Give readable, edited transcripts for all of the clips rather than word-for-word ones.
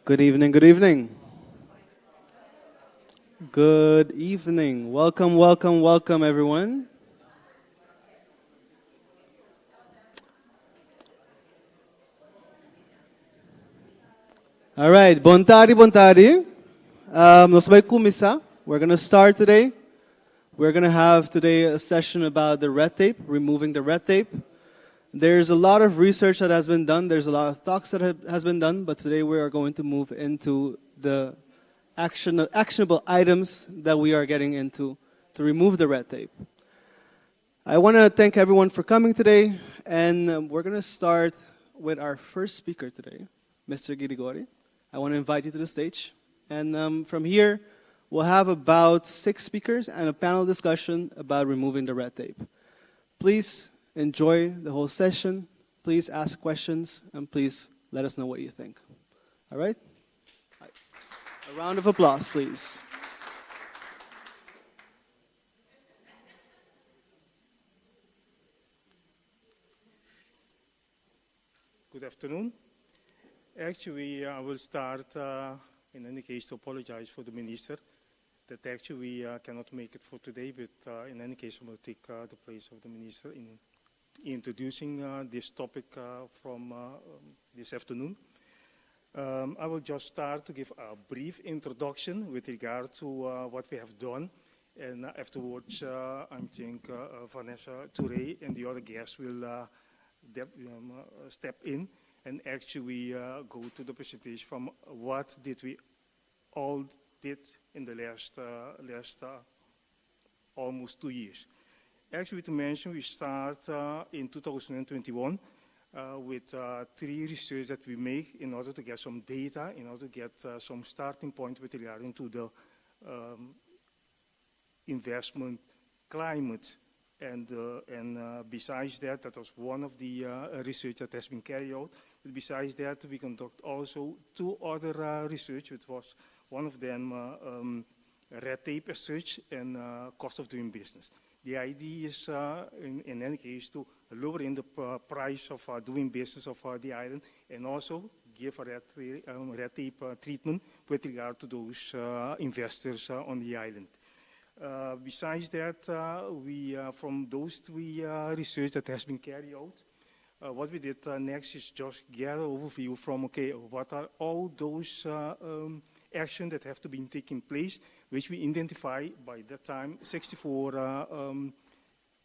Good evening, good evening. Good evening. Welcome, welcome, welcome, everyone. All right, bontari, bontari. Nós vai começar. We're going to start today. We're going to have today a session about the red tape, removing the red tape. There's a lot of research that has been done. There's a lot of talks that has been done, but today we are going to move into the actionable items that we are getting into to remove the red tape. I want to thank everyone for coming today, and we're going to start with our first speaker today, Mr. Girigori. I want to invite you to the stage, and from here, we'll have about 6 speakers and a panel discussion about removing the red tape. Please enjoy the whole session. Please ask questions, and please let us know what you think. All right? A round of applause, please. Good afternoon. Actually, I will start, in any case, to apologize for the minister that actually cannot make it for today, but in any case, I will take the place of the minister in introducing this topic from this afternoon. I will just start to give a brief introduction with regard to what we have done, and afterwards, I think Vanessa Touré and the other guests will step in and actually go to the presentation from what did we all did in the last almost 2 years. Actually, to mention, we start in 2021 with 3 research that we make in order to get some data, in order to get some starting point with regard to the investment climate. And besides that, that was one of the research that has been carried out. But besides that, we conduct also 2 other research, which was one of them red tape research and cost of doing business. The idea is, in any case, to lower in the price of doing business of the island, and also give a red tape treatment with regard to those investors on the island. Besides that, we from those 3 research that has been carried out, what we did next is just get an overview from, okay, what are all those actions that have to be taken place, which we identify by that time 64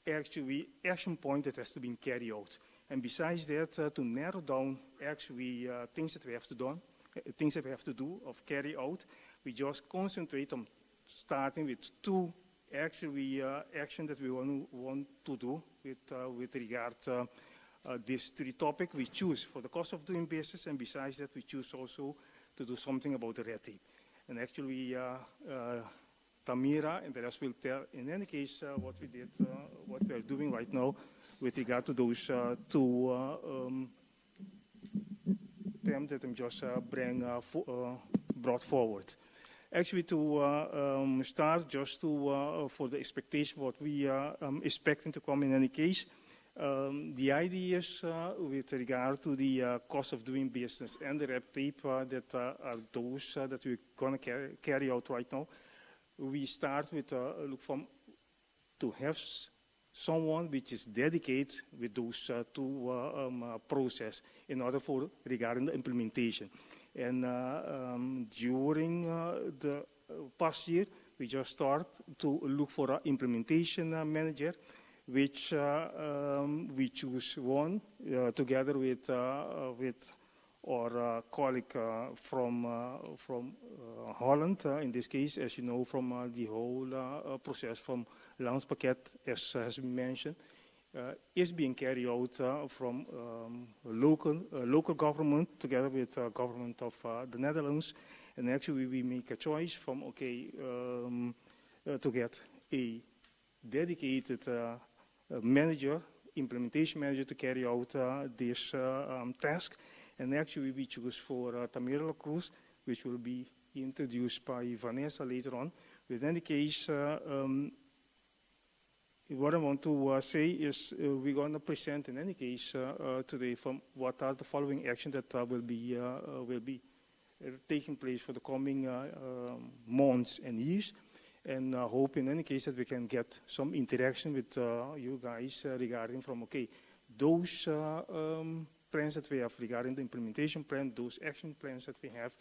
actually action point that has to be carried out. And besides that, to narrow down actually things that we have to do, things that we have to do of carry out, we just concentrate on starting with 2 actually action that we want to do with regard these 3 topics we choose for the cost of doing business, and besides that we choose also to do something about the red tape. And actually Tamira and the rest will tell in any case what we did, what we are doing right now with regard to those 2 terms that I'm just brought forward. Actually, to start, just to for the expectation, what we are expecting to come in any case, the idea is with regard to the cost of doing business and the red tape that are those that we're going to carry out right now. We start with look from to have someone which is dedicated with those 2 process in order for regarding the implementation. And during the past year, we just start to look for an implementation manager, which we choose one together with our colleague from Holland. In this case, as you know, from the whole process from Landspakket, as has been mentioned, is being carried out from local government together with government of the Netherlands. And actually we make a choice from, okay, to get a dedicated manager, implementation manager to carry out this task. And actually we choose for Tamira Cruz, which will be introduced by Vanessa later on. But in any case, what I want to say is we're going to present in any case today from what are the following actions that will be taking place for the coming months and years. And hope in any case that we can get some interaction with you guys regarding from, okay, those plans that we have regarding the implementation plan, those action plans that we have,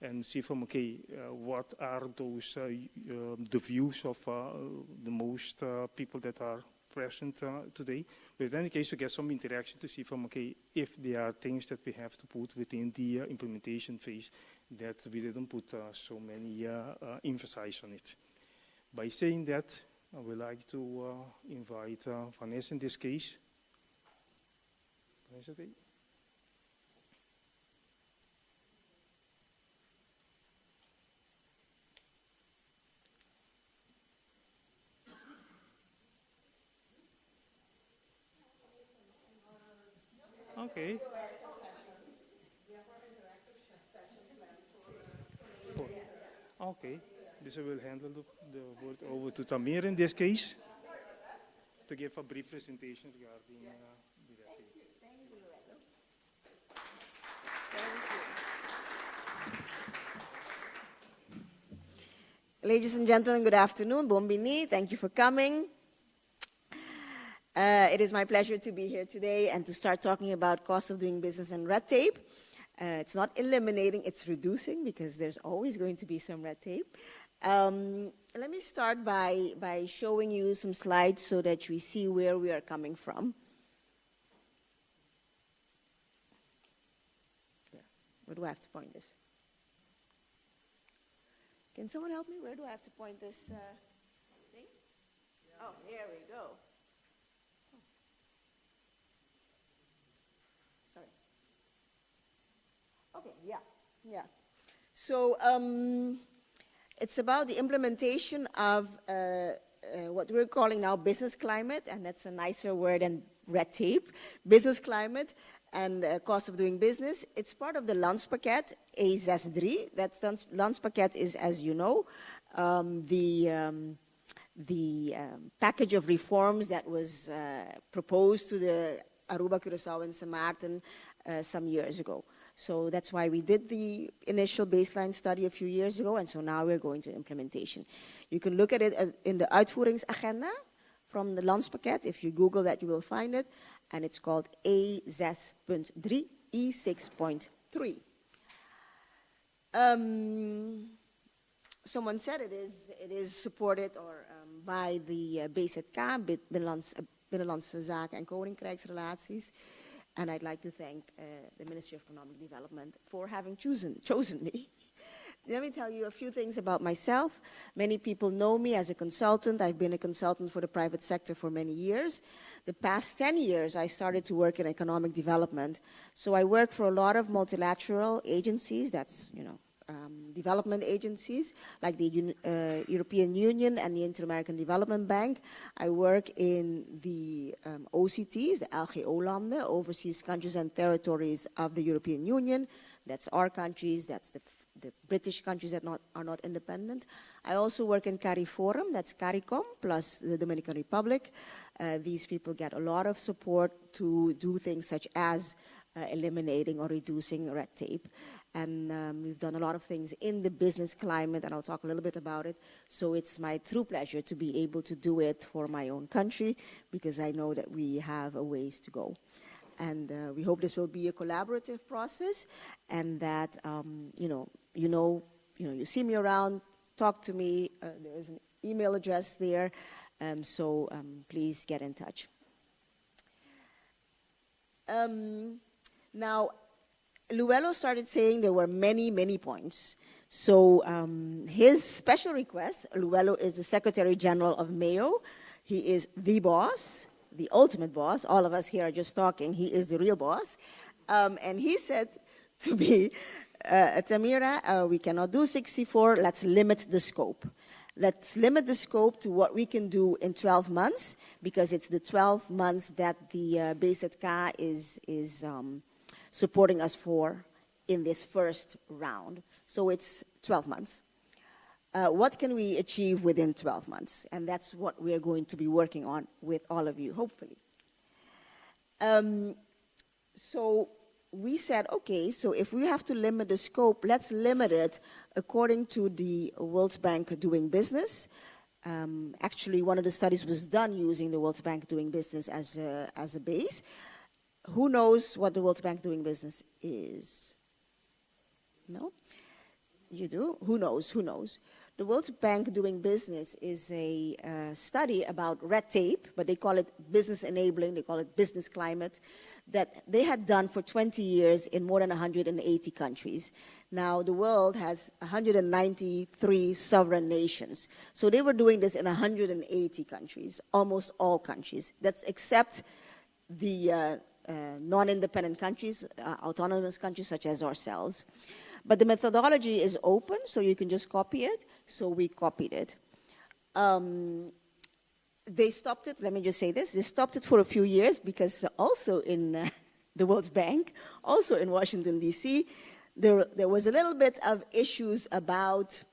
and see from, okay, what are those, the views of the most people that are present today. But in any case, to get some interaction to see from, okay, if there are things that we have to put within the implementation phase that we didn't put so many emphasis on it. By saying that, I would like to invite Vanessa in this case. Vanessa, okay. Okay. This will handle the word over to Tamir in this case to give a brief presentation regarding the Thank you. Thank you, Luello. Thank you. Ladies and gentlemen, good afternoon. Bombini, thank you for coming. It is my pleasure to be here today and to start talking about cost of doing business and red tape. It's not eliminating, it's reducing, because there's always going to be some red tape. Let me start by showing you some slides so that we see where we are coming from. Where do I have to point this? Can someone help me? Where do I have to point this thing? Oh, here we go. Sorry. Okay, yeah. So it's about the implementation of what we're calling now business climate, and that's a nicer word than red tape. Business climate and cost of doing business. It's part of the Landspakket E63. That Landspakket is, as you know, the package of reforms that was proposed to the Aruba, Curaçao, and St. Maarten some years ago. So that's why we did the initial baseline study a few years ago, and so now we're going to implementation. You can look at it in the uitvoeringsagenda from the Landspakket. If you Google that, you will find it, and it's called E6.3, E6.3. Someone said it is supported by the BZK, Binnenlandse Zaken en Koninkrijksrelaties. And I'd like to thank the Ministry of Economic Development for having chosen me. Let me tell you a few things about myself. Many people know me as a consultant. I've been a consultant for the private sector for many years. The past 10 years, I started to work in economic development. So I work for a lot of multilateral agencies, that's, development agencies, like the European Union and the Inter-American Development Bank. I work in the OCTs, the LGO-landen, overseas countries and territories of the European Union. That's our countries, that's the British countries that are not independent. I also work in CARIFORUM, that's CARICOM, plus the Dominican Republic. These people get a lot of support to do things such as eliminating or reducing red tape. And we've done a lot of things in the business climate, and I'll talk a little bit about it. So it's my true pleasure to be able to do it for my own country, because I know that we have a ways to go. And we hope this will be a collaborative process, and that, you see me around, talk to me. There's an email address there, so please get in touch. Now, Luello started saying there were many, many points. So his special request, Luello is the Secretary General of Mayo. He is the boss, the ultimate boss. All of us here are just talking. He is the real boss. And he said to me, Tamira, we cannot do 64. Let's limit the scope. Let's limit the scope to what we can do in 12 months, because it's the 12 months that the BZK is supporting us for in this first round. So it's 12 months. What can we achieve within 12 months? And that's what we're going to be working on with all of you, hopefully. So we said, okay, so if we have to limit the scope, let's limit it according to the World Bank doing business. Actually, one of the studies was done using the World Bank doing business as a base. Who knows what the World Bank doing business is? No? You do? Who knows? Who knows? The World Bank doing business is a study about red tape, but they call it business enabling, they call it business climate, that they had done for 20 years in more than 180 countries. Now, the world has 193 sovereign nations. So they were doing this in 180 countries, almost all countries. That's except the non-independent countries, autonomous countries such as ourselves. But the methodology is open, so you can just copy it. So we copied it. They stopped it, let me just say this, they stopped it for a few years because also in the World Bank, also in Washington, D.C., there was a little bit of issues about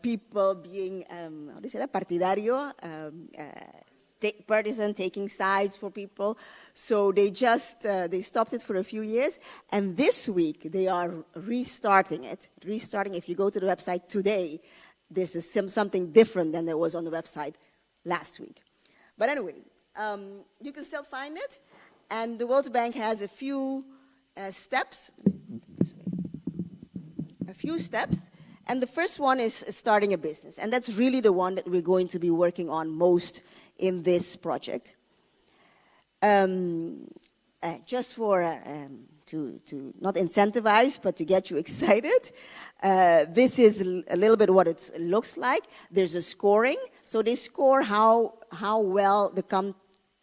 people being, how do you say that, partidario, partisan, taking sides for people. So they just, they stopped it for a few years. And this week, they are restarting it. Restarting, if you go to the website today, there's something different than there was on the website last week. But anyway, you can still find it. And the World Bank has a few steps. A few steps. And the first one is starting a business. And that's really the one that we're going to be working on most in this project. Just for, to not incentivize, but to get you excited, this is a little bit what it looks like. There's a scoring. So they score how well the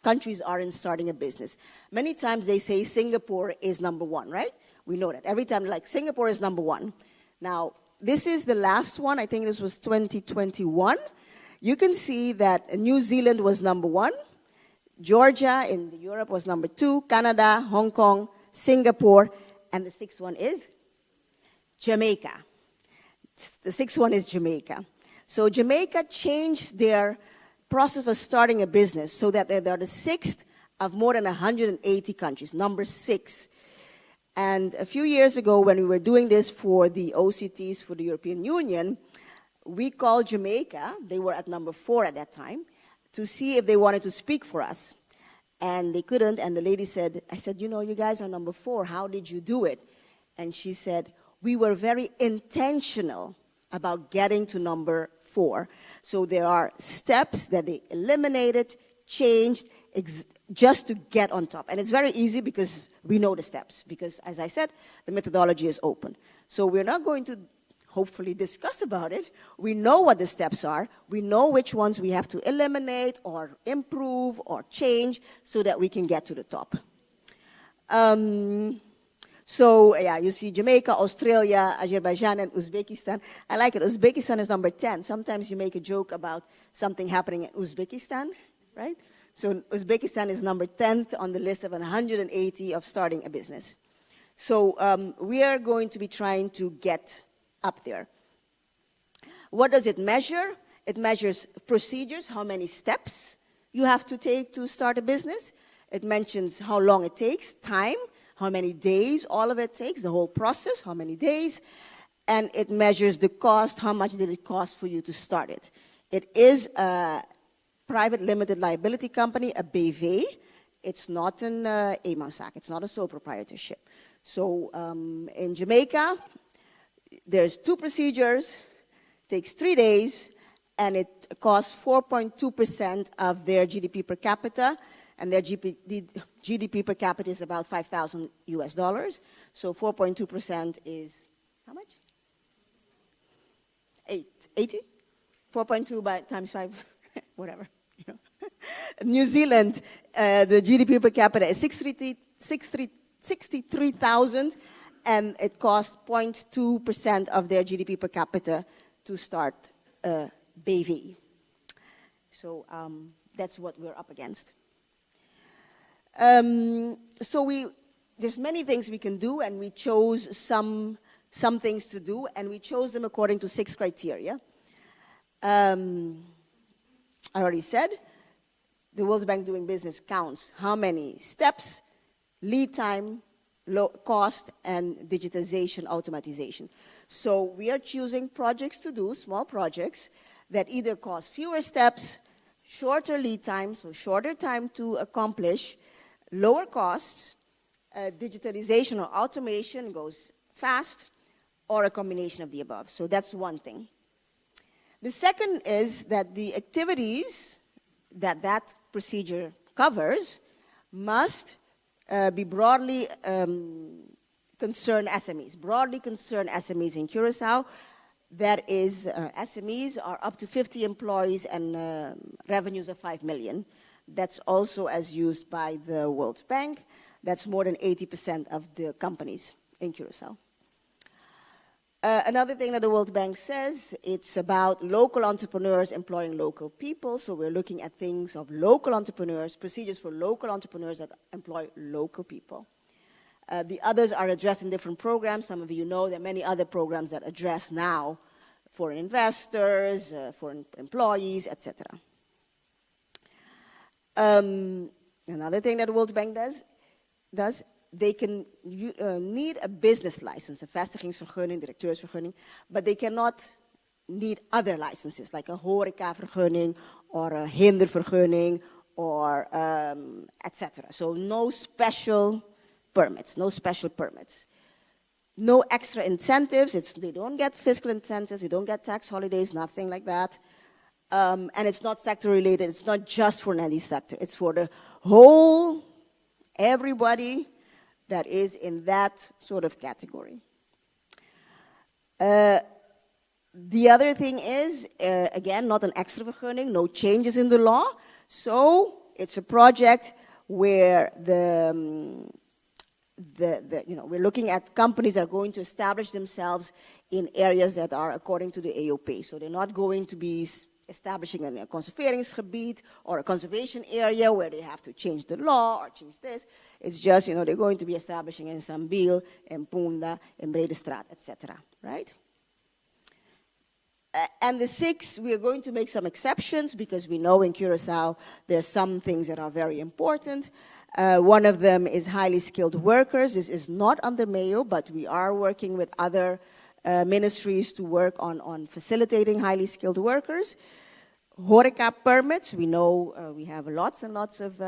countries are in starting a business. Many times they say Singapore is number one, right? We know that. Every time, like, Singapore is number one. Now, this is the last one. I think this was 2021. You can see that New Zealand was number one. Georgia in Europe was number two. Canada, Hong Kong, Singapore. And the sixth one is Jamaica. The sixth one is Jamaica. So Jamaica changed their process of starting a business so that they're the sixth of more than 180 countries, number 6. And a few years ago, when we were doing this for the OCTs for the European Union, we called Jamaica, they were at number 4 at that time, to see if they wanted to speak for us. And they couldn't, and the lady said, I said, you know, you guys are number 4, how did you do it? And she said, we were very intentional about getting to number 4. So there are steps that they eliminated, changed, just to get on top. And it's very easy because we know the steps. Because, as I said, the methodology is open. So we're not going to hopefully discuss about it. We know what the steps are. We know which ones we have to eliminate or improve or change so that we can get to the top. So, yeah, you see Jamaica, Australia, Azerbaijan, and Uzbekistan. I like it. Uzbekistan is number 10. Sometimes you make a joke about something happening in Uzbekistan, right? So Uzbekistan is number 10th on the list of 180 of starting a business. So we are going to be trying to get up there. What does it measure? It measures procedures, how many steps you have to take to start a business. It mentions how long it takes, time, how many days all of it takes, the whole process, how many days. And it measures the cost, how much did it cost for you to start it. It is a private limited liability company, a BV. It's not an eenmanszaak, it's not a sole proprietorship. So in Jamaica, there's 2 procedures, takes 3 days, and it costs 4.2% of their GDP per capita, and their GDP per capita is about $5,000 US. So 4.2% is how much? 80? 4.2 times 5, whatever. You know. New Zealand, the GDP per capita is 63,000, and it costs 0.2% of their GDP per capita to start a BV. So that's what we're up against. There's many things we can do, and we chose some things to do, and we chose them according to 6 criteria. I already said, the World Bank doing business counts how many steps, lead time, low cost and digitization, automatization. So we are choosing projects to do, small projects, that either cost fewer steps, shorter lead time, so shorter time to accomplish, lower costs, digitalization or automation goes fast, or a combination of the above. So that's one thing. The second is that the activities that that procedure covers must be broadly concern SMEs, broadly concern SMEs in Curaçao. That is, SMEs are up to 50 employees and revenues of 5 million. That's also as used by the World Bank. That's more than 80% of the companies in Curaçao. Another thing that the World Bank says, it's about local entrepreneurs employing local people. So we're looking at things of local entrepreneurs, procedures for local entrepreneurs that employ local people. The others are addressed in different programs. Some of you know there are many other programs that address now foreign investors, foreign employees, etc. Another thing that the World Bank does they can need a business license, a vestigingsvergunning, directeursvergunning, but they cannot need other licenses, like a horecavergunning or a hindervergunning or etc. So no special permits, no special permits. No extra incentives, they don't get fiscal incentives, they don't get tax holidays, nothing like that. And it's not sector related, it's not just for any sector, it's for the whole, everybody that is in that sort of category. The other thing is, again, not an extra vergunning, no changes in the law. So it's a project where we're looking at companies that are going to establish themselves in areas that are according to the AOP. So they're not going to be establishing a conserveringsgebied or a conservation area where they have to change the law or change this. It's just, they're going to be establishing in Sambil, in Punda, in Bredestraat, etc., right? And the sixth, we are going to make some exceptions because we know in Curaçao there's some things that are very important. One of them is highly skilled workers. This is not under Mayo, but we are working with other ministries to work on facilitating highly skilled workers. Horeca permits, we know we have lots and lots of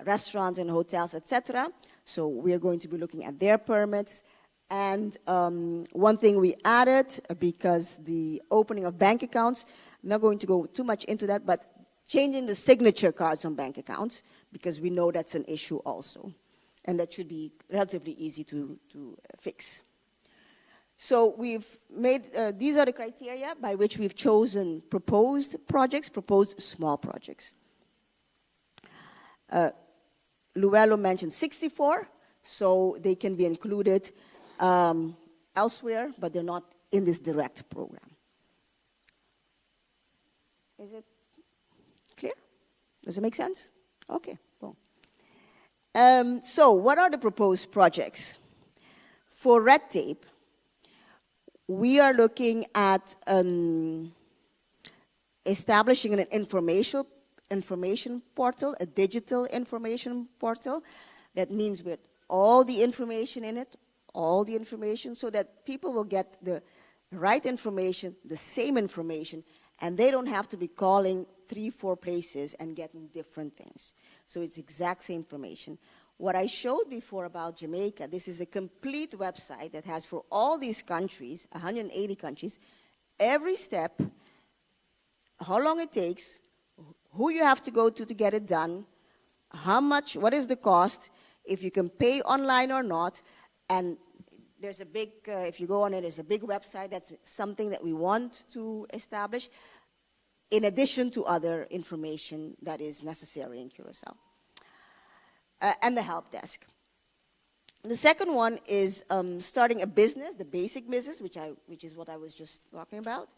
restaurants and hotels, etc. So we are going to be looking at their permits. And one thing we added, because the opening of bank accounts, I'm not going to go too much into that, but changing the signature cards on bank accounts, because we know that's an issue also. And that should be relatively easy to fix. So we've made, these are the criteria by which we've chosen proposed projects, proposed small projects. Luello mentioned 64, so they can be included elsewhere, but they're not in this direct program. Is it clear? Does it make sense? Okay, well. So what are the proposed projects? For red tape, we are looking at establishing an information portal, a digital information portal. That means with all the information in it, all the information, so that people will get the right information, the same information, and they don't have to be calling 3-4 places and getting different things. So it's exact same information. What I showed before about Jamaica, this is a complete website that has for all these countries, 180 countries, every step, how long it takes, who you have to go to get it done, how much, what is the cost, if you can pay online or not, and there's a big, if you go on it, there's a big website. That's something that we want to establish in addition to other information that is necessary in Curaçao. And the help desk. The second one is starting a business, the basic business, which is what I was just talking about.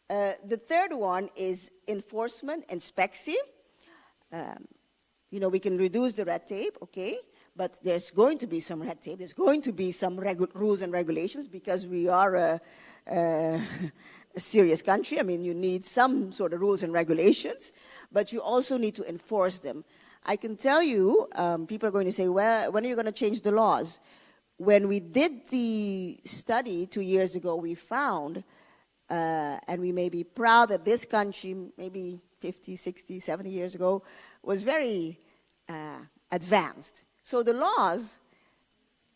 The third one is enforcement, inspection. We can reduce the red tape, okay? But there's going to be some red tape. There's going to be some rules and regulations because we are a serious country. I mean, you need some sort of rules and regulations, but you also need to enforce them. I can tell you, people are going to say, well, when are you going to change the laws? When we did the study 2 years ago, we found, and we may be proud that this country, maybe 50, 60, 70 years ago, was very advanced. So the laws,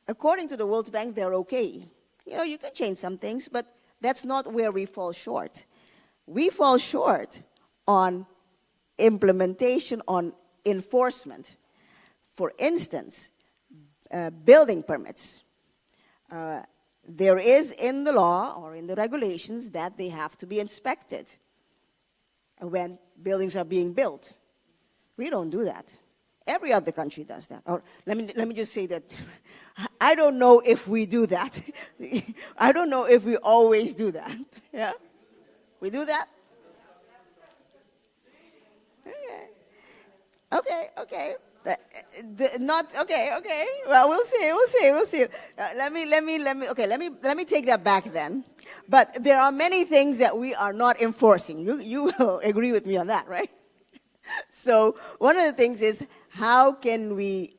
according to the World Bank, they're okay. You know, you can change some things, but that's not where we fall short. We fall short on implementation, on enforcement. For instance, building permits. There is in the law or in the regulations that they have to be inspected when buildings are being built. We don't do that. Every other country does that. Or let me just say that I don't know if we do that. I don't know if we always do that. Yeah? We do that? Okay. Okay. Well, we'll see. Let me take that back then. But there are many things that we are not enforcing. You will agree with me on that, right? So one of the things is, how can we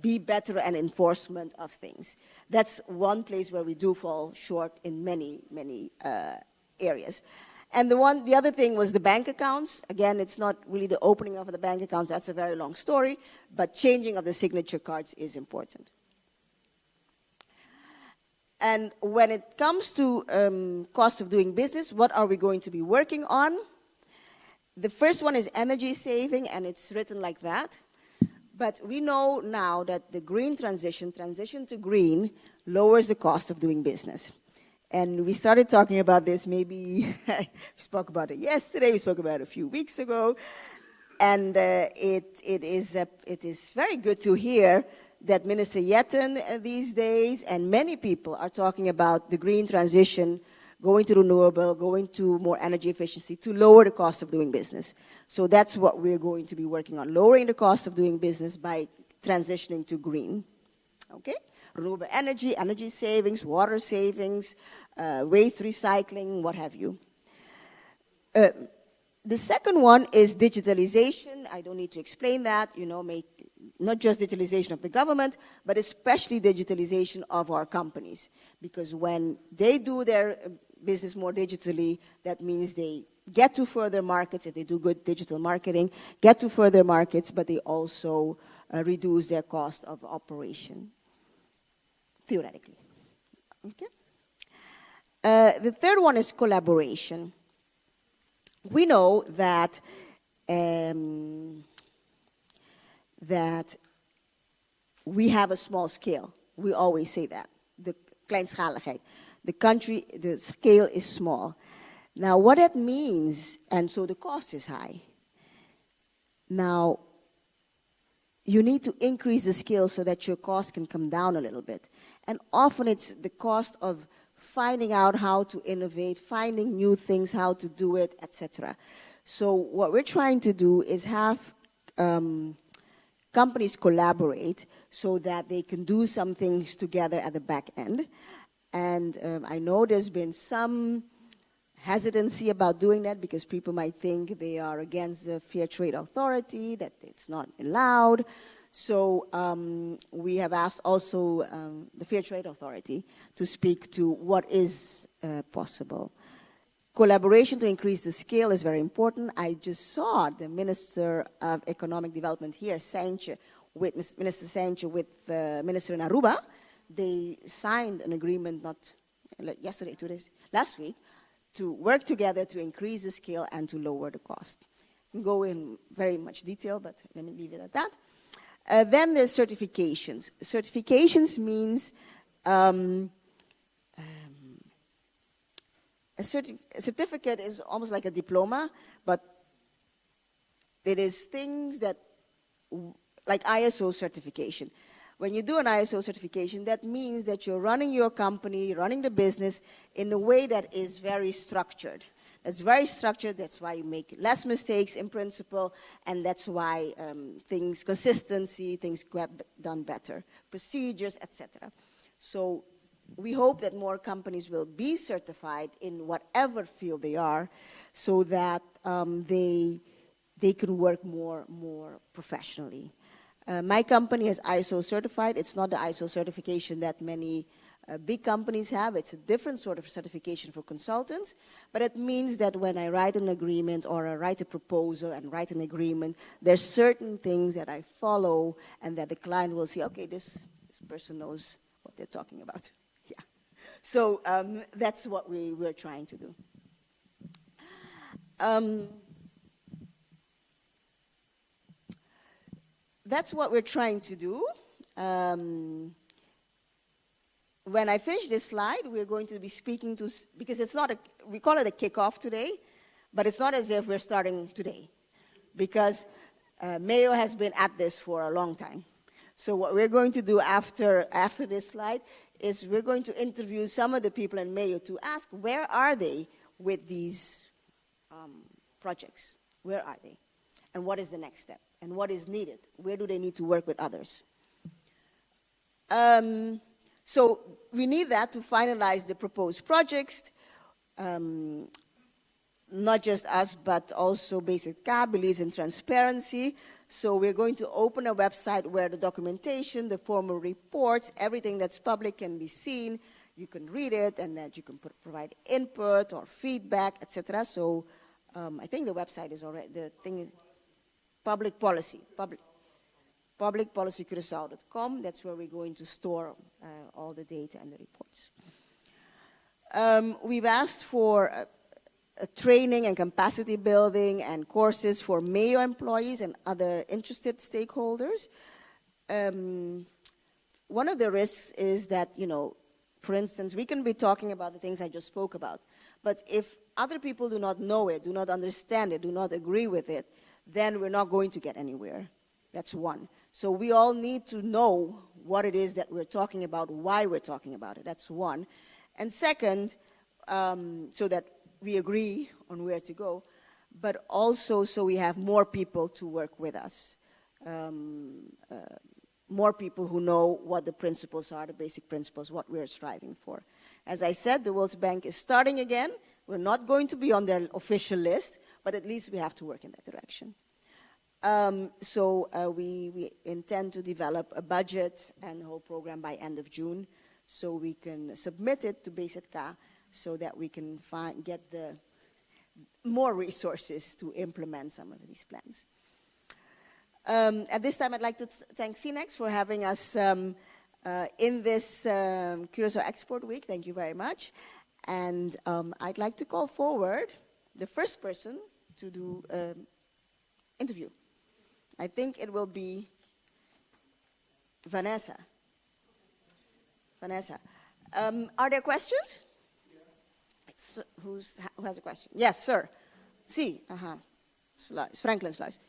be better at enforcement of things? That's one place where we do fall short in many areas. And the other thing was the bank accounts. Again, it's not really the opening of the bank accounts. That's a very long story. But changing of the signature cards is important. And when it comes to cost of doing business, what are we going to be working on? The first one is energy saving, and it's written like that. But we know now that the green transition to green, lowers the cost of doing business. And we started talking about this, maybe we spoke about it yesterday, we spoke about it a few weeks ago. And it is very good to hear that Minister Jetten these days and many people are talking about the green transition, going to renewable, going to more energy efficiency to lower the cost of doing business. So that's what we're going to be working on, lowering the cost of doing business by transitioning to green. Okay? Renewable energy, energy savings, water savings, waste recycling, what have you. The second one is digitalization. I don't need to explain that, you know, not just digitalization of the government, but especially digitalization of our companies. Because when they do their business more digitally, that means they get to further markets, if they do good digital marketing, get to further markets, but they also reduce their cost of operation, theoretically. Okay? The third one is collaboration. We know that that we have a small scale. We always say that, the kleinschaligheid. The scale is small. Now, what that means, and so the cost is high. Now, you need to increase the scale so that your cost can come down a little bit. And often it's the cost of finding out how to innovate, finding new things, how to do it, etc. So what we're trying to do is have companies collaborate so that they can do some things together at the back end. And I know there's been some hesitancy about doing that because people might think they are against the Fair Trade Authority, that it's not allowed. So we have asked also the Fair Trade Authority to speak to what is possible. Collaboration to increase the scale is very important. I just saw the Minister of Economic Development here, Saintje, with Minister Saintje with the Minister in Aruba. They signed an agreement not yesterday, 2 days, last week, to work together to increase the scale and to lower the cost. I can go in very much detail, but let me leave it at that. Then there's certifications. Certifications means a certificate is almost like a diploma, but it is things that, like ISO certification. When you do an ISO certification, that means that you're running your company, running the business in a way that is very structured. That's very structured, that's why you make less mistakes in principle, and that's why consistency, things get done better, procedures, etc. So we hope that more companies will be certified in whatever field they are, so that they they can work more professionally. My company is ISO certified. It's not the ISO certification that many big companies have. It's a different sort of certification for consultants, but it means that when I write an agreement or I write a proposal and write an agreement, there's certain things that I follow and that the client will see, okay, this person knows what they're talking about. Yeah. So that's what we're trying to do. That's what we're trying to do. When I finish this slide, we're going to be speaking to, because it's not we call it a kickoff today, but it's not as if we're starting today, because Mayo has been at this for a long time. So what we're going to do after this slide is we're going to interview some of the people in Mayo to ask where are they with these projects? Where are they? And what is the next step? And what is needed? Where do they need to work with others? So we need that to finalize the proposed projects. Not just us, but also Basic K believes in transparency. So we're going to open a website where the documentation, the formal reports, everything that's public can be seen. You can read it, and that you can provide input or feedback, etc. So I think the website is already, the thing is public policy, publicpolicycuraçao.com. That's where we're going to store all the data and the reports. We've asked for a training and capacity building and courses for Mayo employees and other interested stakeholders. One of the risks is that, for instance, we can be talking about the things I just spoke about, but if other people do not know it, do not understand it, do not agree with it, then we're not going to get anywhere. That's one. So we all need to know what it is that we're talking about, why we're talking about it. That's one. And second, so that we agree on where to go, but also so we have more people to work with us. More people who know what the principles are, the basic principles, what we're striving for. As I said, the World Bank is starting again. We're not going to be on their official list, but at least we have to work in that direction. So we intend to develop a budget and a whole program by end of June, so we can submit it to Basic K so that we can get the more resources to implement some of these plans. At this time, I'd like to thank CNEX for having us in this Curaçao Export Week. Thank you very much. And I'd like to call forward the first person to do interview. I think it will be Vanessa. Vanessa. Are there questions? Yeah. Who has a question? Yes, sir. Sí, Sluis, Franklin Sluis.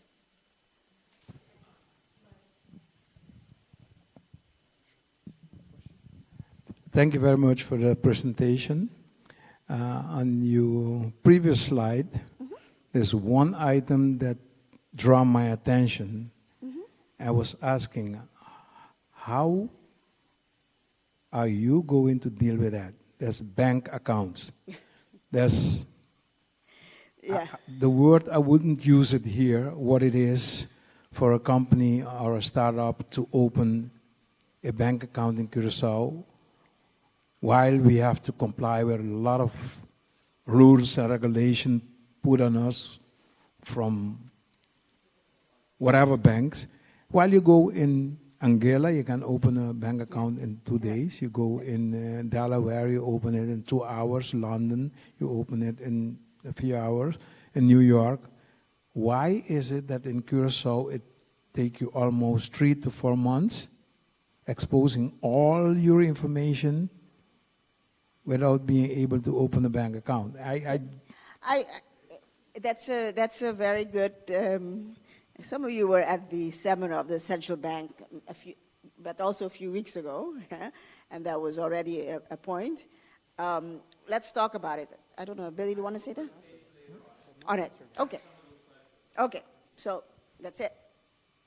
Thank you very much for the presentation. On your previous slide, there's one item that drew my attention. I was asking, how are you going to deal with that? There's bank accounts. There's the word, I wouldn't use it here, what it is for a company or a startup to open a bank account in Curaçao, while we have to comply with a lot of rules and regulations put on us from whatever banks. While you go in Anguilla, you can open a bank account in 2 days. You go in Delaware, you open it in 2 hours. London, you open it in a few hours. In New York, why is it that in Curaçao it takes you almost 3 to 4 months, exposing all your information without being able to open a bank account? That's a very good. Some of you were at the seminar of the central bank but also a few weeks ago, and that was already a point. Let's talk about it. I don't know, Billy, do you want to say that? All right. Okay. Okay. So that's it.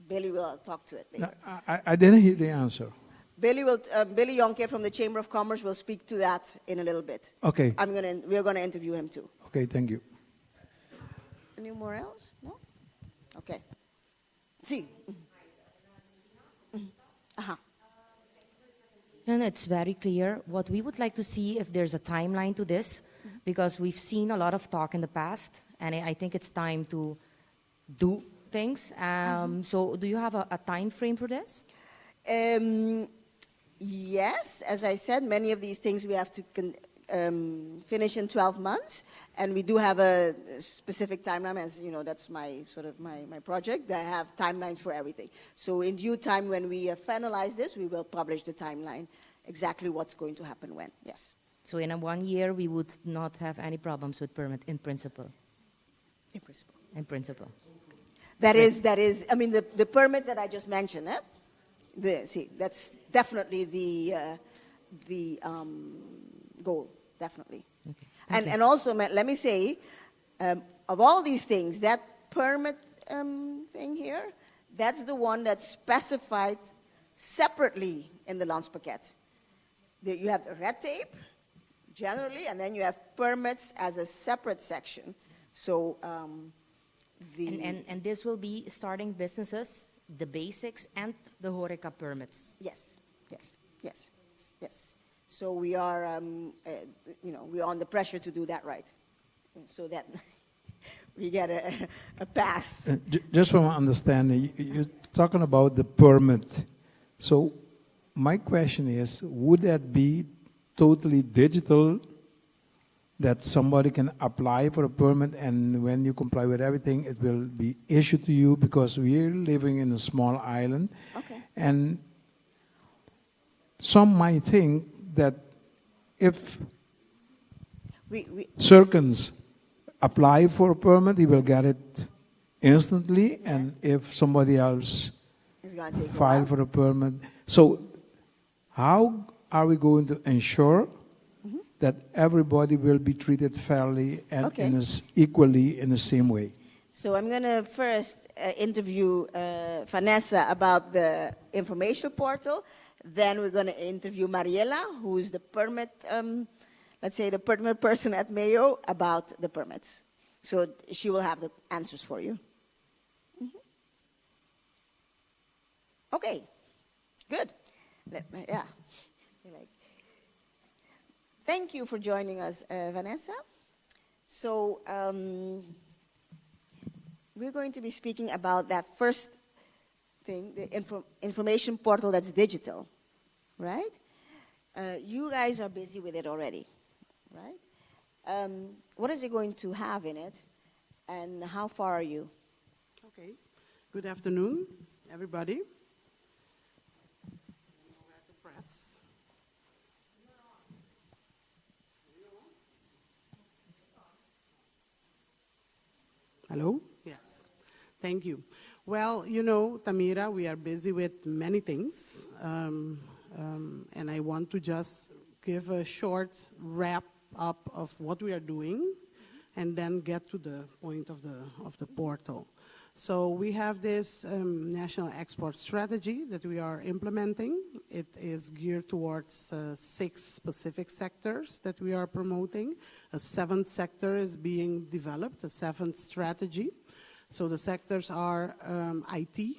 Billy will talk to it later. No, I didn't hear the answer. Billy Jonker from the Chamber of Commerce will speak to that in a little bit. Okay. We're going to interview him too. Okay, thank you. Any more else? No? Okay. See. Uh-huh. And it's very clear. What we would like to see if there's a timeline to this, because we've seen a lot of talk in the past, and I think it's time to do things. So do you have a time frame for this? Yes, as I said, many of these things we have to finish in 12 months, and we do have a specific timeline. As you know, that's my my project. I have timelines for everything. So in due time, when we finalize this, we will publish the timeline, exactly what's going to happen when. Yes. So in 1 year, we would not have any problems with permit in principle. In principle. In principle. That is. I mean, the permit that I just mentioned. That's definitely the goal. Definitely. Okay. And also, let me say, of all these things, that permit thing here, that's the one that's specified separately in the Landspakket. You have the red tape, generally, and then you have permits as a separate section. So and this will be starting businesses, the basics, and the Horeca permits. Yes. So we are, we are under pressure to do that right, so that we get a pass. Just from my understanding, you're talking about the permit. So my question is, would that be totally digital, that somebody can apply for a permit and when you comply with everything, it will be issued to you? Because we're living in a small island. Okay. And some might think that if Circans apply for a permit, he will get it instantly, and if somebody else file for a permit. So how are we going to ensure that everybody will be treated fairly and equally in the same way? So I'm going to first interview Vanessa about the information portal. Then we're going to interview Mariela, who is the permit, let's say the permit person at Mayo, about the permits. So she will have the answers for you. Okay, good. Yeah. Thank you for joining us, Vanessa. So we're going to be speaking about that first thing, the information portal that's digital, right? You guys are busy with it already, right? What is it going to have in it, and how far are you? Okay. Good afternoon, everybody. Press. Hello? Yes. Thank you. Well, you know, Tamira, we are busy with many things, and I want to just give a short wrap up of what we are doing, and then get to the point of the portal. So we have this national export strategy that we are implementing. It is geared towards 6 specific sectors that we are promoting. A 7th sector is being developed, a 7th strategy. So the sectors are IT,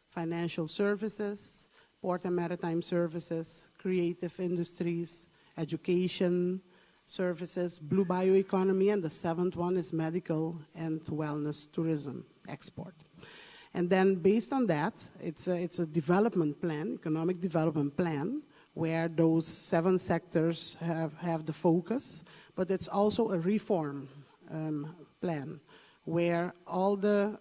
financial services, port and maritime services, creative industries, education services, blue bioeconomy, and the 7th one is medical and wellness tourism export. And then based on that, it's a development plan, economic development plan, where those 7 sectors have the focus, but it's also a reform plan, where all the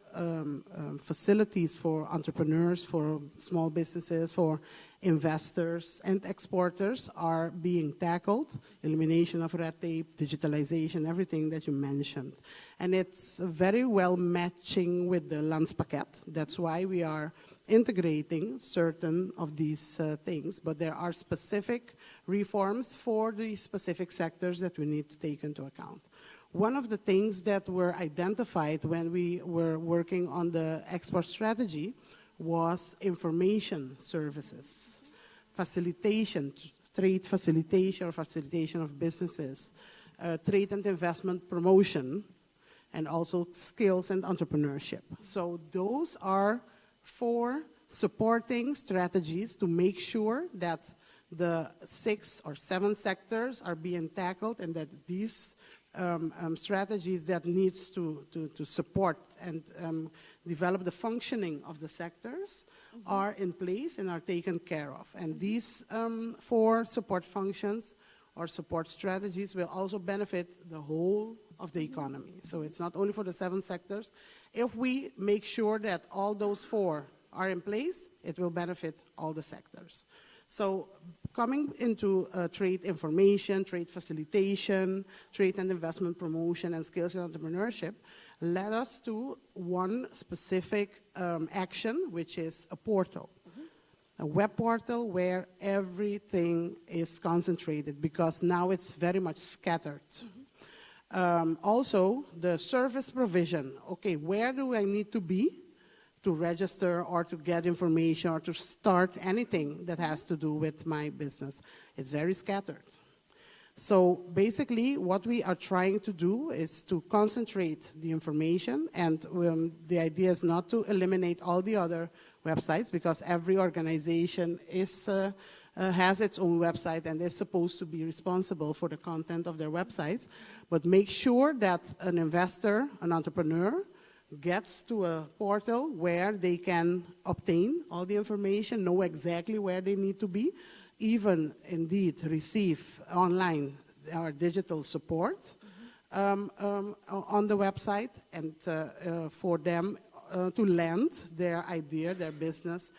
facilities for entrepreneurs, for small businesses, for investors and exporters are being tackled. Elimination of red tape, digitalization, everything that you mentioned. And it's very well matching with the Landspakket. That's why we are integrating certain of these things, but there are specific reforms for the specific sectors that we need to take into account. One of the things that were identified when we were working on the export strategy was information services, facilitation, trade facilitation or facilitation of businesses, trade and investment promotion, and also skills and entrepreneurship. So those are 4 supporting strategies to make sure that the 6 or 7 sectors are being tackled, and that these strategies that needs to support and develop the functioning of the sectors are in place and are taken care of. And these 4 support functions or support strategies will also benefit the whole of the economy. So it's not only for the 7 sectors. If we make sure that all those 4 are in place, it will benefit all the sectors. So coming into trade information, trade facilitation, trade and investment promotion, and skills and entrepreneurship, led us to one specific action, which is a portal. A web portal where everything is concentrated, because now it's very much scattered. Also, the service provision. Okay, where do I need to be to register or to get information or to start anything that has to do with my business? It's very scattered. So basically, what we are trying to do is to concentrate the information, and the idea is not to eliminate all the other websites, because every organization has its own website and is supposed to be responsible for the content of their websites, but make sure that an investor, an entrepreneur, gets to a portal where they can obtain all the information, know exactly where they need to be, even indeed receive online or digital support on the website, and for them to land their idea, their business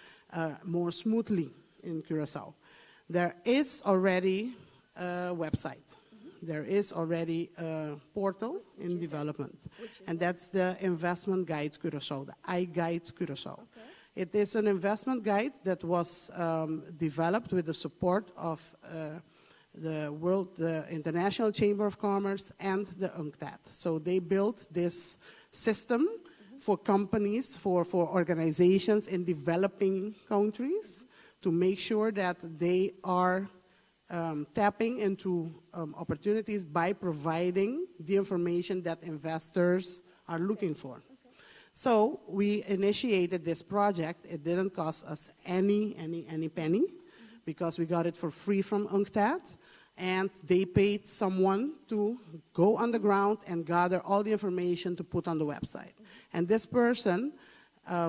more smoothly in Curaçao. There is already a website. There is already a portal in development, and that's the Investment Guide Curaçao, the iGuide Curaçao. Okay. It is an investment guide that was developed with the support of the International Chamber of Commerce and the UNCTAD. So they built this system for companies, for organizations in developing countries, to make sure that they are tapping into opportunities by providing the information that investors are looking for. Okay. So we initiated this project. It didn't cost us any penny, because we got it for free from UNCTAD, and they paid someone to go on the ground and gather all the information to put on the website. And this person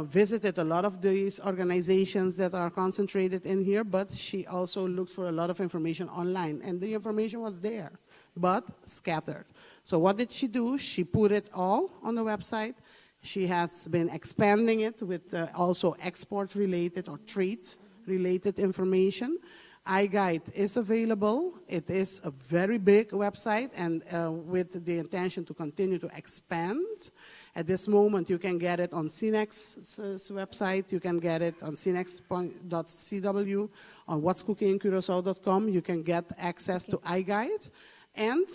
visited a lot of these organizations that are concentrated in here, but she also looked for a lot of information online, and the information was there, but scattered. So what did she do? She put it all on the website. She has been expanding it with also export-related or trade-related information. iGuide is available. It is a very big website, and with the intention to continue to expand. At this moment, you can get it on CNEX's website. You can get it on cnex.cw, on whatscookingincuracao.com. You can get access to iGuide. And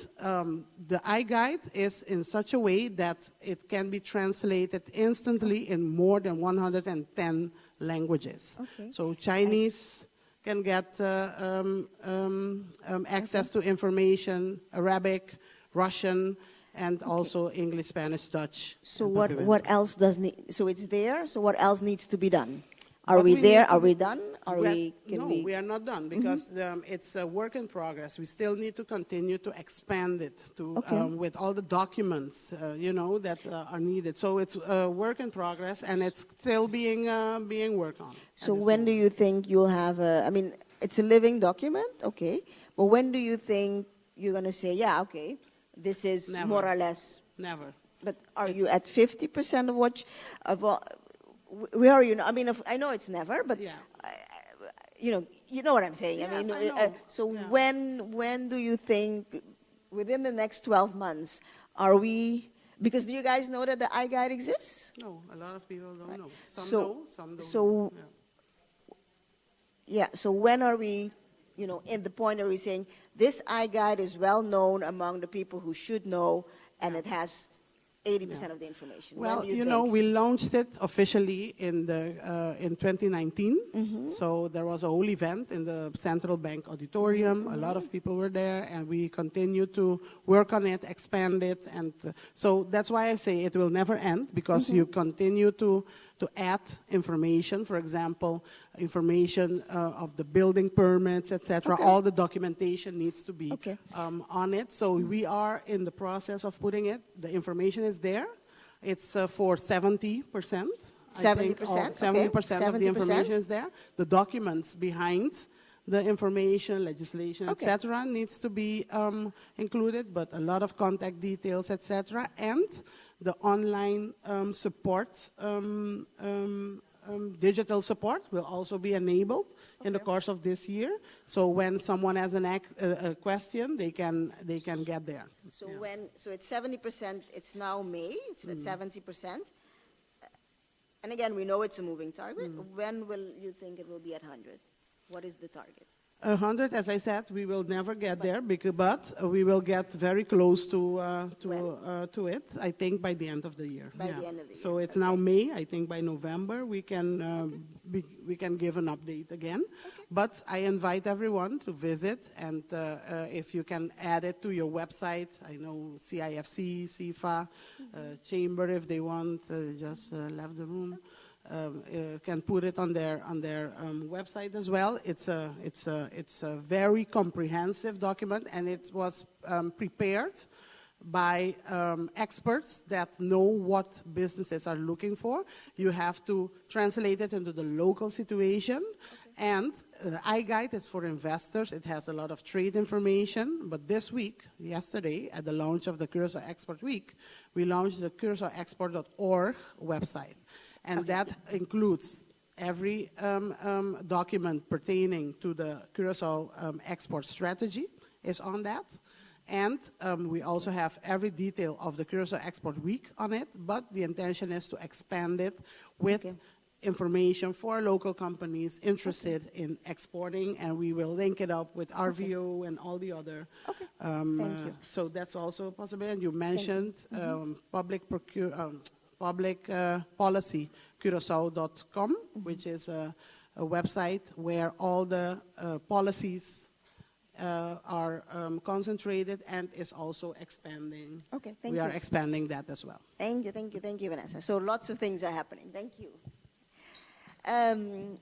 the iGuide is in such a way that it can be translated instantly in more than 110 languages. Okay. So Chinese can get access to information, Arabic, Russian, and also English, Spanish, Dutch. So what else does need? So it's there. So what else needs to be done? Are we there? Are we done? No, we are not done, because it's a work in progress. We still need to continue to expand it to with all the documents, that are needed. So it's a work in progress, and it's still being worked on. So when do you think you'll have I mean, it's a living document, okay. But when do you think you're going to say, yeah, okay, this is more or less? Never. But are you at 50% of what? Where are you now? I mean, I know it's never, but yeah. You know what I'm saying. Yes, I mean, I know. so yeah. When do you think, within the next 12 months, are we? Because do you guys know that the iGuide exists? No, a lot of people don't know. Some know, some don't. So yeah. So when are we? In the point where we're saying this iGuide is well known among the people who should know, and it has 80% of the information? Well, When do you know, think? we launched it officially in 2019. So there was a whole event in the Central Bank Auditorium. A lot of people were there, and we continue to work on it, expand it, and so that's why I say it will never end, because you continue to add information. For example, information of the building permits, etc. Okay. All the documentation needs to be Okay. on it. So we are in the process of putting it. The information is there. It's for 70%. 70%, okay. 70% of the 70%. information is there. The documents behind the information, legislation, Okay. etc., needs to be included, but a lot of contact details, etc., and the online support, digital support will also be enabled in the course of this year. So when someone has a question, they can get there. So so it's 70%, it's now May, it's at 70%. And again, we know it's a moving target. When will you think it will be at 100? What is the target? 100, as I said, we will never get there, but we will get very close to it, I think, by the end of the year. By the end of the year. So it's now May. I think by November we can give an update again. But I invite everyone to visit, and if you can add it to your website, I know CIFC, CIFA, Chamber, if they want, just left the room. Can put it on their website as well. It's a very comprehensive document, and it was prepared by experts that know what businesses are looking for. You have to translate it into the local situation. And iGuide is for investors. It has a lot of trade information. But this week, yesterday, at the launch of the Curaçao Export Week, we launched the CuraçaoExport.org website. And that includes every document pertaining to the Curaçao export strategy is on that. And we also have every detail of the Curaçao Export Week on it, but the intention is to expand it with information for local companies interested in exporting, and we will link it up with RVO and all the other. Thank you. So that's also a possibility. And you mentioned public policy, Curaçao.com, which is a website where all the policies are concentrated and is also expanding. Okay, thank we you. are expanding that as well. Thank you, Vanessa. So lots of things are happening. Thank you.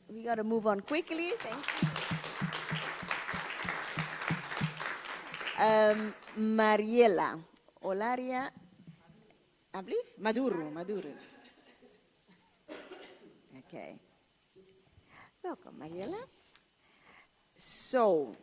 We got to move on quickly. Thank you. Mariela Olaria, Maduro. Okay. Welcome, Mariela. So,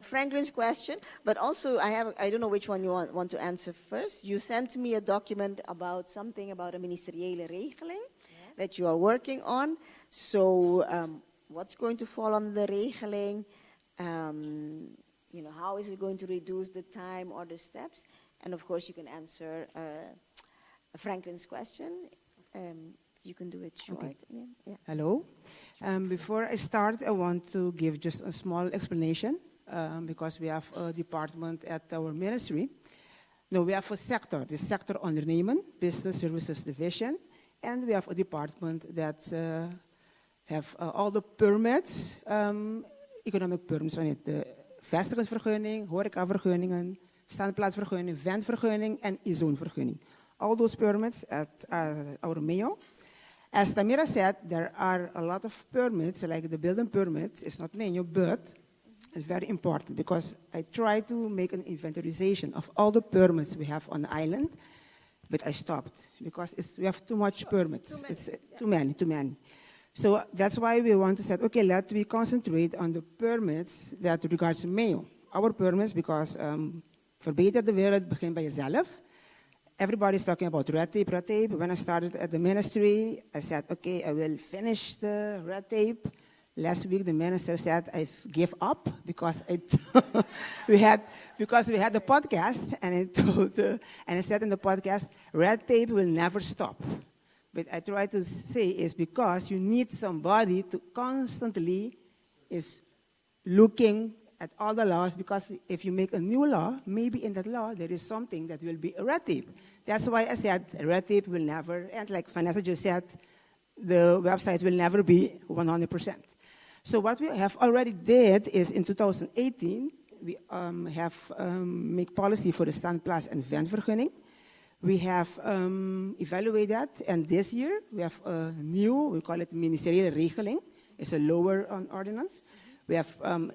Franklin's question, but also I don't know which one you want to answer first. You sent me a document about something about a ministeriële regeling that you are working on. So what's going to fall on the regeling? How is it going to reduce the time or the steps? And of course, you can answer Franklin's question. You can do it short. Okay. Yeah. Hello. Before I start, I want to give just a small explanation because we have a department at our ministry. No, we have a sector, the sector ondernemen, business services division, and we have a department that have all the permits, economic permits on it. The vestigingsvergunning, horecavergunningen, standplaatsvergunning, ventvergunning, en e-zonevergunning. All those permits at our mail. As Tamira said, there are a lot of permits, like the building permits. It's not menu, but it's very important because I try to make an inventarization of all the permits we have on the island, but I stopped because we have too much permits. It's too many. So that's why we want to say, okay, let me concentrate on the permits that regards mail. Our permits, because verbeter de wereld begint bij jezelf. Everybody's talking about red tape. When I started at the ministry, I said, okay, I will finish the red tape. Last week, the minister said I give up because we had the podcast, and I said in the podcast, red tape will never stop. But I try to say is because you need somebody to constantly is looking at all the laws, because if you make a new law, maybe in that law there is something that will be a red tape. That's why I said red tape will never end. Like Vanessa just said, the website will never be 100%. So what we have already did is in 2018, we have make policy for de standplaats en ventvergunning. We have evaluated that, and this year we have a new, we call it ministeriële regeling. It's a lower ordinance. We have,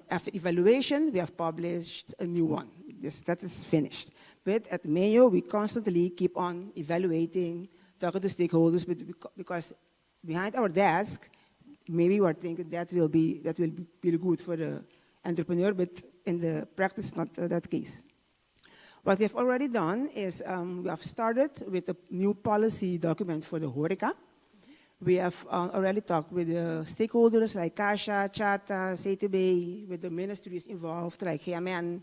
after evaluation, we have published a new one. That is finished. But at Mayo, we constantly keep on evaluating, talking to stakeholders, because behind our desk, maybe we are thinking that will be good for the entrepreneur, but in the practice, not that case. What we have already done is we have started with a new policy document for the horeca. We have already talked with the stakeholders like CASA, CHATA, CTB, with the ministries involved like GMN,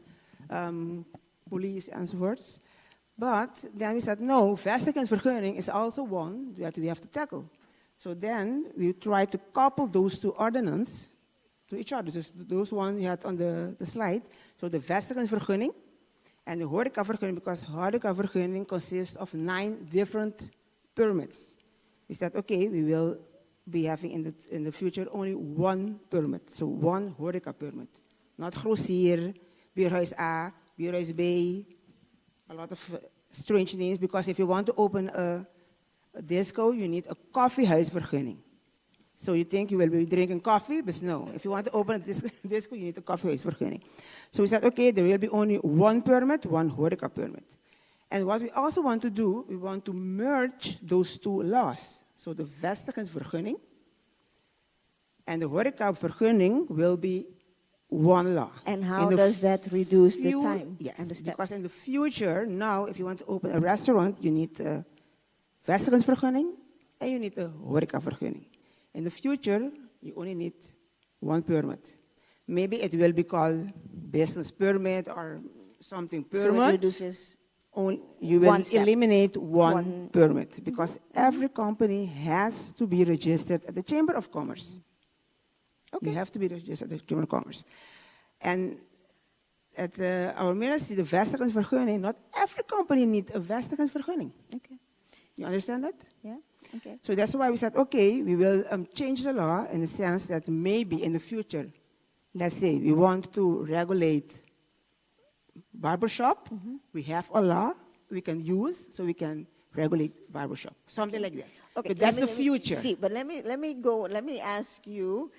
police, and so forth. But then we said, no, vestigingsvergunning is also one that we have to tackle. So then we try to couple those two ordinances to each other. So those ones you had on the slide. So the vestigingsvergunning and the horecavergunning, because horecavergunning consists of 9 different permits. We said, okay, we will be having in the future only one permit, so one horeca permit. Not grossier, bierhuis A, bierhuis B, a lot of strange names, because if you want to open a disco, you need a koffiehuisvergunning. So you think you will be drinking coffee, but no. If you want to open a disco, you need a koffiehuisvergunning. So we said, okay, there will be only one permit, one horeca permit. And what we also want to do, we want to merge those two laws. So the vestigingsvergunning and the horecavergunning will be one law. And how does that reduce the time? Yes, and the steps? because in the future, now, if you want to open a restaurant, you need a vestigingsvergunning and you need a horecavergunning. In the future, you only need one permit. Maybe it will be called business permit or something permit. So it reduces. You will eliminate one permit, because every company has to be registered at the Chamber of Commerce. Okay. You have to be registered at the Chamber of Commerce. And at our ministry, the vestigingsvergunning, not every company needs a vestigingsvergunning. Okay. You understand that? Yeah. Okay. So that's why we said, okay, we will change the law in the sense that maybe in the future, let's say we want to regulate barbershop, we have a law we can use, so we can regulate barbershop, something like that. Okay, but that's the future. But let me ask you.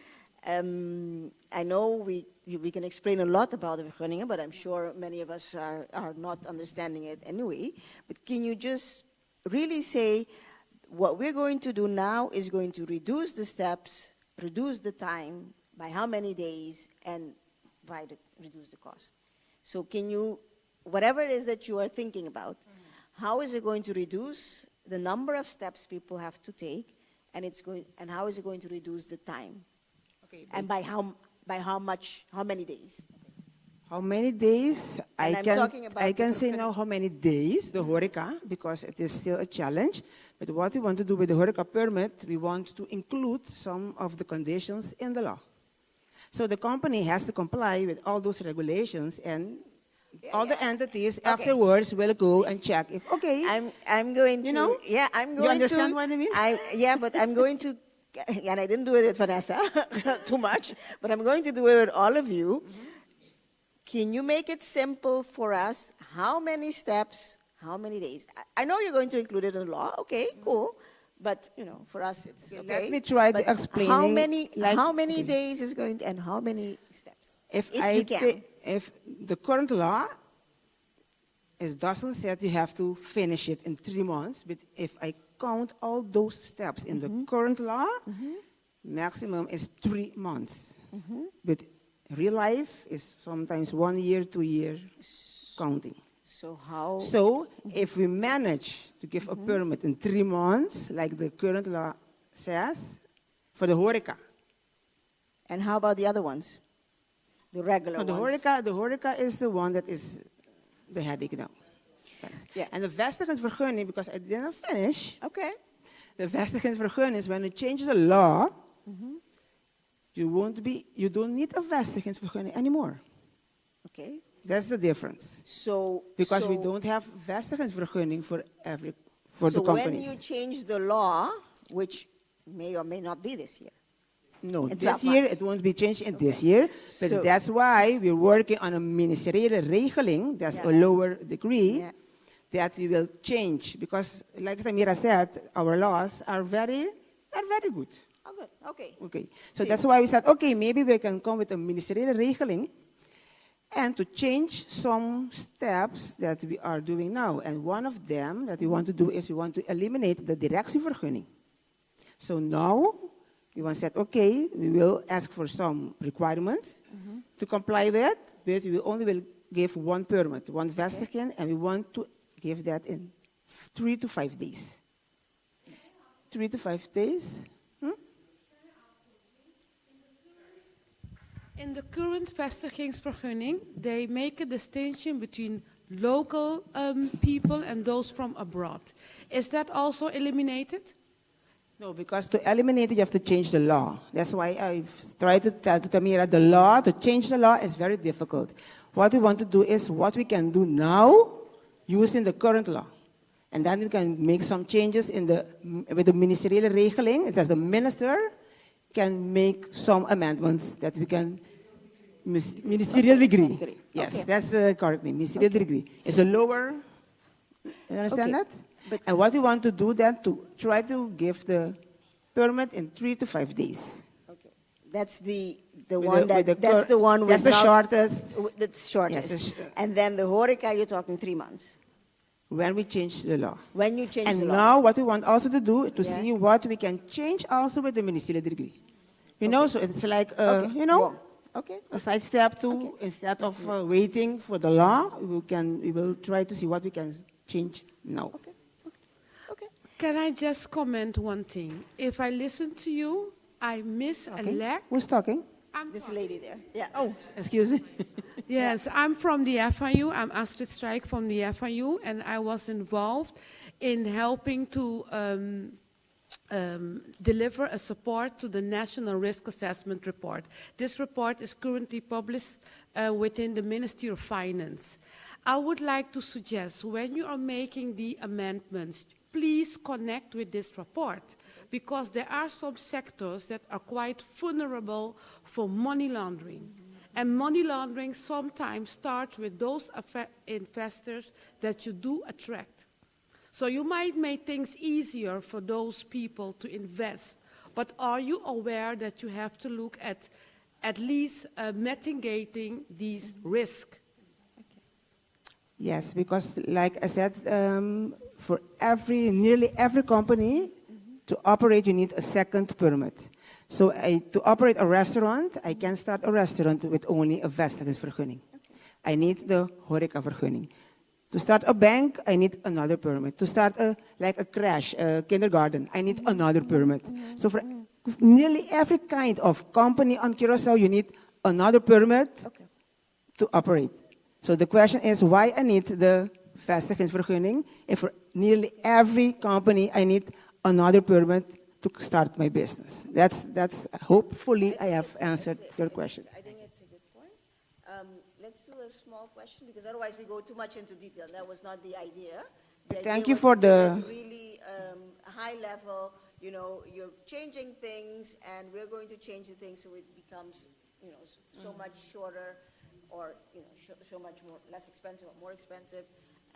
I know we can explain a lot about the vergunningen, but I'm sure many of us are not understanding it anyway. But can you just really say what we're going to do now is going to reduce the steps, reduce the time, by how many days, and reduce the cost? So can you, whatever it is that you are thinking about, how is it going to reduce the number of steps people have to take, and how is it going to reduce the time? Okay, and by how many days? How many days? And I can say now how many days, the horeca, because it is still a challenge. But what we want to do with the horeca permit, we want to include some of the conditions in the law. So the company has to comply with all those regulations, and all the entities afterwards will go and check if, okay. I'm going to, you know? Yeah, I'm going to. You understand what I mean? Yeah, but I'm going to, and I didn't do it with Vanessa too much, but I'm going to do it with all of you. Can you make it simple for us? How many steps, how many days? I know you're going to include it in the law. Okay, cool. But, for us, it's okay. Let me try to explain. How many days is going to, and how many steps? If you can. If the current law doesn't say you have to finish it in 3 months, but if I count all those steps in the current law, maximum is 3 months. But real life is sometimes 1 year, 2 year counting. So if we manage to give a permit in 3 months, like the current law says, for the horeca. And how about the other ones? The regular ones? The horeca is the one that is the headache now. Yes. Yeah. And the vestigingsvergunning, because I didn't finish. Okay. the vestigingsvergunning is when you change the law, you don't need a vestigingsvergunning anymore. Okay. That's the difference. So Because we so- don't have vestigingsvergunning for the so when companies. you change the law, which may or may not be this year. No, In this 12 year months. it won't be changed in this year. But So- that's why we're working on a ministeriële regeling, that's a Yeah. lower degree, Yeah. that we will change. Because, like Samira said, our laws are very good. Oh, good. Okay. Okay, so that's why we said, okay, maybe we can come with a ministeriële regeling and to change some steps that we are doing now. And one of them that we want to do is we want to eliminate the directievergunning. So now, we want to say, okay, we will ask for some requirements to comply with, but we only will give one permit, one vestiging, and we want to give that in 3 to 5 days. 3 to 5 days. In the current vestigingsvergunning, they make a distinction between local people and those from abroad. Is that also eliminated? No, because to eliminate it, you have to change the law. That's why I've tried to tell to Tamira, to change the law is very difficult. What we want to do is what we can do now using the current law. And then we can make some changes with the ministeriële regeling. It says the minister can make some amendments that we can, ministerial degree. Yes, Okay. that's the correct name, ministerial degree. It's a lower, you understand Okay. that? But- And what we want to do then to try to give the permit in 3 to 5 days. Okay. That's the With one the- with the that's the one that's with the shortest. That's shortest. Yes, And then the horeca, you're talking 3 months. When we change the law. When you change And the law. now what we want also to do to Yeah. see what we can change also with the ministerial degree. You know, so it's like, Okay. you know, Wrong. Okay. a side step to, instead of waiting for the law, we will try to see what we can change now. Okay. Okay. Can I just comment one thing? If I listen to you, I miss a Okay. lack. Who's talking? I'm This from- lady there. Yeah. Oh, excuse me. Yes, I'm from the FIU. I'm Astrid Strijk from the FIU, and I was involved in helping to deliver a support to the National Risk Assessment Report. This report is currently published within the Ministry of Finance. I would like to suggest when you are making the amendments, please connect with this report, because there are some sectors that are quite vulnerable for money laundering. And money laundering sometimes starts with those investors that you do attract. So you might make things easier for those people to invest, but are you aware that you have to look at least mitigating these risks? Yes, because like I said, for nearly every company, to operate you need a second permit. So to operate a restaurant, I can start a restaurant with only a vestigingsvergunning. I need the horecavergunning. To start a bank, I need another permit. To start like a crash, a kindergarten, I need another permit. So for nearly every kind of company on Curaçao, you need another permit to operate. So the question is why I need the vestigingsvergunning, and for nearly every company, I need another permit to start my business. That's hopefully I have answered your question. I think it's a good point. Let's do a small question, because otherwise we go too much into detail. That was not the idea. Thank you for the- Really high level, you know, you're changing things, and we're going to change the things so it becomes, you know, so much shorter, or, you know, so much less expensive or more expensive.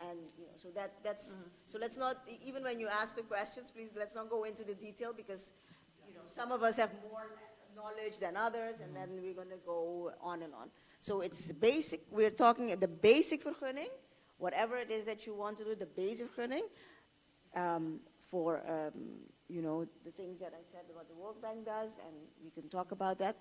And, you know, so that's, so let's not, even when you ask the questions, please, let's not go into the detail, because, you know, some of us have more knowledge than others, and then we're going to go on and on. So it's basic, we're talking at the basic vergunning, whatever it is that you want to do, the basic vergunning, for, you know, the things that I said about the World Bank does, and we can talk about that.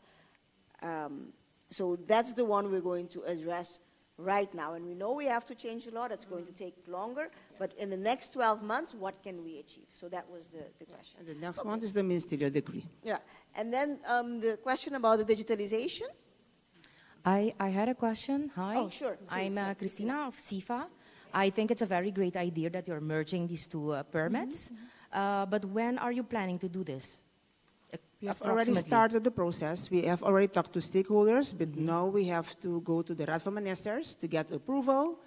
So that's the one we're going to address right now. And we know we have to change the law. That's going to take longer. But in the next 12 months, what can we achieve? So that was the question. And the next one is the ministerial decree. Yeah. And then the question about the digitalization. I had a question. Hi. Oh, sure. I'm Christina of SIFA. I think it's a very great idea that you're merging these two permits. But when are you planning to do this? We have already started the process. We have already talked to stakeholders, but now we have to go to the Raad van Ministers to get approval,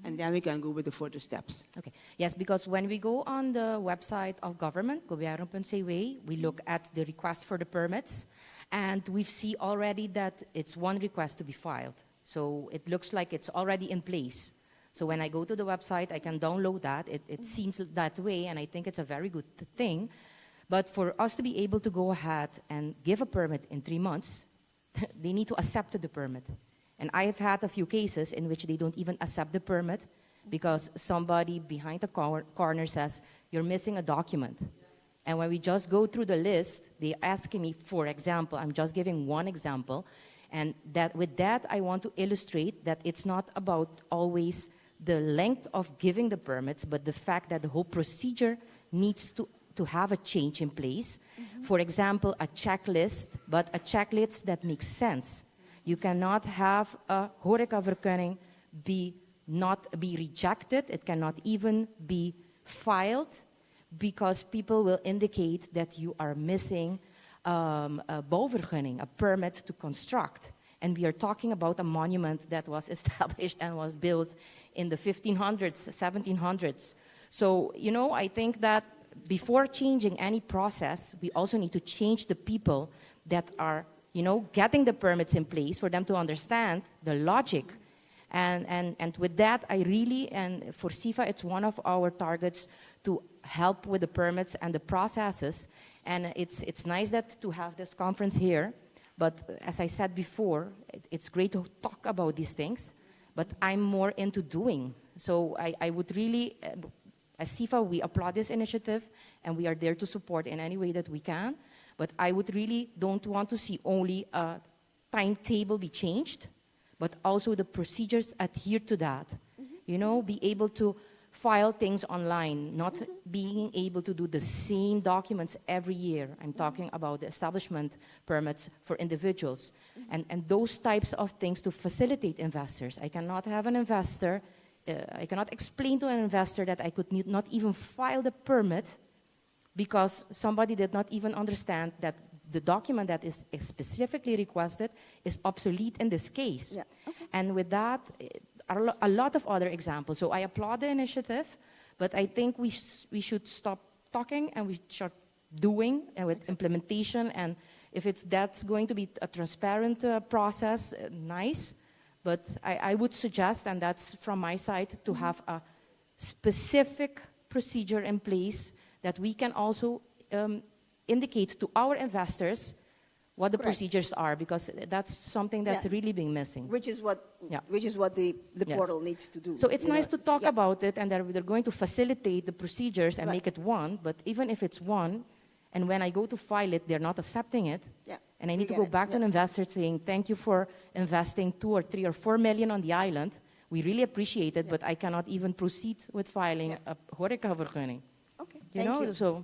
and then we can go with the further steps. Okay. Yes, because when we go on the website of government, gobyerno.cw, we look at the request for the permits, and we see already that it's one request to be filed. So it looks like it's already in place. So when I go to the website, I can download that. It seems that way, and I think it's a very good thing. But for us to be able to go ahead and give a permit in 3 months, they need to accept the permit. And I have had a few cases in which they don't even accept the permit because somebody behind the corner says, you're missing a document. And when we just go through the list, they're asking me, for example, I'm just giving one example, and that with that I want to illustrate that it's not about always the length of giving the permits, but the fact that the whole procedure needs to have a change in place. For example, a checklist, but a checklist that makes sense. You cannot have a horecavergunning not be rejected. It cannot even be filed because people will indicate that you are missing a bouwvergunning, a permit to construct. And we are talking about a monument that was established and was built in the 1500s, 1700s. So, you know, I think that before changing any process, we also need to change the people that are, you know, getting the permits in place for them to understand the logic. And with that, I really, and for SIFA, it's one of our targets to help with the permits and the processes. And it's nice that to have this conference here. But as I said before, it's great to talk about these things, but I'm more into doing. So I would really, as SIFA, we applaud this initiative, and we are there to support in any way that we can. But I would really don't want to see only a timetable be changed, but also the procedures adhere to that. You know, be able to file things online, not being able to do the same documents every year. I'm talking about the establishment permits for individuals. And those types of things to facilitate investors. I cannot have an investor, I cannot explain to an investor that I could not even file the permit because somebody did not even understand that the document that is specifically requested is obsolete in this case. Yeah. Okay. And with that, a lot of other examples. So I applaud the initiative, but I think we should stop talking and we should doing and with implementation. And if that's going to be a transparent process, nice. But I would suggest, and that's from my side, to have a specific procedure in place that we can also indicate to our investors what the procedures are, because that's something that's really being missing. Which is what the portal needs to do. So it's nice to talk about it, and they're going to facilitate the procedures and make it one, but even if it's one, and when I go to file it, they're not accepting it, and I need to go back to an investor saying, thank you for investing 2 or 3 or 4 million on the island. We really appreciate it, but I cannot even proceed with filing a horecavergunning. Okay,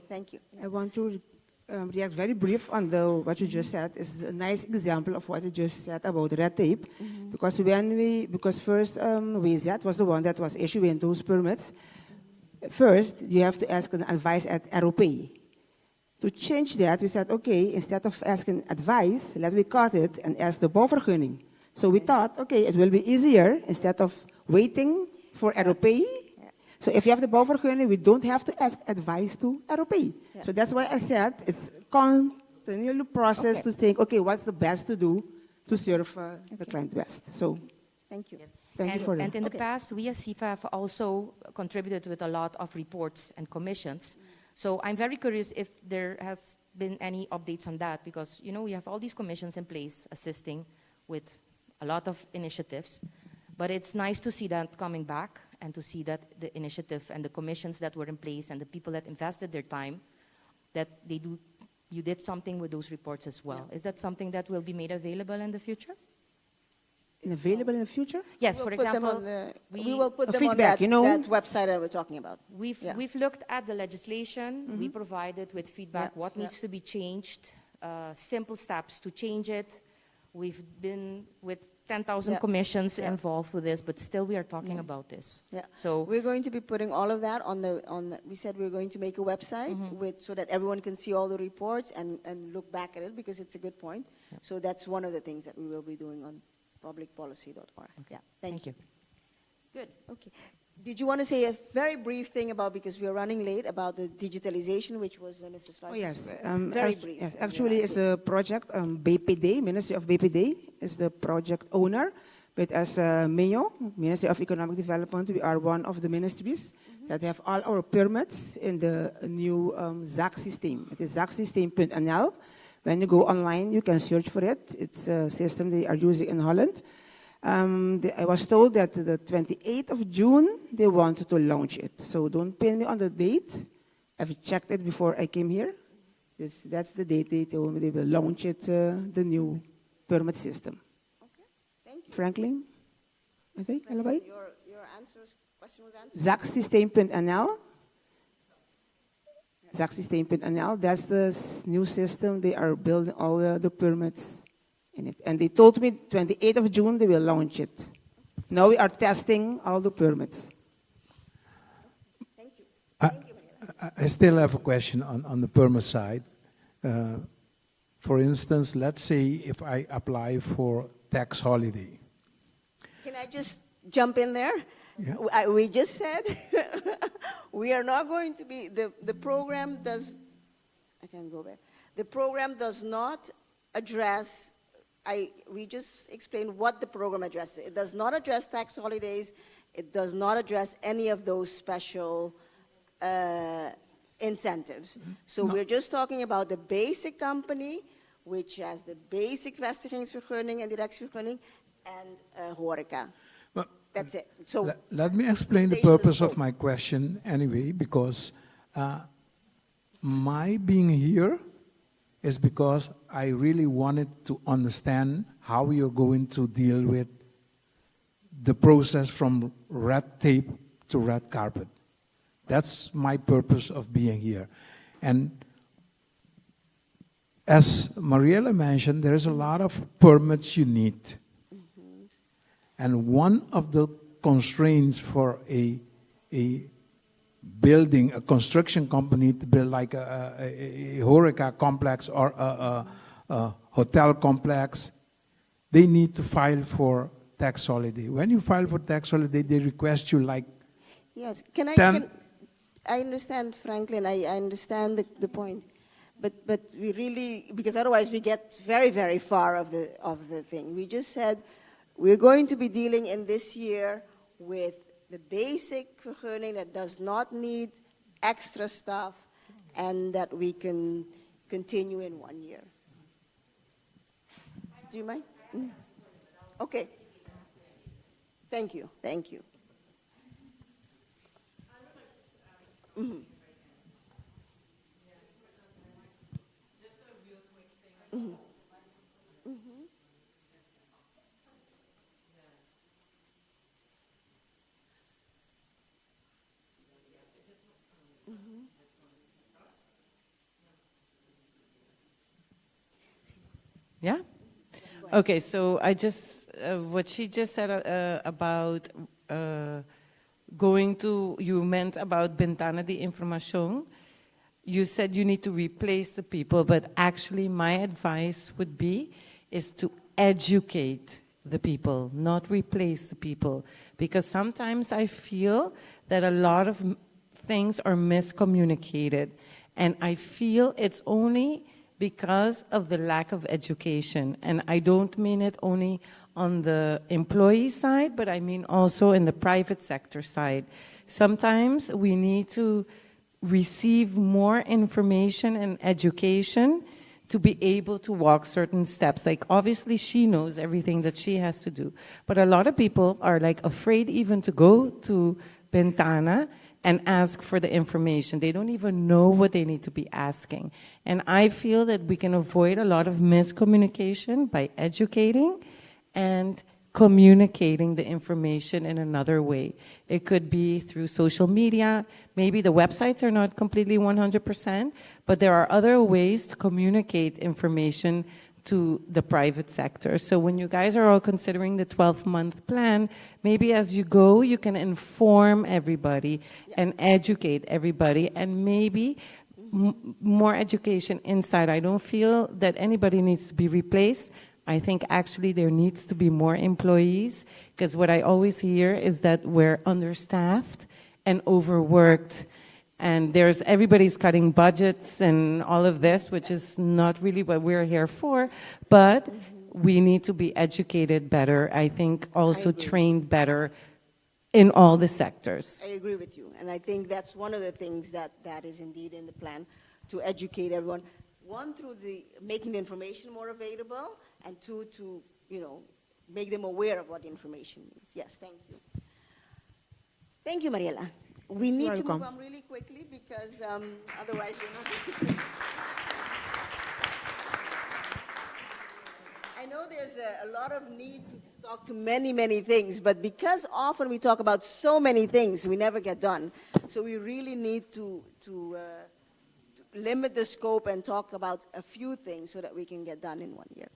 Thank you. I want to react very brief on what you just said. It's a nice example of what you just said about red tape. Because first WZ was the one that was issuing those permits. First, you have to ask an advice at ROP. To change that, we said, okay, instead of asking advice, let me cut it and ask the bouwvergunning. So we thought, okay, it will be easier instead of waiting for ROP. So if you have the bouwvergunning, we don't have to ask advice to ROP. So that's why I said it's a continual process to think, okay, what's the best to do to serve the client best. So thank you. Yes. Thank you for that. And in the past, we as SIFA have also contributed with a lot of reports and commissions. So I'm very curious if there has been any updates on that, because, you know, we have all these commissions in place assisting with a lot of initiatives. But it's nice to see that coming back and to see that the initiative and the commissions that were in place and the people that invested their time, that you did something with those reports as well. Is that something that will be made available in the future? Available in the future? Yes, for example, we will put them feedback, on that website that we're talking about. We've looked at the legislation. We provided with feedback what needs to be changed, simple steps to change it. We've been with 10,000 Yeah. commissions Yeah. involved with this, but still we are talking about this. Yeah. So We're going to be putting all of that we said we're going to make a website so that everyone can see all the reports and look back at it, because it's a good point. So that's one of the things that we will be doing on publicpolicy.org. Yeah. Thank you. Good. Okay. Did you want to say a very brief thing about, because we are running late, about the digitalization, which was Mr. Slice's Oh, yes. very brief. Yes, actually, it's a project, BPD, Ministry of BPD, is the project owner. But as MINO, Ministry of Economic Development, we are one of the ministries that have all our permits in the new ZAC system. It is zacsystem.nl. When you go online, you can search for it. It's a system they are using in Holland. I was told that the 28th of June, they wanted to launch it. So don't pin me on the date. I've checked it before I came here. That's the date they told me they will launch it, the new permit system. Okay. Thank you. Franklin, I think, Alabay? Your question was answered? zacsystem.nl. Zacsystem.nl, that's the new system. They are building all the permits in it. And they told me 28th of June they will launch it. Now we are testing all the permits. Thank you. Thank you, Manila. I still have a question on the permit side. For instance, let's say if I apply for tax holiday. Can I just jump in there? Yeah. We just said we are not going to be, the program does, I can go back. The program does not address, we just explained what the program addresses. It does not address tax holidays. It does not address any of those special incentives. So we're just talking about the basic company, which has the basic vestigingsvergunning and directievergunning and horeca. Well, that's it. So let me explain the purpose of my question anyway, because my being here is because I really wanted to understand how you're going to deal with the process from red tape to red carpet. That's my purpose of being here. And as Mariela mentioned, there's a lot of permits you need. And one of the constraints for a building, a construction company to build like a horeca complex or a hotel complex, they need to file for tax holiday. When you file for tax holiday, they request you like yes, I understand, Franklin, I understand the point. But we really, because otherwise we get very, very far of the thing. We just said we're going to be dealing in this year with the basic vergunning that does not need extra stuff and that we can continue in 1 year. Do you mind? Okay. Thank you. Thank you. Mm-hmm. Mm-hmm. Yeah? Okay, so I just, what she just said about going to, you meant about Ventana de Información. You said you need to replace the people, but actually my advice would be is to educate the people, not replace the people. Because sometimes I feel that a lot of things are miscommunicated. And I feel it's only because of the lack of education. And I don't mean it only on the employee side, but I mean also in the private sector side. Sometimes we need to receive more information and education to be able to walk certain steps. Like obviously she knows everything that she has to do, but a lot of people are like afraid even to go to Ventana and ask for the information. They don't even know what they need to be asking. And I feel that we can avoid a lot of miscommunication by educating and communicating the information in another way. It could be through social media. Maybe the websites are not completely 100%, but there are other ways to communicate information to the private sector. So when you guys are all considering the 12-month plan, maybe as you go, you can inform everybody and educate everybody, and maybe more education inside. I don't feel that anybody needs to be replaced. I think actually there needs to be more employees, because what I always hear is that we're understaffed and overworked, and everybody's cutting budgets and all of this, which is not really what we're here for, but we need to be educated better, I think also trained better in all the sectors. I agree with you, and I think that's one of the things that is indeed in the plan, to educate everyone. One, through making the information more available, and two, to make them aware of what the information means. Yes, thank you. Thank you, Mariela. We need to move on really quickly because otherwise we're not going to finish. I know there's a lot of need to talk to many, many things, but because often we talk about so many things, we never get done. So we really need to limit the scope and talk about a few things so that we can get done in 1 year.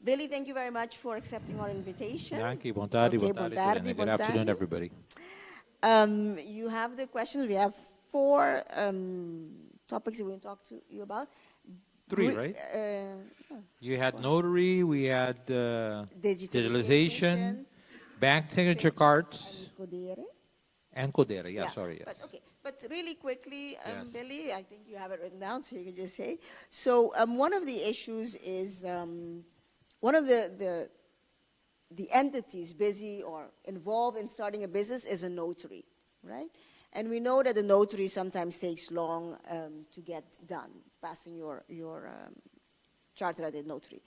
Billy, thank you very much for accepting our invitation. Thank you. Bon tardi, Okay, bon tardi, bon tardi, Selena. bon Good afternoon, tardi. everybody. You have the questions. We have 4 topics that we're going to talk to you about. 3, right? You had notary, we had digitalization, bank signature cards, and Codere. Yeah, sorry. Yes. But really quickly, Yes. Billy, I think you have it written down, so you can just say. So one of the issues is one of the entities busy or involved in starting a business is a notary, right? And we know that the notary sometimes takes long to get done, passing your charter at a notary.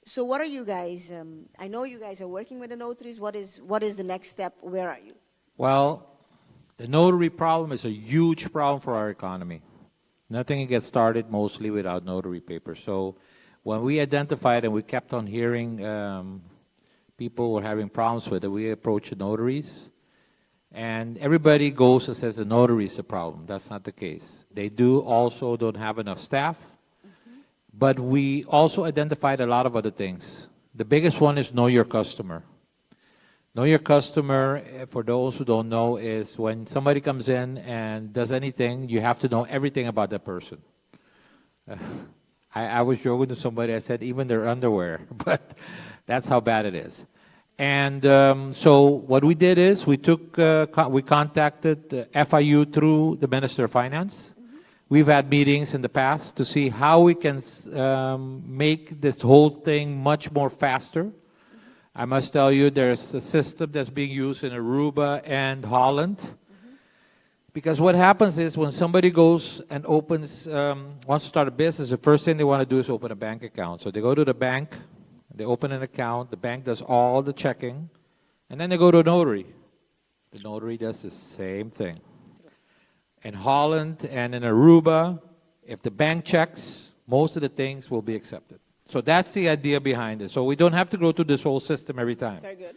So what are you guys, I know you guys are working with the notaries. What is the next step? Where are you? Well, the notary problem is a huge problem for our economy. Nothing can get started mostly without notary papers. So when we identified and we kept on hearing people were having problems with it, we approached the notaries. And everybody goes and says the notary is the problem. That's not the case. They don't have enough staff. But we also identified a lot of other things. The biggest one is know your customer. Know your customer, for those who don't know, is when somebody comes in and does anything, you have to know everything about that person. I was joking to somebody, I said even their underwear, but that's how bad it is. And so what we did is we contacted FIU through the Minister of Finance. We've had meetings in the past to see how we can make this whole thing much more faster. I must tell you, there's a system that's being used in Aruba and Holland. Because what happens is when somebody goes and wants to start a business, the first thing they want to do is open a bank account. So they go to the bank, they open an account, the bank does all the checking, and then they go to a notary. The notary does the same thing. In Holland and in Aruba, if the bank checks, most of the things will be accepted. So that's the idea behind it. So we don't have to go through this whole system every time. Very good.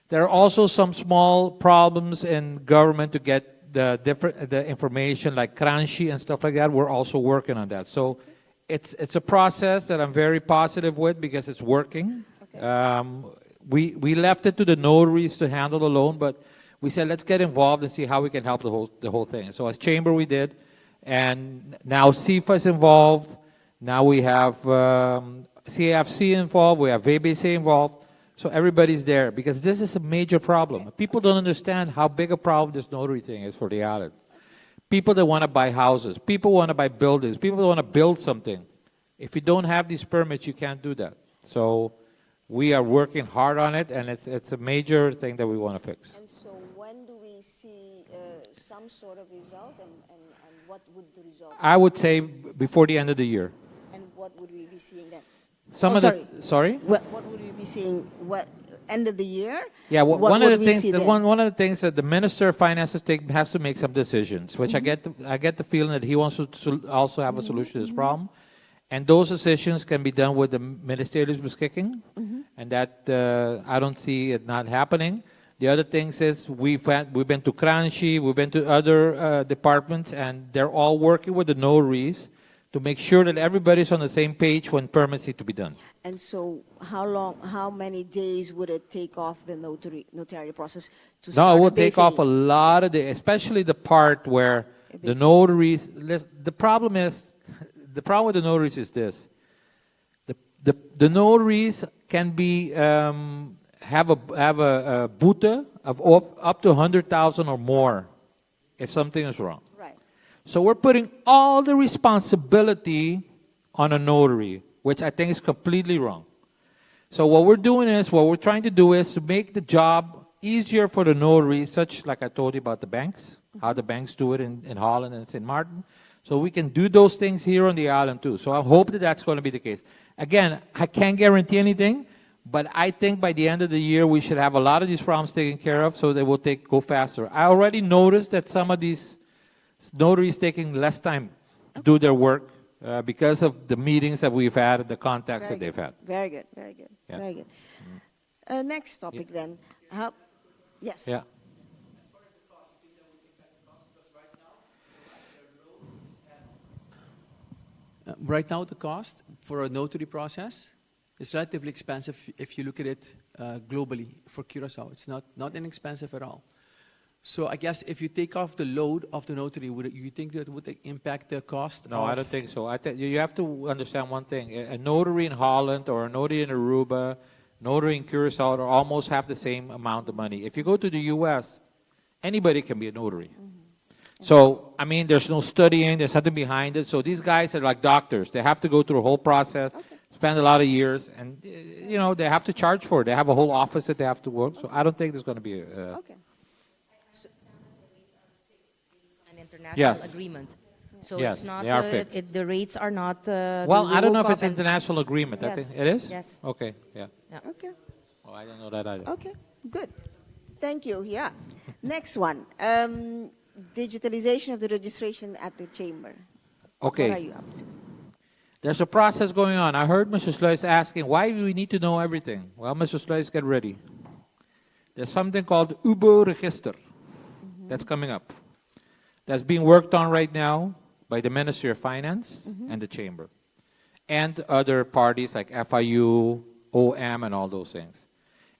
There are also some small problems in government to get the information like Kranchi and stuff like that. We're also working on that. So it's a process that I'm very positive with because it's working. We left it to the notaries to handle alone, but we said let's get involved and see how we can help the whole thing. So as Chamber we did, and now CIFA is involved. Now we have CAFC involved, we have VBC involved, so everybody's there because this is a major problem. People don't understand how big a problem this notary thing is for the island. People that want to buy houses, people want to buy buildings, people that want to build something. If you don't have these permits, you can't do that. So we are working hard on it, and it's a major thing that we want to fix. And so when do we see some sort of result, and what would the result be? I would say before the end of the year. And what would we be seeing then? Sorry? What would we be seeing? What, end of the year? Yeah, one of the things that the Minister of Finance has to make some decisions, which I get the feeling that he wants to also have a solution to this problem. And those decisions can be done with the ministerial kicking, and that I don't see it not happening. The other things is we've been to Kranchi, we've been to other departments, and they're all working with the notaries to make sure that everybody's on the same page when permits need to be done. And so how many days would it take off the notary process to start? No, it will take off a lot of days, especially the part where the notaries, the problem with the notaries is this. The notaries can be, have a boete of up to 100,000 or more if something is wrong. Right. So we're putting all the responsibility on a notary, which I think is completely wrong. So what we're trying to do is to make the job easier for the notary, such like I told you about the banks, how the banks do it in Holland and St. Martin. So we can do those things here on the island too. So I hope that that's going to be the case. Again, I can't guarantee anything, but I think by the end of the year we should have a lot of these problems taken care of so they will go faster. I already noticed that some of these notaries taking less time to do their work because of the meetings that we've had, the contacts that they've had. Very good, very good, Yeah. very good. Next topic then. Yes. Yeah. Right now, the cost for a notary process is relatively expensive if you look at it globally for Curaçao. It's not inexpensive at all. So I guess if you take off the load of the notary, would you think that would impact the cost? No, I don't think so. I think you have to understand one thing. A notary in Holland or a notary in Aruba, notary in Curaçao almost have the same amount of money. If you go to the U.S., anybody can be a notary. So, I mean, there's no studying, there's nothing behind it. So these guys are like doctors. They have to go through a whole process, spend a lot of years, and, you know, they have to charge for it. They have a whole office that they have to work. So I don't think there's going to be a... An international Yes. agreement. So Yes, it's not, they are fixed. the rates are not... well, I don't know if it's international agreement. I think it is? Yes. Okay, yeah. Okay. Oh, I don't know that either. Okay, good. Thank you. Yeah. Next one. Digitalization of the registration at the chamber. Okay. What are you up to? There's a process going on. I heard Mr. Sluis asking, why do we need to know everything? Well, Mr. Sluis, get ready. There's something called UBO register that's coming up. That's being worked on right now by the Ministry of Finance and the Chamber. And other parties like FIU, OM, and all those things.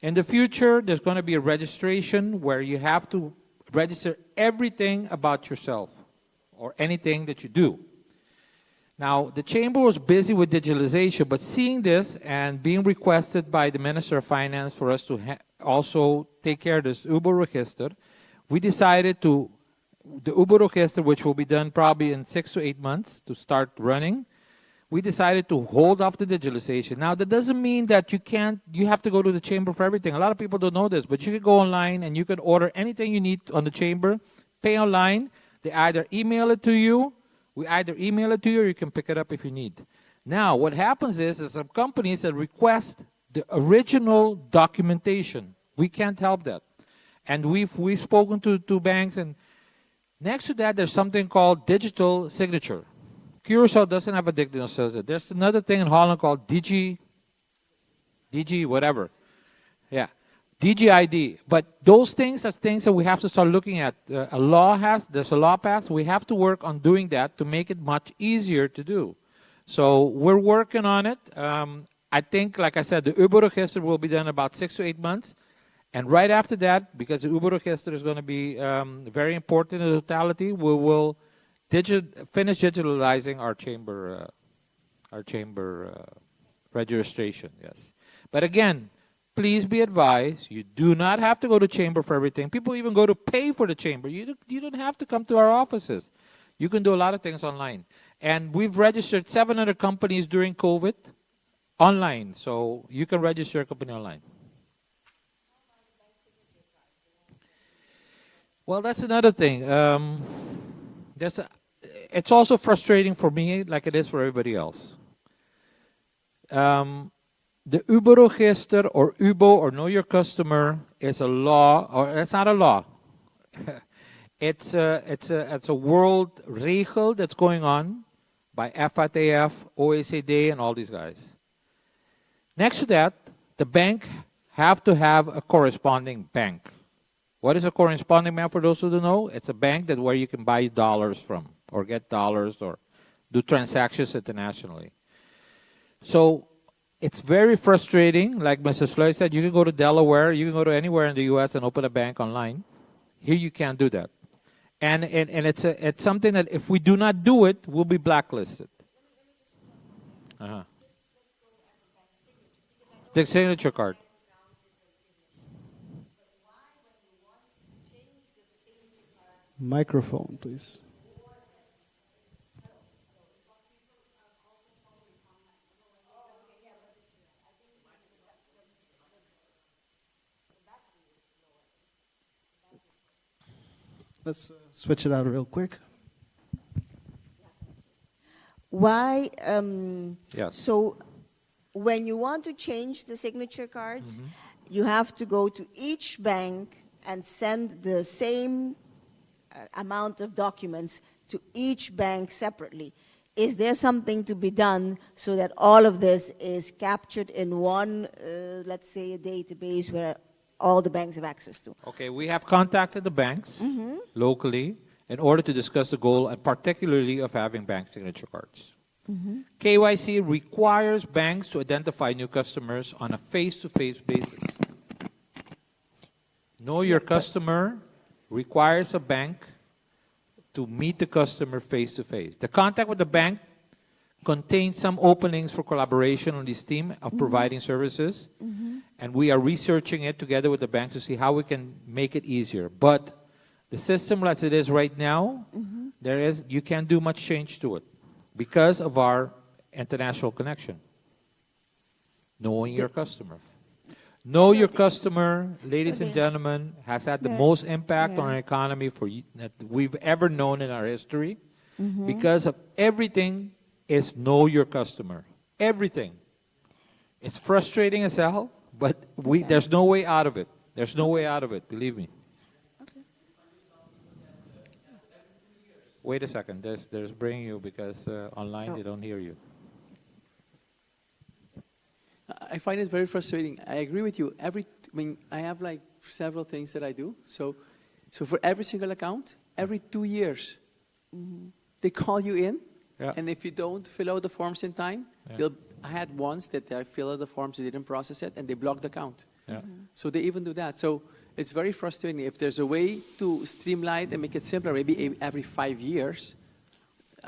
In the future, there's going to be a registration where you have to register everything about yourself or anything that you do. Now, the Chamber was busy with digitalization, but seeing this and being requested by the Minister of Finance for us to also take care of this UBO register, we decided to, the UBO register, which will be done probably in 6 to 8 months to start running, we decided to hold off the digitalization. Now, that doesn't mean that you have to go to the Chamber for everything. A lot of people don't know this, but you can go online and you can order anything you need on the Chamber, pay online. They either email it to you, we either email it to you, or you can pick it up if you need. Now, what happens is some companies that request the original documentation. We can't help that. And we've spoken to banks, and next to that, there's something called digital signature. Curaçao doesn't have a digital signature. There's another thing in Holland called DG whatever. Yeah, DGID. But those things are things that we have to start looking at. There's a law passed. We have to work on doing that to make it much easier to do. So we're working on it. I think, like I said, the UBO register will be done in about 6 to 8 months. And right after that, because the UBO register is going to be very important in the totality, we will finish digitalizing our chamber registration. Yes, but again, please be advised: you do not have to go to chamber for everything. People even go to pay for the chamber. You don't have to come to our offices. You can do a lot of things online. And we've registered 700 companies during COVID online, so you can register a company online. Well, that's another thing. It's also frustrating for me, like it is for everybody else. The UBO register or UBO or Know Your Customer is a law, or it's not a law. It's a world regel that's going on by FATF, OECD, and all these guys. Next to that, the bank have to have a corresponding bank. What is a corresponding bank for those who don't know? It's a bank where you can buy dollars from, or get dollars, or do transactions internationally. So it's very frustrating. Like Mrs. Floyd said, you can go to Delaware, you can go to anywhere in the U.S. and open a bank online. Here you can't do that. And it's something that if we do not do it, we'll be blacklisted. The signature card. Microphone, please. Let's switch it out real quick. Why? Yes. So when you want to change the signature cards, you have to go to each bank and send the same amount of documents to each bank separately. Is there something to be done so that all of this is captured in one, let's say, a database where all the banks have access to? Okay, we have contacted the banks locally in order to discuss the goal, and particularly of having bank signature cards. KYC requires banks to identify new customers on a face-to-face basis. Know your customer requires a bank to meet the customer face-to-face. The contact with the bank contains some openings for collaboration on this theme of providing services, and we are researching it together with the bank to see how we can make it easier. But the system as it is right now, you can't do much change to it because of our international connection. Knowing your customer. Know your customer, ladies and gentlemen, has had the most impact on our economy that we've ever known in our history because of everything is know your customer. Everything. It's frustrating as hell, but there's no way out of it. There's no way out of it, believe me. Wait a second, there's bringing you because online they don't hear you. I find it very frustrating. I agree with you. I have like several things that I do. So for every single account, every 2 years, they call you in. Yeah. And if you don't fill out the forms in time, I had once that I filled out the forms, they didn't process it, and they blocked the account. Yeah. So they even do that. So it's very frustrating. If there's a way to streamline and make it simpler, maybe every 5 years.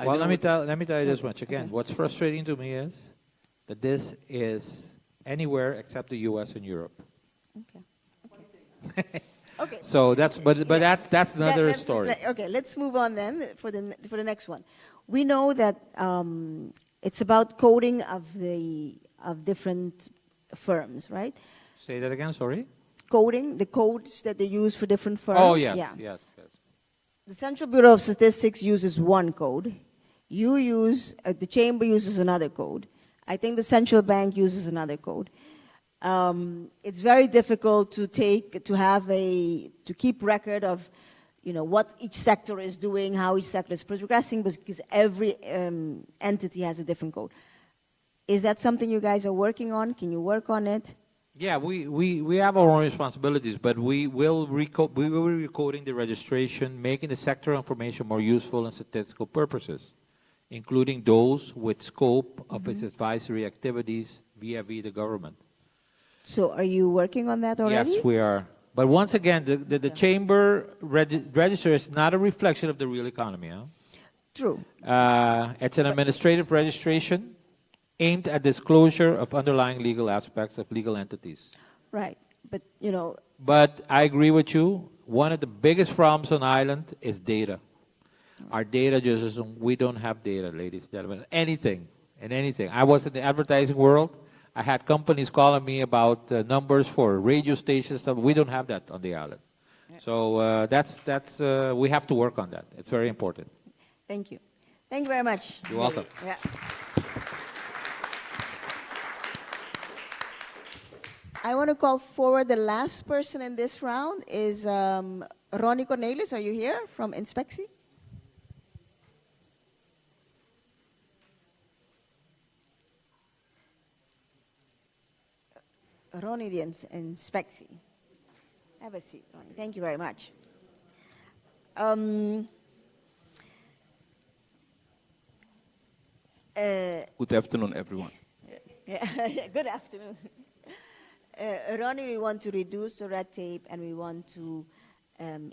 Well, let me tell you this much. Again, what's frustrating to me is that this is anywhere except the U.S. and Europe. Okay. So that's that's another story. Okay, let's move on then for the next one. We know that it's about coding of different firms, right? Say that again. Sorry. Coding, the codes that they use for different firms. Oh yes, yes. The Central Bureau of Statistics uses one code. You use the Chamber uses another code. I think the central bank uses another code. It's very difficult to keep record of, what each sector is doing, how each sector is progressing, because every entity has a different code. Is that something you guys are working on? Can you work on it? Yeah, we have our own responsibilities, but we will be recoding the registration, making the sector information more useful in statistical purposes, including those with scope of its advisory activities vis-a-vis the government. So are you working on that already? Yes, we are. But once again, the chamber register is not a reflection of the real economy. Huh? True. It's an administrative registration aimed at disclosure of underlying legal aspects of legal entities. Right. But, But I agree with you. One of the biggest problems on the island is data. Our data just isn't, we don't have data, ladies and gentlemen. Anything. I was in the advertising world. I had companies calling me about numbers for radio stations. We don't have that on the island. Yeah. So we have to work on that. It's very important. Thank you. Thank you very much. You're welcome. Yeah. I want to call forward the last person in this round is Ronnie Cornelis. Are you here from Inspectie? Ronnie the Inspectie. Have a seat, Ronnie. Thank you very much. Good afternoon, everyone. Yeah, good afternoon. Ronnie, we want to reduce the red tape and we want to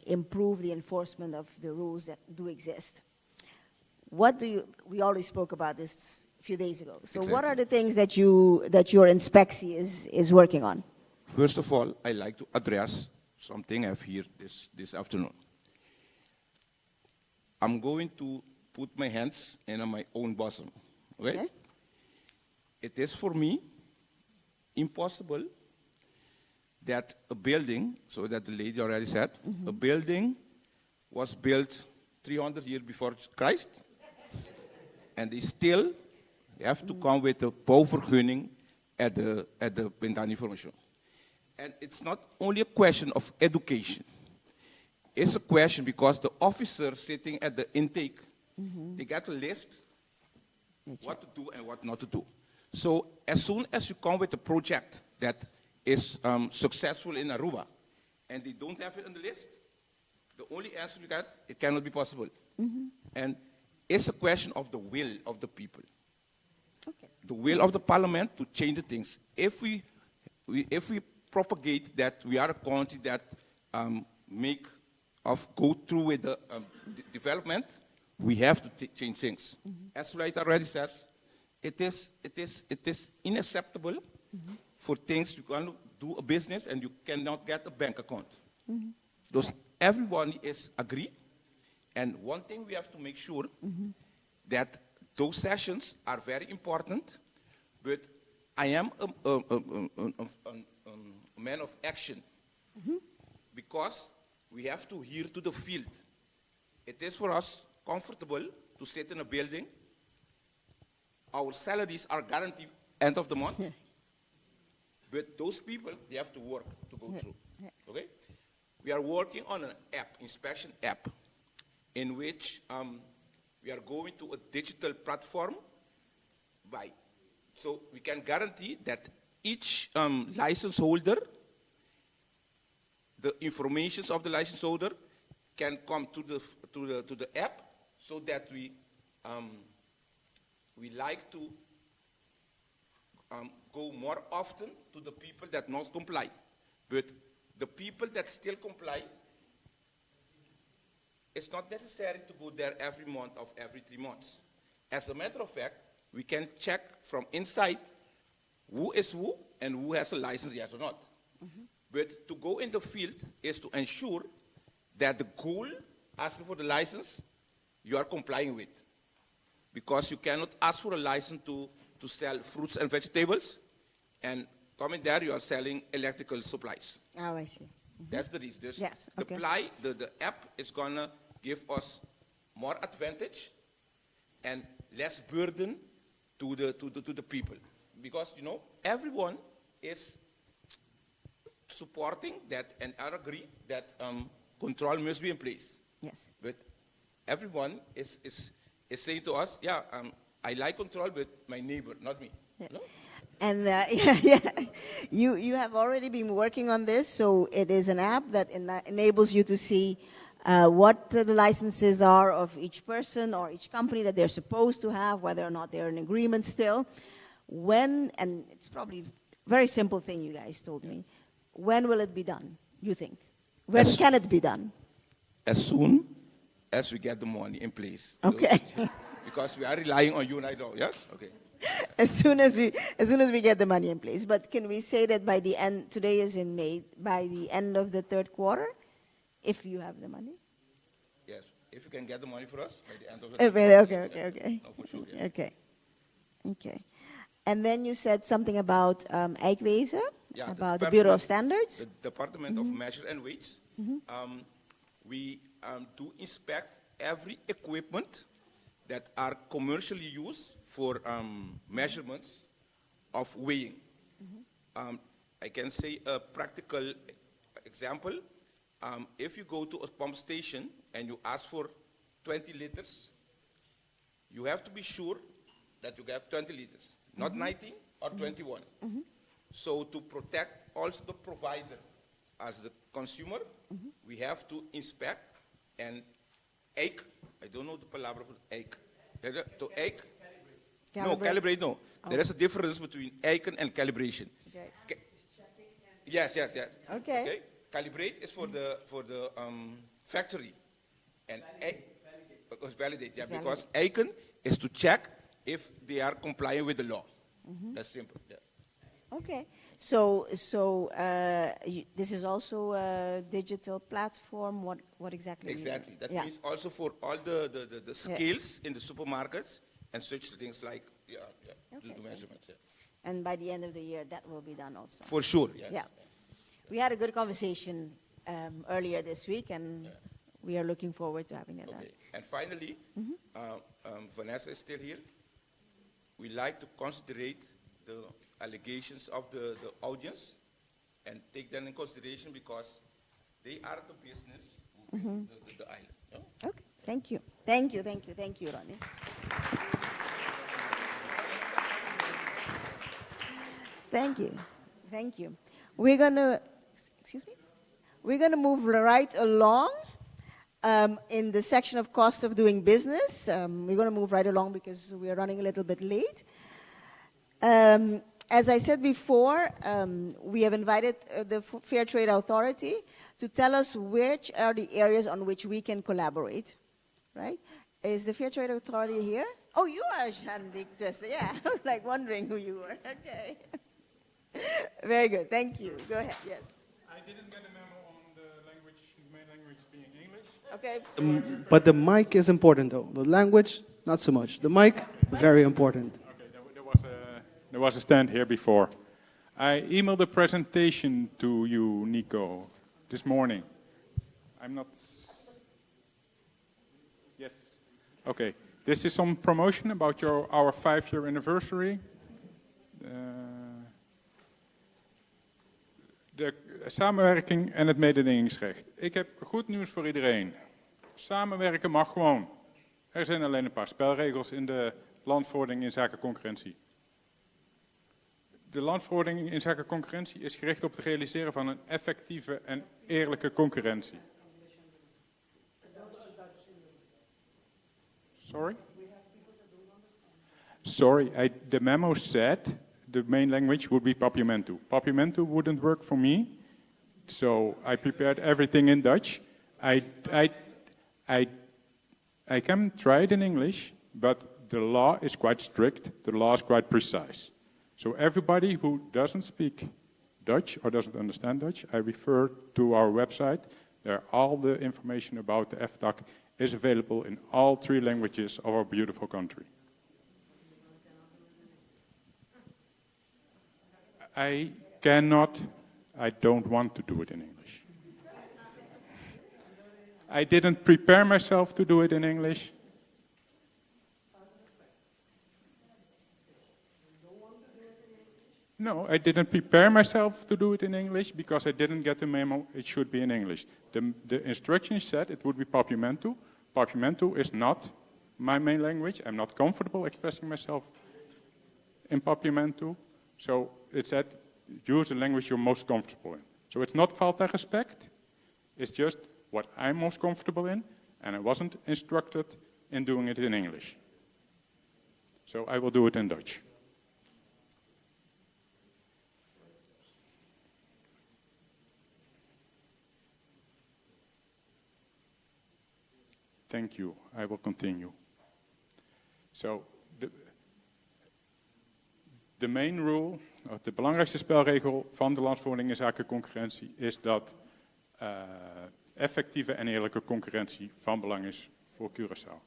improve the enforcement of the rules that do exist. We already spoke about this a few days ago. So what are the things that your inspectie is working on? First of all, I like to address something I've heard this afternoon. I'm going to put my hands in my own bosom. Okay? It is for me impossible that a building, so that the lady already said, a building was built 300 years before Christ, and they still have to come with a bouwvergunning at the Bindani-information. And it's not only a question of education. It's a question because the officer sitting at the intake, they got a list what to do and what not to do. So as soon as you come with a project that is successful in Aruba, and they don't have it on the list, the only answer you got, it cannot be possible. And it's a question of the will of the people. The will of the parliament to change the things. If we propagate that we are a country that go through with the development, we have to change things. As Wright already says, it is unacceptable for things you can do a business and you cannot get a bank account. Those everyone is agree, and one thing we have to make sure that those sessions are very important. But I am a man of action because we have to hear to the field. It is for us comfortable to sit in a building. Our salaries are guaranteed end of the month. But those people, they have to work to go through. Okay? We are working on an app, inspection app, in which we are going to a digital platform so we can guarantee that each license holder, the information of the license holder can come to the app, so that we like to go more often to the people that not comply. But the people that still comply, it's not necessary to go there every month or every 3 months. As a matter of fact, we can check from inside who is who and who has a license, yes or not. But to go in the field is to ensure that the goal asking for the license, you are complying with. Because you cannot ask for a license to sell fruits and vegetables, and coming there you are selling electrical supplies. Oh, I see. That's the reason. Yes, okay. The app is going to give us more advantage and less burden to the people. Because, everyone is supporting that and I agree that control must be in place. Yes. But everyone is saying to us, I like control, but my neighbor, not me. Yeah. No? And you have already been working on this, so it is an app that enables you to see what the licenses are of each person or each company that they're supposed to have, whether or not they're in agreement still. And it's probably a very simple thing you guys told me. When will it be done, you think? When can it be done? As soon as we get the money in place. Okay. Because we are relying on you right now, yes? Okay. As soon as we get the money in place. But can we say that by the end, today is in May, by the end of the third quarter, if you have the money? Yes, if you can get the money for us by the end of the third quarter. Okay. No, for sure, yeah. Okay. And then you said something about Eikwezen, about the the Bureau of Standards. The Department of Measure and Weights. We do inspect every equipment that are commercially used for measurements of weighing. I can say a practical example. If you go to a pump station and you ask for 20 liters, you have to be sure that you get 20 liters, not 19 or 21. So to protect also the provider as the consumer, we have to inspect and I don't know the palabra for No, calibrate, no. There is a difference between icon and calibration. Okay. Yes. Okay. Calibrate is for the factory. And validate, yeah, because icon is to check if they are complying with the law. That's simple. Yeah. Okay. So this is also a digital platform. What exactly? Exactly. That means also for all the scales in the supermarkets and such things like the measurements. Yeah. And by the end of the year, that will be done also. For sure. Yes. Yeah. We had a good conversation earlier this week, and we are looking forward to having that done. And finally, Vanessa is still here. We like to considerate the allegations of the audience and take them in consideration because they are the business moving the island. Yeah? Okay, thank you. Thank you, Ronnie. Thank you. We're gonna move right along in the section of cost of doing business. We're gonna move right along because we are running a little bit late. As I said before, we have invited the Fair Trade Authority to tell us which are the areas on which we can collaborate, right? Is the Fair Trade Authority here? Oh, you are Jean-Luc Tesse. Yeah, I was like wondering who you were. Okay. Very good, thank you. Go ahead, yes. I didn't get a memo on the main language being English. Okay. But the mic is important, though. The language, not so much. The mic, very important. There was a stand here before. I emailed a presentation to you, Nico, this morning. I'm not... Yes. Okay. This is some promotion about our 5-year anniversary. De samenwerking en het mededingingsrecht. Ik heb goed nieuws voor iedereen. Samenwerken mag gewoon. Er zijn alleen een paar spelregels in de landverordening in zaken concurrentie. De landverordening in zaken concurrentie is gericht op het realiseren van een effectieve en eerlijke concurrentie. Sorry, the memo said the main language would be Papiamentu. Papiamentu wouldn't work for me, so I prepared everything in Dutch. I can try it in English, but the law is quite strict. The law is quite precise. So everybody who doesn't speak Dutch or doesn't understand Dutch, I refer to our website. There, all the information about the FTAC is available in all 3 languages of our beautiful country. I don't want to do it in English. I didn't prepare myself to do it in English. No, I didn't prepare myself to do it in English because I didn't get the memo. It should be in English. The instructions said it would be Papiamentu. Papiamentu is not my main language. I'm not comfortable expressing myself in Papiamentu. So it said, use the language you're most comfortable in. So it's not falta respect. It's just what I'm most comfortable in. And I wasn't instructed in doing it in English. So I will do it in Dutch. Thank you. I will continue. So, de main rule, de belangrijkste spelregel van de landverordening in zaken concurrentie is dat effectieve en eerlijke concurrentie van belang is voor Curaçao.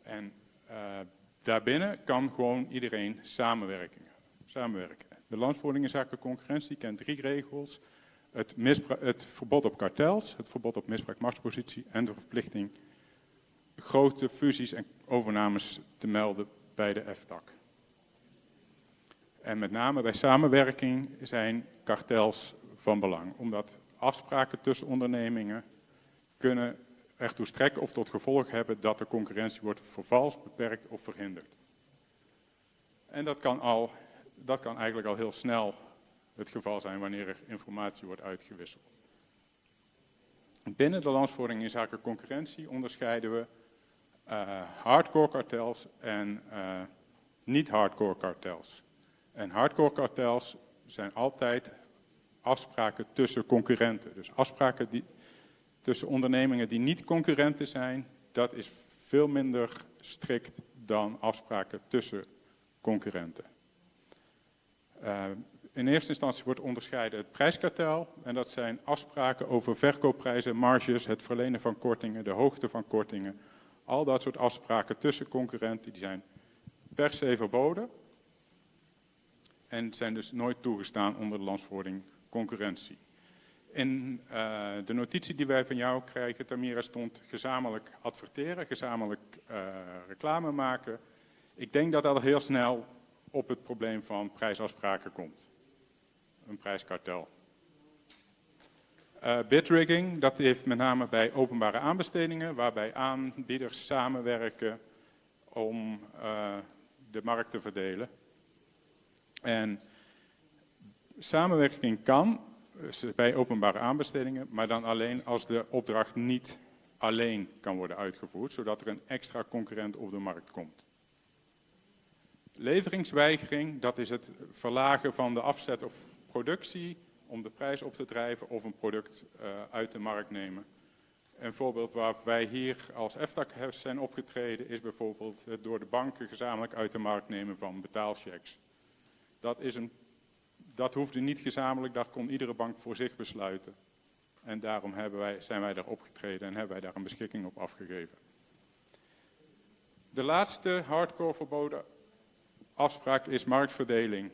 En daarbinnen kan gewoon iedereen samenwerken. De landverordening in zaken concurrentie kent 3 regels. Het verbod op kartels, het verbod op misbruik machtspositie en de verplichting grote fusies en overnames te melden bij de FTAC. En met name bij samenwerking zijn kartels van belang, omdat afspraken tussen ondernemingen kunnen ertoe strekken of tot gevolg hebben dat de concurrentie wordt vervalst, beperkt of verhinderd. En dat kan eigenlijk al heel snel het geval zijn wanneer er informatie wordt uitgewisseld. Binnen de landverordening in zaken concurrentie onderscheiden we hardcore kartels en niet-hardcore kartels. En hardcore kartels zijn altijd afspraken tussen concurrenten. Dus afspraken tussen ondernemingen die niet concurrenten zijn, dat is veel minder strikt dan afspraken tussen concurrenten. In eerste instantie wordt onderscheiden het prijskartel. En dat zijn afspraken over verkoopprijzen, marges, het verlenen van kortingen, de hoogte van kortingen. Al dat soort afspraken tussen concurrenten die zijn per se verboden. En zijn dus nooit toegestaan onder de landsverordening concurrentie. In de notitie die wij van jou krijgen, Tamira, stond gezamenlijk adverteren, gezamenlijk reclame maken. Ik denk dat dat heel snel op het probleem van prijsafspraken komt. Een prijskartel. Bidrigging, dat heeft met name bij openbare aanbestedingen, waarbij aanbieders samenwerken om de markt te verdelen. En samenwerking kan bij openbare aanbestedingen, maar dan alleen als de opdracht niet alleen kan worden uitgevoerd, zodat er een extra concurrent op de markt komt. Leveringsweigering, dat is het verlagen van de afzet of productie om de prijs op te drijven of een product uit de markt nemen. Een voorbeeld waar wij hier als EFTAC zijn opgetreden is bijvoorbeeld het door de banken gezamenlijk uit de markt nemen van betaalchecks. Dat hoefde niet gezamenlijk, dat kon iedere bank voor zich besluiten. En daarom zijn wij daar opgetreden en hebben wij daar een beschikking op afgegeven. De laatste hardcore verboden afspraak is marktverdeling,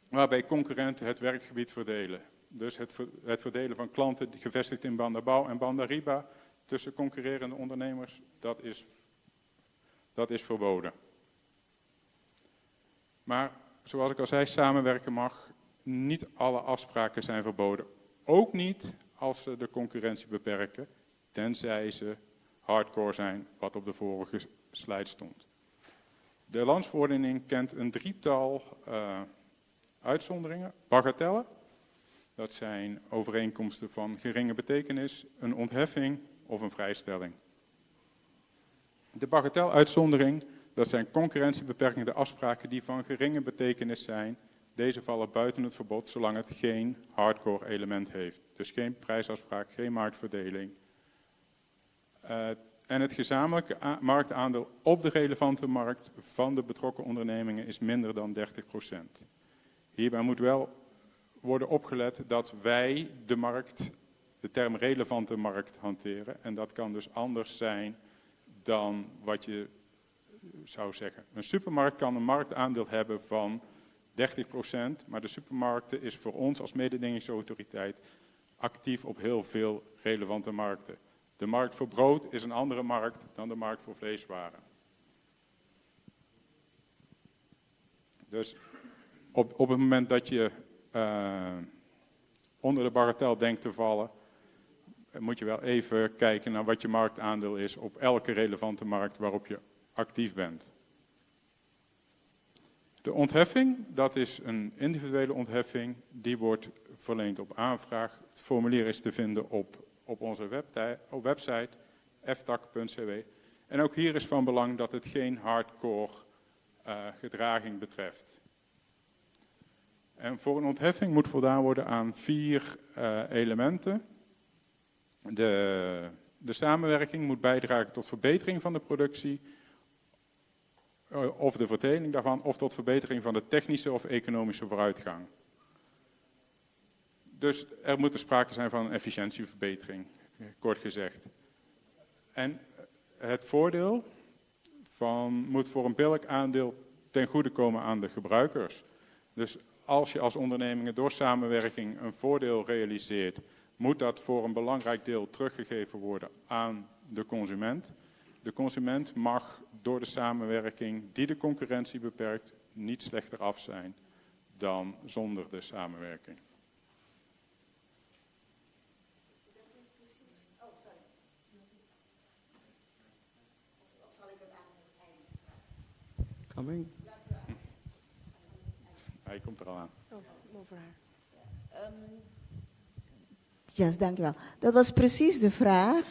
waarbij concurrenten het werkgebied verdelen. Dus het verdelen van klanten gevestigd in Bandabouw en Bandariba tussen concurrerende ondernemers, dat is verboden. Maar zoals ik al zei, samenwerken mag. Niet alle afspraken zijn verboden. Ook niet als ze de concurrentie beperken, tenzij ze hardcore zijn, wat op de vorige slide stond. De landsverordening kent een drietal uitzonderingen. Bagatellen, dat zijn overeenkomsten van geringe betekenis, een ontheffing of een vrijstelling. De bagateluitzondering, dat zijn concurrentiebeperkende afspraken die van geringe betekenis zijn. Deze vallen buiten het verbod zolang het geen hardcore element heeft. Dus geen prijsafspraak, geen marktverdeling. En het gezamenlijke marktaandeel op de relevante markt van de betrokken ondernemingen is minder dan 30%. Hierbij moet wel worden opgelet dat wij de term relevante markt hanteren. En dat kan dus anders zijn dan wat je zou zeggen. Een supermarkt kan een marktaandeel hebben van 30%, maar de supermarkten is voor ons als mededingingsautoriteit actief op heel veel relevante markten. De markt voor brood is een andere markt dan de markt voor vleeswaren. Dus op het moment dat je onder de bagatel denkt te vallen, moet je wel even kijken naar wat je marktaandeel is op elke relevante markt waarop je actief bent. De ontheffing, dat is een individuele ontheffing, die wordt verleend op aanvraag. Het formulier is te vinden op onze website, eftac.cw. En ook hier is van belang dat het geen hardcore gedraging betreft. En voor een ontheffing moet voldaan worden aan 4 elementen. De samenwerking moet bijdragen tot verbetering van de productie, of de verdeling daarvan, of tot verbetering van de technische of economische vooruitgang. Dus er moet sprake zijn van een efficiëntieverbetering, kort gezegd. En het voordeel moet voor een billijk aandeel ten goede komen aan de gebruikers. Dus als je als ondernemingen door samenwerking een voordeel realiseert, moet dat voor een belangrijk deel teruggegeven worden aan de consument. De consument mag door de samenwerking die de concurrentie beperkt niet slechter af zijn dan zonder de samenwerking. Coming. Hij komt er al aan. Over haar. Yes, dankjewel. Dat was precies de vraag.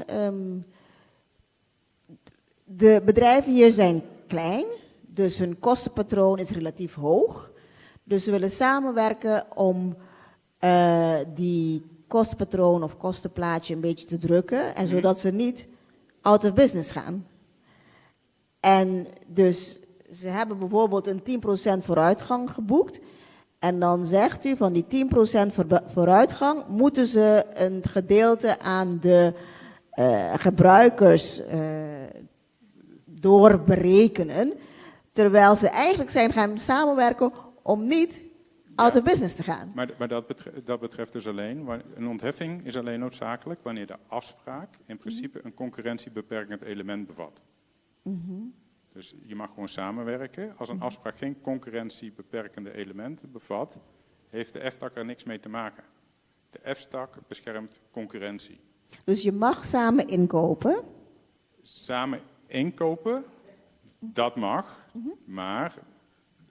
De bedrijven hier zijn klein, dus hun kostenpatroon is relatief hoog. Dus we willen samenwerken om die kostenpatroon of kostenplaatje een beetje te drukken. En zodat ze niet out of business gaan. En dus ze hebben bijvoorbeeld een 10% vooruitgang geboekt. En dan zegt u van die 10% vooruitgang moeten ze een gedeelte aan de gebruikers doorberekenen. Terwijl ze eigenlijk zijn gaan samenwerken om niet out of business te gaan. Maar dat betreft dus alleen, een ontheffing is alleen noodzakelijk wanneer de afspraak in principe een concurrentiebeperkend element bevat. Dus je mag gewoon samenwerken. Als een afspraak geen concurrentiebeperkende elementen bevat, heeft de FTAC er niks mee te maken. De FTAC beschermt concurrentie. Dus je mag samen inkopen? Samen inkopen, dat mag, maar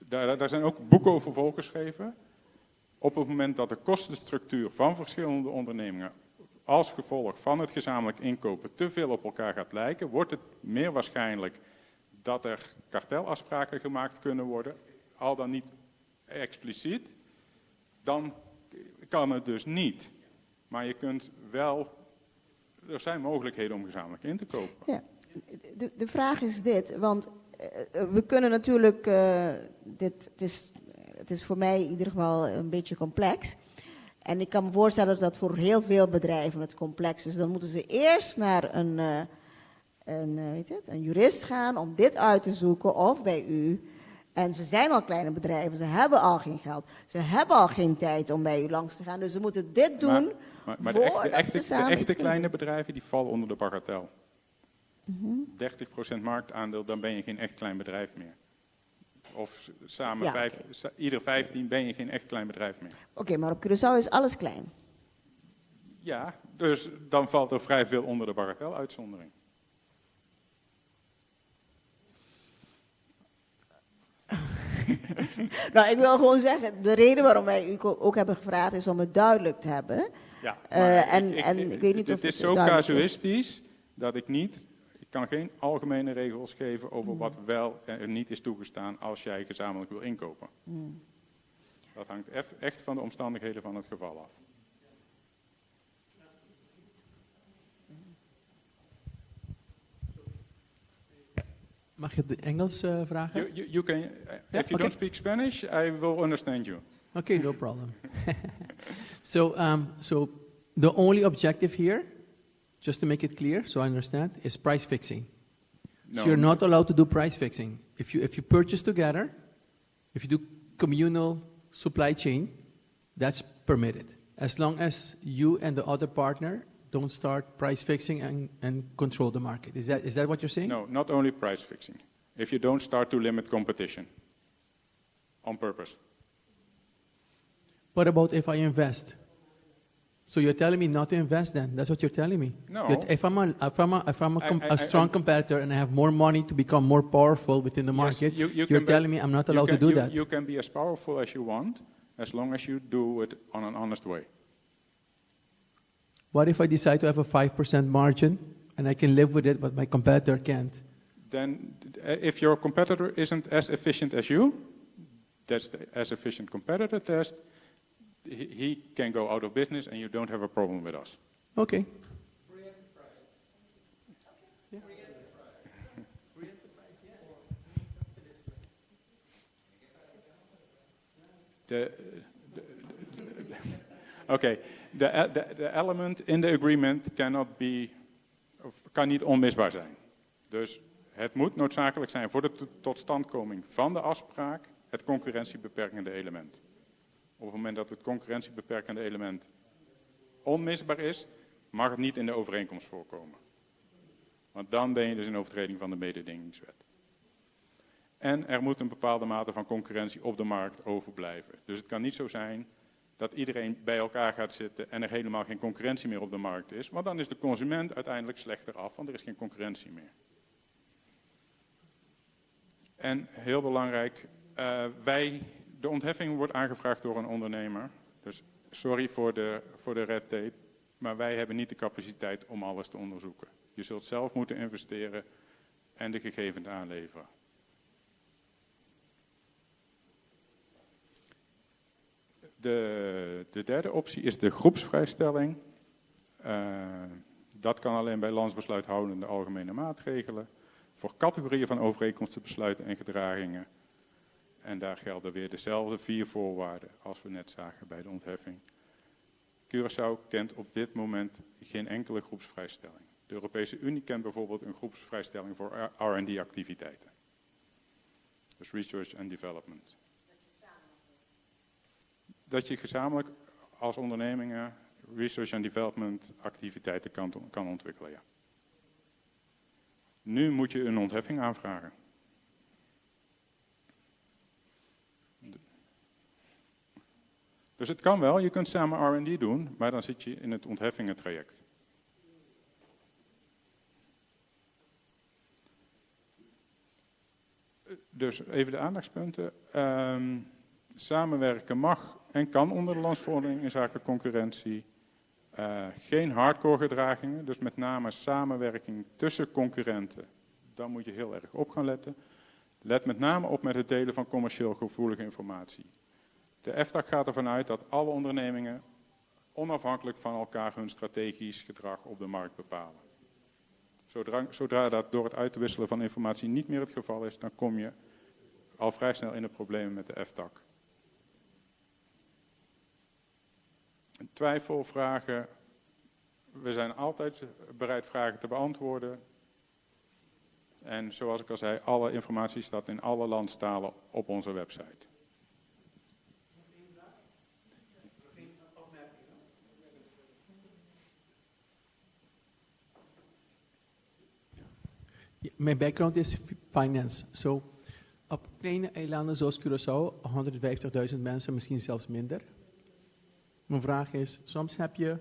daar zijn ook boeken over volgeschreven. Op het moment dat de kostenstructuur van verschillende ondernemingen als gevolg van het gezamenlijk inkopen te veel op elkaar gaat lijken, wordt het meer waarschijnlijk dat er kartelafspraken gemaakt kunnen worden, al dan niet expliciet, dan kan het dus niet. Maar je kunt wel, er zijn mogelijkheden om gezamenlijk in te kopen. Ja. De vraag is dit, want we kunnen natuurlijk, het is voor mij in ieder geval een beetje complex. En ik kan me voorstellen dat voor heel veel bedrijven het complex is. Dan moeten ze eerst naar een jurist gaan om dit uit te zoeken of bij u. En ze zijn al kleine bedrijven, ze hebben al geen geld. Ze hebben al geen tijd om bij u langs te gaan. Dus ze moeten dit doen maar voordat ze samen de echte iets kleine doen. bedrijven die vallen onder de bagatel. 30% marktaandeel, dan ben je geen echt klein bedrijf meer. Of samen ieder 15 ben je geen echt klein bedrijf meer. Oké, maar op Curaçao is alles klein. Ja, dus dan valt er vrij veel onder de bagateluitzondering. Nou, ik wil gewoon zeggen, de reden waarom wij u ook hebben gevraagd is om het duidelijk te hebben. Ja, ik weet niet of het is zo casuïstisch dat ik kan geen algemene regels geven over wat wel en niet is toegestaan als jij gezamenlijk wil inkopen. Dat hangt echt van de omstandigheden van het geval af. Mag je het Engels vragen? You can, if you don't speak Spanish, I will understand you. Okay, no problem. So the only objective here, just to make it clear, so I understand, is price fixing. No. So you're not allowed to do price fixing. If you purchase together, if you do communal supply chain, that's permitted. As long as you and the other partner don't start price fixing and control the market. Is that what you're saying? No, not only price fixing. If you don't start to limit competition on purpose. What about if I invest? So you're telling me not to invest then? That's what you're telling me? No. If I'm a strong competitor and I have more money to become more powerful within the market, yes, you're telling me I'm not allowed to do that? You can be as powerful as you want, as long as you do it on an honest way. What if I decide to have a 5% margin and I can live with it, but my competitor can't? Then, if your competitor isn't as efficient as you, that's the as efficient competitor test, he can go out of business and you don't have a problem with us. Okay. Okay, the element in the agreement kan niet onmisbaar zijn. Dus het moet noodzakelijk zijn voor de totstandkoming van de afspraak het concurrentiebeperkende element. Op het moment dat het concurrentiebeperkende element onmisbaar is, mag het niet in de overeenkomst voorkomen. Want dan ben je dus in overtreding van de mededingingswet. En er moet een bepaalde mate van concurrentie op de markt overblijven. Dus het kan niet zo zijn dat iedereen bij elkaar gaat zitten en er helemaal geen concurrentie meer op de markt is. Want dan is de consument uiteindelijk slechter af, want er is geen concurrentie meer. En heel belangrijk, de ontheffing wordt aangevraagd door een ondernemer. Dus sorry voor de red tape, maar wij hebben niet de capaciteit om alles te onderzoeken. Je zult zelf moeten investeren en de gegevens aanleveren. De derde optie is de groepsvrijstelling. Dat kan alleen bij landsbesluithoudende algemene maatregelen. Voor categorieën van overeenkomsten, besluiten en gedragingen. En daar gelden weer dezelfde 4 voorwaarden als we net zagen bij de ontheffing. Curaçao kent op dit moment geen enkele groepsvrijstelling. De Europese Unie kent bijvoorbeeld een groepsvrijstelling voor R&D-activiteiten. Dus research and development. Dat je gezamenlijk als ondernemingen research and development activiteiten kan ontwikkelen, ja. Nu moet je een ontheffing aanvragen. Dus het kan wel, je kunt samen R&D doen, maar dan zit je in het ontheffingentraject. Dus even de aandachtspunten. Samenwerken mag en kan onder de landsverordening in zaken concurrentie. Geen hardcore gedragingen, dus met name samenwerking tussen concurrenten. Daar moet je heel erg op gaan letten. Let met name op met het delen van commercieel gevoelige informatie. De FTAC gaat ervan uit dat alle ondernemingen onafhankelijk van elkaar hun strategisch gedrag op de markt bepalen. Zodra dat door het uit te wisselen van informatie niet meer het geval is, dan kom je al vrij snel in de problemen met de FTAC. Twijfelvragen. We zijn altijd bereid vragen te beantwoorden. En zoals ik al zei, alle informatie staat in alle landstalen op onze website. Mijn background is finance. So, op kleine eilanden zoals Curaçao, 150.000 mensen, misschien zelfs minder. Mijn vraag is, soms heb je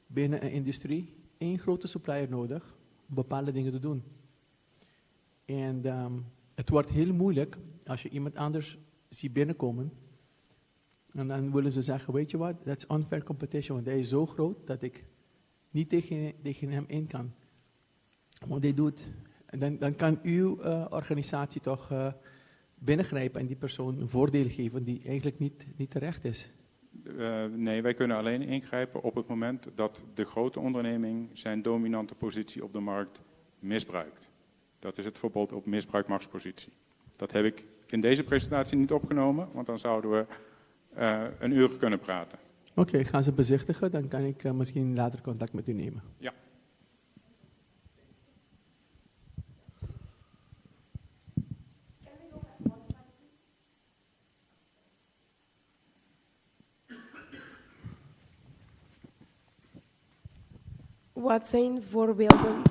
binnen een industrie 1 grote supplier nodig om bepaalde dingen te doen. En het wordt heel moeilijk als je iemand anders ziet binnenkomen. En dan willen ze zeggen, weet je wat, dat is unfair competition, want hij is zo groot dat ik niet tegen hem in kan. Wat hij doet, dan kan uw organisatie toch binnengrijpen en die persoon een voordeel geven die eigenlijk niet terecht is. Nee, wij kunnen alleen ingrijpen op het moment dat de grote onderneming zijn dominante positie op de markt misbruikt. Dat is het verbod op misbruikmachtspositie. Dat heb ik in deze presentatie niet opgenomen, want dan zouden we een uur kunnen praten. Oké, gaan ze bezichtigen, dan kan ik misschien later contact met u nemen. Ja. Wat zijn voorbeelden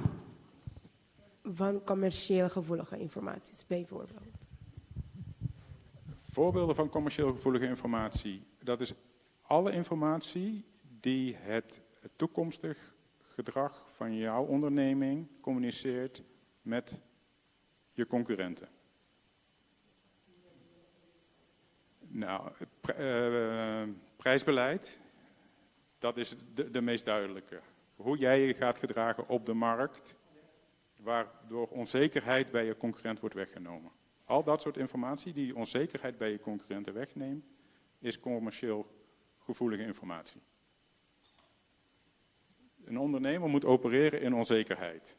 van commercieel gevoelige informaties, bijvoorbeeld? Voorbeelden van commercieel gevoelige informatie. Dat is alle informatie die het toekomstig gedrag van jouw onderneming communiceert met je concurrenten. Nou, prijsbeleid, dat is de meest duidelijke. Hoe jij je gaat gedragen op de markt, waardoor onzekerheid bij je concurrent wordt weggenomen. Al dat soort informatie die onzekerheid bij je concurrenten wegneemt, is commercieel gevoelige informatie. Een ondernemer moet opereren in onzekerheid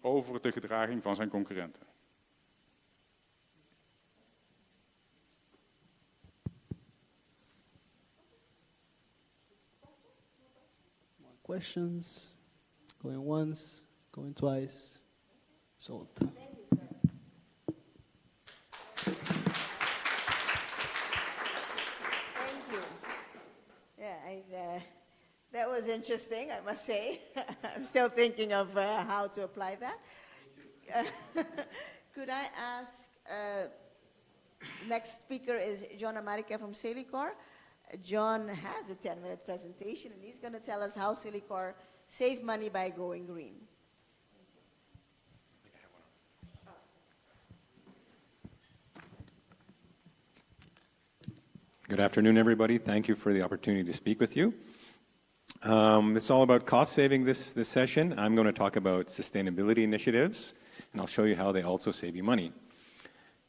over de gedraging van zijn concurrenten. Questions? Going once, going twice. Sold. Thank you. Yeah, that was interesting, I must say. I'm still thinking of how to apply that. Could I ask, next speaker is John America from Celicor. John has a 10-minute presentation, and he's going to tell us how Celicor save money by going green. Good afternoon, everybody. Thank you for the opportunity to speak with you. It's all about cost saving this session. I'm going to talk about sustainability initiatives, and I'll show you how they also save you money.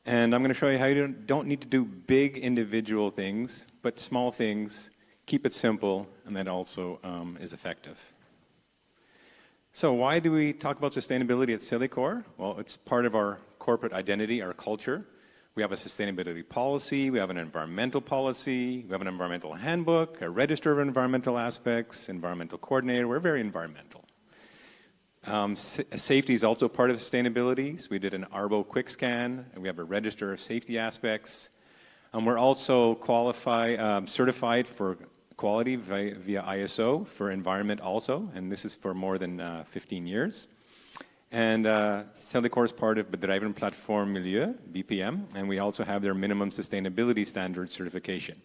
And I'm going to show you how you don't need to do big individual things, but small things, keep it simple, and that also is effective. So why do we talk about sustainability at Celicour? Well, it's part of our corporate identity, our culture. We have a sustainability policy, we have an environmental policy, we have an environmental handbook, a register of environmental aspects, environmental coordinator. We're very environmental. Safety is also part of sustainability. So we did an ARBO quick scan, and we have a register of safety aspects. We're also certified for quality via ISO for environment also, and this is for more than 15 years. And Celicour is part of Bedrijvenplatform Milieu, BPM, and we also have their minimum sustainability standard certification.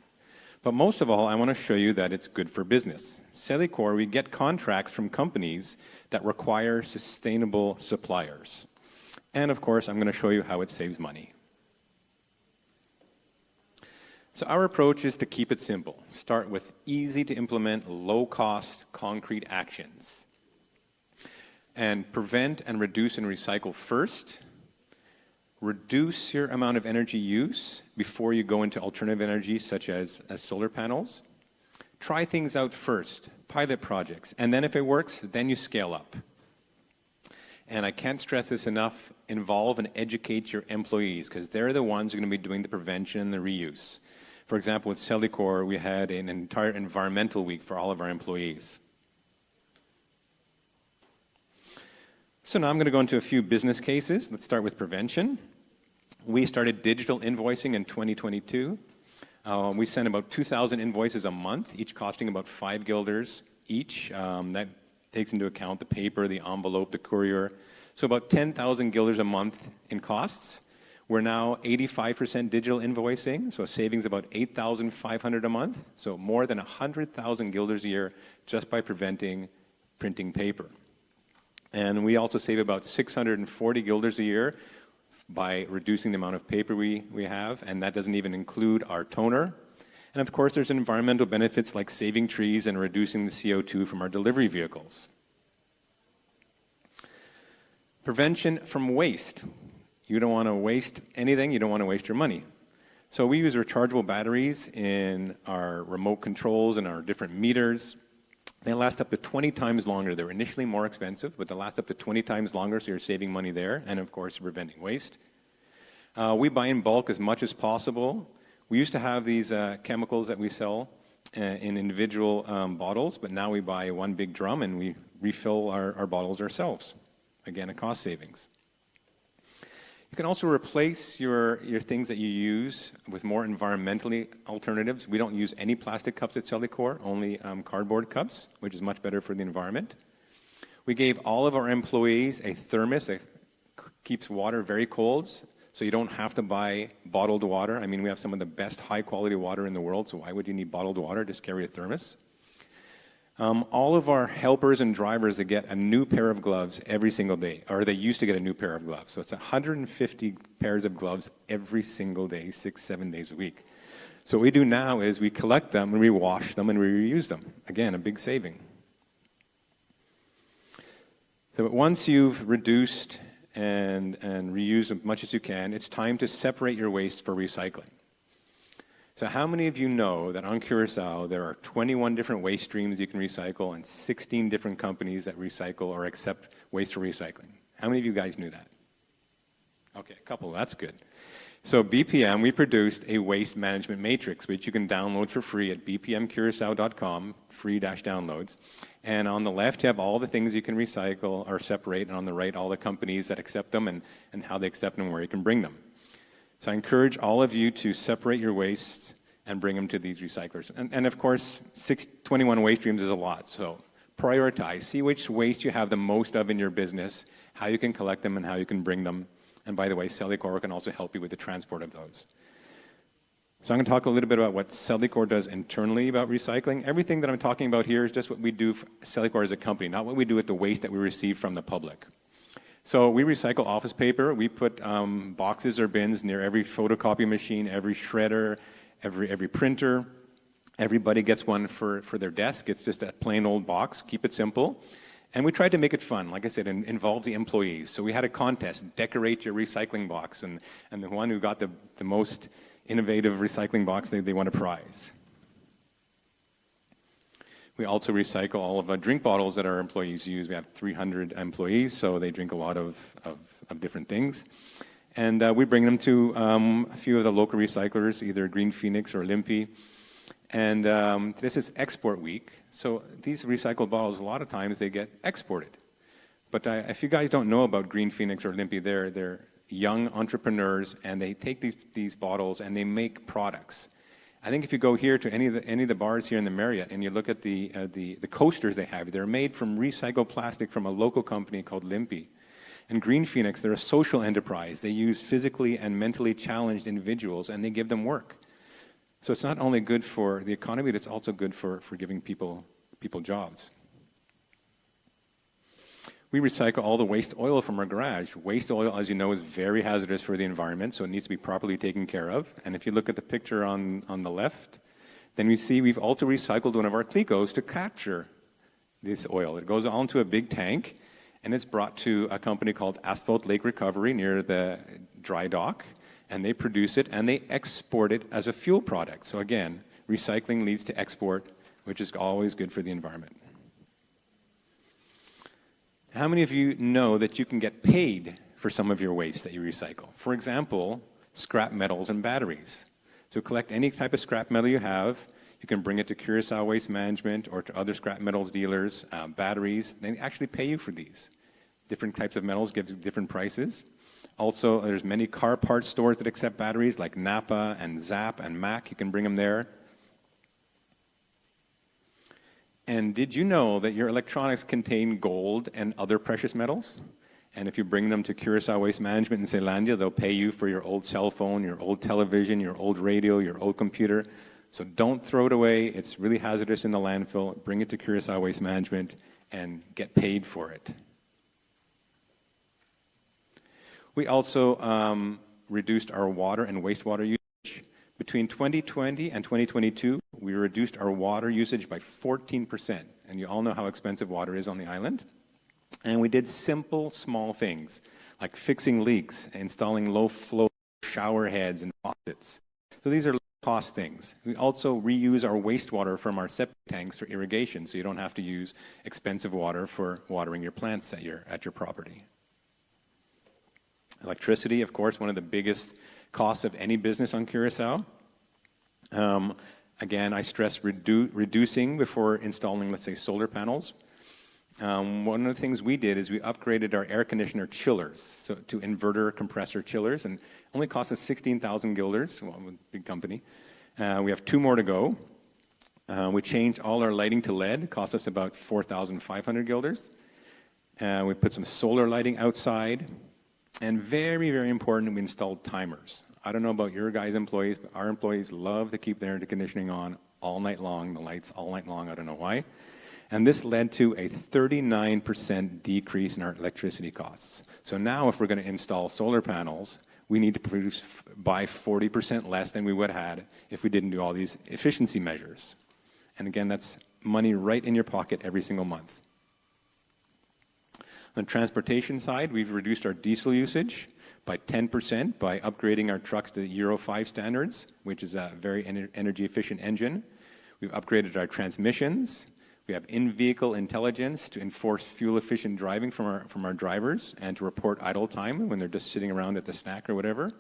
But most of all, I want to show you that it's good for business. Celicour, we get contracts from companies that require sustainable suppliers. And of course, I'm going to show you how it saves money. So our approach is to keep it simple. Start with easy to implement, low-cost, concrete actions. And prevent and reduce and recycle first. Reduce your amount of energy use before you go into alternative energy such as solar panels. Try things out first, pilot projects, and then if it works, then you scale up. And I can't stress this enough, involve and educate your employees because they're the ones who are going to be doing the prevention and the reuse. For example, with Celicour, we had an entire environmental week for all of our employees. So now I'm going to go into a few business cases. Let's start with prevention. We started digital invoicing in 2022. We sent about 2,000 invoices a month, each costing about 5 guilders each. That takes into account the paper, the envelope, the courier. So about 10,000 guilders a month in costs. We're now 85% digital invoicing, so a savings about 8,500 a month. So more than 100,000 guilders a year just by preventing printing paper. And we also save about 640 guilders a year by reducing the amount of paper we have, and that doesn't even include our toner. And of course, there's environmental benefits like saving trees and reducing the CO2 from our delivery vehicles. Prevention from waste. You don't want to waste anything, you don't want to waste your money. So we use rechargeable batteries in our remote controls and our different meters. They last up to 20 times longer. They're initially more expensive, but they last up to 20 times longer, so you're saving money there, and of course, you're preventing waste. We buy in bulk as much as possible. We used to have these chemicals that we sell in individual bottles, but now we buy one big drum and we refill our bottles ourselves. Again, a cost savings. You can also replace your things that you use with more environmentally alternatives. We don't use any plastic cups at Celicour, only cardboard cups, which is much better for the environment. We gave all of our employees a thermos that keeps water very cold, so you don't have to buy bottled water. I mean, we have some of the best high-quality water in the world, so why would you need bottled water? Just carry a thermos. All of our helpers and drivers, they get a new pair of gloves every single day, or they used to get a new pair of gloves. So it's 150 pairs of gloves every single day, 6-7 days a week. So what we do now is we collect them and we wash them and we reuse them. Again, a big saving. So once you've reduced and reused as much as you can, it's time to separate your waste for recycling. So how many of you know that on Curaçao there are 21 different waste streams you can recycle and 16 different companies that recycle or accept waste for recycling? How many of you guys knew that? Okay, a couple, that's good. So BPM, we produced a waste management matrix, which you can download for free at bpmcuraçao.com, free-downloads. And on the left, you have all the things you can recycle or separate, and on the right, all the companies that accept them and how they accept them and where you can bring them. So I encourage all of you to separate your wastes and bring them to these recyclers. And of course, 21 waste streams is a lot, so prioritize. See which waste you have the most of in your business, how you can collect them and how you can bring them. And by the way, Celicour can also help you with the transport of those. So I'm going to talk a little bit about what Celicour does internally about recycling. Everything that I'm talking about here is just what we do for Celicour as a company, not what we do with the waste that we receive from the public. So we recycle office paper. We put boxes or bins near every photocopy machine, every shredder, every printer. Everybody gets one for their desk. It's just a plain old box. Keep it simple. And we tried to make it fun. Like I said, involve the employees. So we had a contest, decorate your recycling box. And the one who got the most innovative recycling box, they won a prize. We also recycle all of the drink bottles that our employees use. We have 300 employees, so they drink a lot of different things. And we bring them to a few of the local recyclers, either Green Phoenix or Limpy. And this is export week. So these recycled bottles, a lot of times they get exported. But if you guys don't know about Green Phoenix or Limpy, they're young entrepreneurs, and they take these bottles and they make products. I think if you go here to any of the bars here in the Marriott and you look at the coasters they have, they're made from recycled plastic from a local company called Limpy. And Green Phoenix, they're a social enterprise. They use physically and mentally challenged individuals and they give them work. So it's not only good for the economy, but it's also good for giving people jobs. We recycle all the waste oil from our garage. Waste oil, as you know, is very hazardous for the environment, so it needs to be properly taken care of. And if you look at the picture on the left, then you see we've also recycled one of our Clicos to capture this oil. It goes onto a big tank, and it's brought to a company called Asphalt Lake Recovery near the dry dock, and they produce it, and they export it as a fuel product. So again, recycling leads to export, which is always good for the environment. How many of you know that you can get paid for some of your waste that you recycle? For example, scrap metals and batteries. So collect any type of scrap metal you have. You can bring it to Curaçao Waste Management or to other scrap metals dealers, batteries. They actually pay you for these. Different types of metals give different prices. Also, there's many car parts stores that accept batteries like Napa and Zap and Mac. You can bring them there. And did you know that your electronics contain gold and other precious metals? And if you bring them to Curaçao Waste Management in Zeelandia, they'll pay you for your old cell phone, your old television, your old radio, your old computer. So don't throw it away. It's really hazardous in the landfill. Bring it to Curaçao Waste Management and get paid for it. We also reduced our water and wastewater usage. Between 2020 and 2022, we reduced our water usage by 14%. And you all know how expensive water is on the island. And we did simple, small things, like fixing leaks, installing low-flow shower heads and faucets. So these are low-cost things. We also reuse our wastewater from our septic tanks for irrigation, so you don't have to use expensive water for watering your plants at your property. Electricity, of course, one of the biggest costs of any business on Curaçao. Again, I stress reducing before installing, let's say, solar panels. One of the things we did is we upgraded our air conditioner chillers to inverter compressor chillers, and only cost us 16,000 guilders, well, a big company. We have 2 more to go. We changed all our lighting to LED, cost us about 4,500 guilders. We put some solar lighting outside. And very, very important, we installed timers. I don't know about your guys' employees, but our employees love to keep their air conditioning on all night long, the lights all night long, I don't know why. And this led to a 39% decrease in our electricity costs. So now if we're going to install solar panels, we need to produce by 40% less than we would have had if we didn't do all these efficiency measures. And again, that's money right in your pocket every single month. On the transportation side, we've reduced our diesel usage by 10% by upgrading our trucks to Euro 5 standards, which is a very energy efficient engine. We've upgraded our transmissions. We have in-vehicle intelligence to enforce fuel-efficient driving from our drivers and to report idle time when they're just sitting around at the snack or whatever.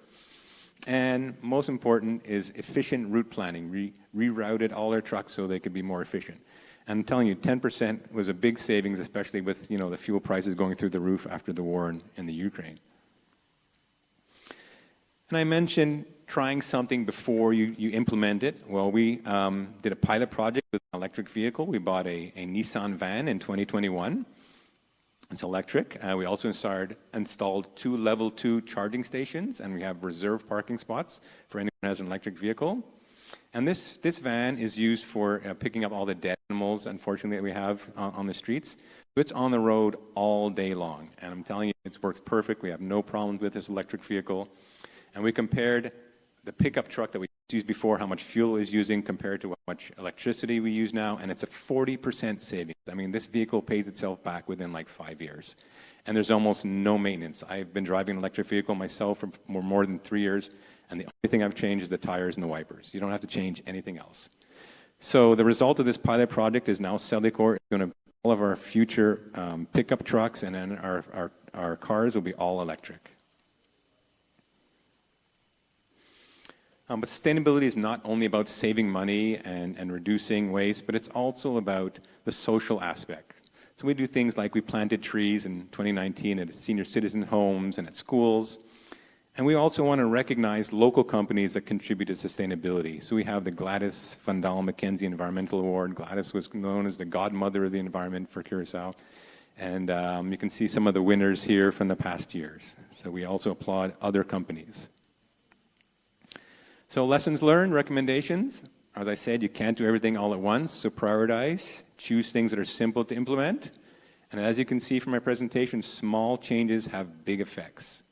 And most important is efficient route planning. We rerouted all our trucks so they could be more efficient. And I'm telling you, 10% was a big savings, especially with the fuel prices going through the roof after the war in the Ukraine. And I mentioned trying something before you implement it. Well, we did a pilot project with an electric vehicle. We bought a Nissan van in 2021. It's electric. We also installed 2 level 2 charging stations, and we have reserved parking spots for anyone who has an electric vehicle. And this van is used for picking up all the dead animals, unfortunately, that we have on the streets. It's on the road all day long. And I'm telling you, it works perfect. We have no problems with this electric vehicle. And we compared the pickup truck that we used used before, how much fuel is using compared to how much electricity we use now, and it's a 40% savings. I mean, this vehicle pays itself back within like 5 years. And there's almost no maintenance. I've been driving an electric vehicle myself for more than 3 years, and the only thing I've changed is the tires and the wipers. You don't have to change anything else. So the result of this pilot project is now Celicourt is going to, all of our future pickup trucks and then our cars will be all electric. But sustainability is not only about saving money and reducing waste, but it's also about the social aspect. So we do things like we planted trees in 2019 at senior citizen homes and at schools. And we also want to recognize local companies that contribute to sustainability. So we have the Gladys Van Dahl Mackenzie Environmental Award. Gladys was known as the godmother of the environment for Curaçao. And you can see some of the winners here from the past years. So we also applaud other companies. So lessons learned, recommendations. As I said, you can't do everything all at once, so prioritize. Choose things that are simple to implement. And as you can see from my presentation, small changes have big effects.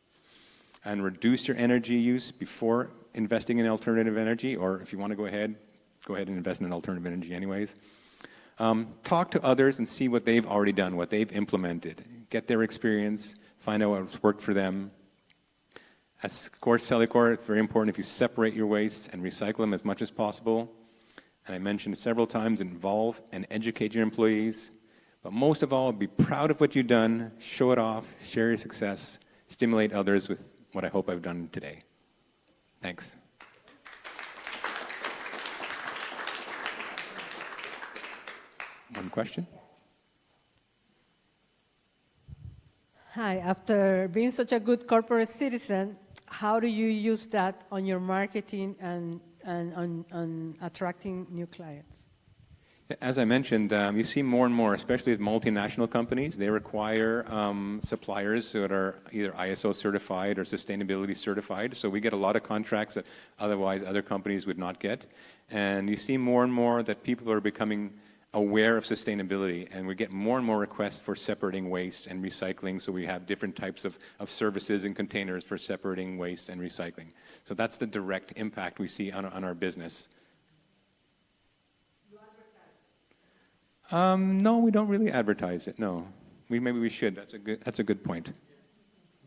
And reduce your energy use before investing in alternative energy, or if you want to go ahead and invest in alternative energy anyways. Talk to others and see what they've already done, what they've implemented. Get their experience, find out what's worked for them. As course Celicourt, it's very important if you separate your wastes and recycle them as much as possible. And I mentioned several times, involve and educate your employees. But most of all, be proud of what you've done, show it off, share your success, stimulate others with what I hope I've done today. Thanks. One question? Hi, after being such a good corporate citizen, how do you use that on your marketing and on attracting new clients? As I mentioned, you see more and more, especially with multinational companies, they require suppliers that are either ISO certified or sustainability certified. So we get a lot of contracts that otherwise other companies would not get. And you see more and more that people are becoming aware of sustainability, and we get more and more requests for separating waste and recycling, so we have different types of services and containers for separating waste and recycling. So that's the direct impact we see on our business. No, we don't really advertise it, no. Maybe we should, that's a good point.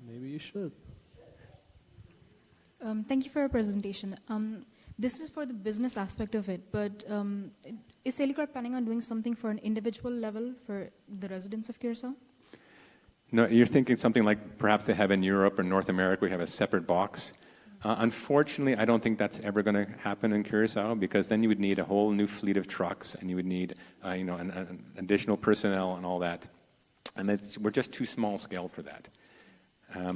Maybe you should. Thank you for your presentation. This is for the business aspect of it, but is Celicourt planning on doing something for an individual level for the residents of Curaçao? No, you're thinking something like perhaps they have in Europe or North America, we have a separate box. Unfortunately, I don't think that's ever going to happen in Curaçao, because then you would need a whole new fleet of trucks, and you would need an additional personnel and all that. And we're just too small scale for that.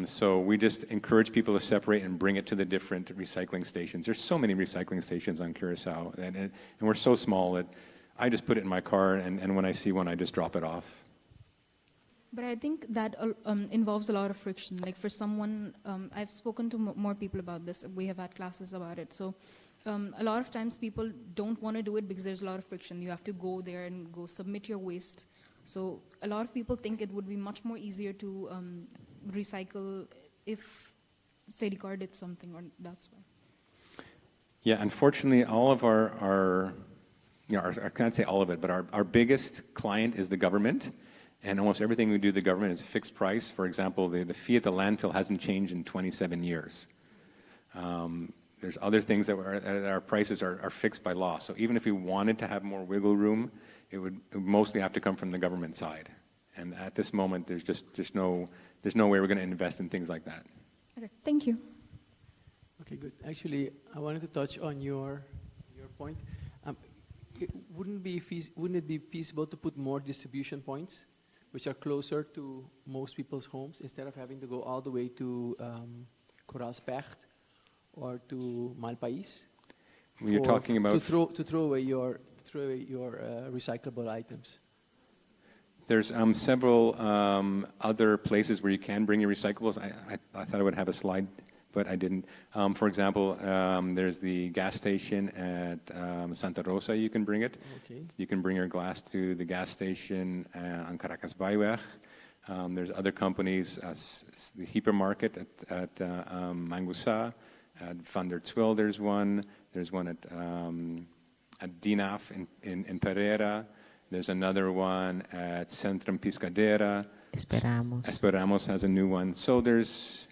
So we just encourage people to separate and bring it to the different recycling stations. There's so many recycling stations on Curaçao, and we're so small that I just put it in my car, and when I see one, I just drop it off. But I think that involves a lot of friction. Like for someone, I've spoken to more people about this. We have had classes about it. So a lot of times people don't want to do it because there's a lot of friction. You have to go there and go submit your waste. So a lot of people think it would be much more easier to recycle if Celicourt did something, or that's why. Yeah, unfortunately, all of our I can't say all of it, but our biggest client is the government, and almost everything we do the government is fixed price. For example, the fee at the landfill hasn't changed in 27 years. There's other things that our prices are fixed by law. So even if we wanted to have more wiggle room, it would mostly have to come from the government side. And at this moment, there's no way we're going to invest in things like that. Okay, thank you. Okay, good. Actually, I wanted to touch on your point. Wouldn't it be feasible to put more distribution points, which are closer to most people's homes, instead of having to go all the way to Coraspect or to Malpais? You're talking about to throw away your recyclable items. There's several other places where you can bring your recyclables. I thought I would have a slide, but I didn't. For example, there's the gas station at Santa Rosa. You can bring it. Okay. You can bring your glass to the gas station on Caracas Byweg. There's other companies, the hypermarket at Mangusa. At Van der Twil, there's one. There's one at DINAF in Pereira. There's another one at Centrum Piscadera. Esperamos has a new one. So there's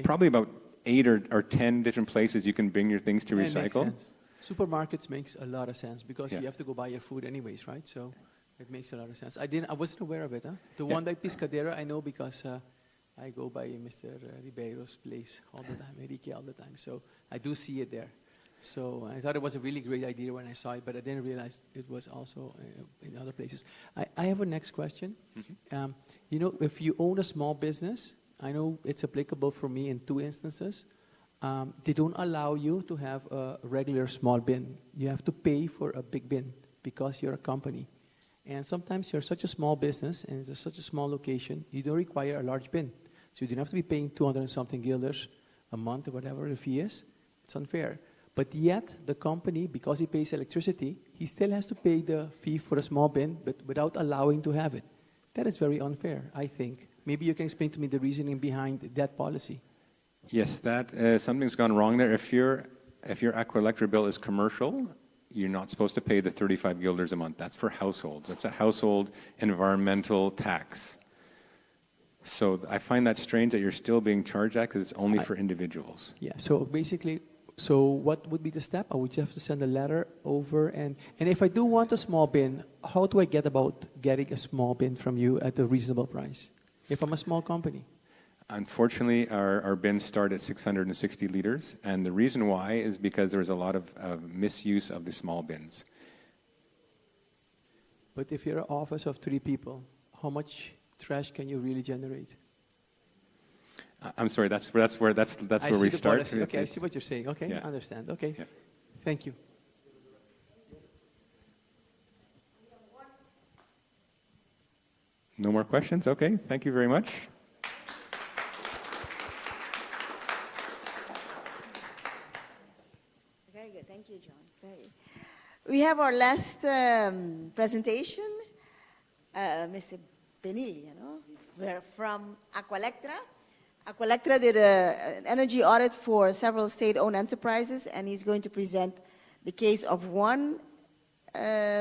probably about 8 or 10 different places you can bring your things to recycle. Supermarkets makes a lot of sense because Yeah. you have to go buy your food anyways, right? So it makes a lot of sense. I wasn't aware of it. Huh? The one by Piscadera, I know because I go by Mr. Ribeiro's place all the time, Enrique all the time. So I do see it there. So I thought it was a really great idea when I saw it, but I didn't realize it was also in other places. I have a next question. You know, if you own a small business, I know it's applicable for me in 2 instances. They don't allow you to have a regular small bin. You have to pay for a big bin because you're a company. And sometimes you're such a small business and it's such a small location, you don't require a large bin. So you don't have to be paying 200 and something guilders a month or whatever the fee is. It's unfair. But yet, the company, because he pays electricity, he still has to pay the fee for a small bin, but without allowing to have it. That is very unfair, I think. Maybe you can explain to me the reasoning behind that policy. Yes, that something's gone wrong there. If your aqua electric bill is commercial, you're not supposed to pay the 35 guilders a month. That's for households. That's a household environmental tax. So I find that strange that you're still being charged that because it's only for individuals. Yeah, so basically, so what would be the step? I would just have to send a letter over, and if I do want a small bin, how do I get about getting a small bin from you at a reasonable price? If I'm a small company. Unfortunately, our bins start at 660 liters, and the reason why is because there was a lot of misuse of the small bins. But if you're an office of 3 people, how much trash can you really generate? I'm sorry, that's where we start. Okay, I see what you're saying. Okay, yeah. I understand. Okay, yeah. Thank you. No more questions? Okay, thank you very much. Very good. Thank you, John. We have our last presentation, Mr. Benil, We're from Aqualectra. Aqualectra did an energy audit for several state-owned enterprises, and he's going to present the case of one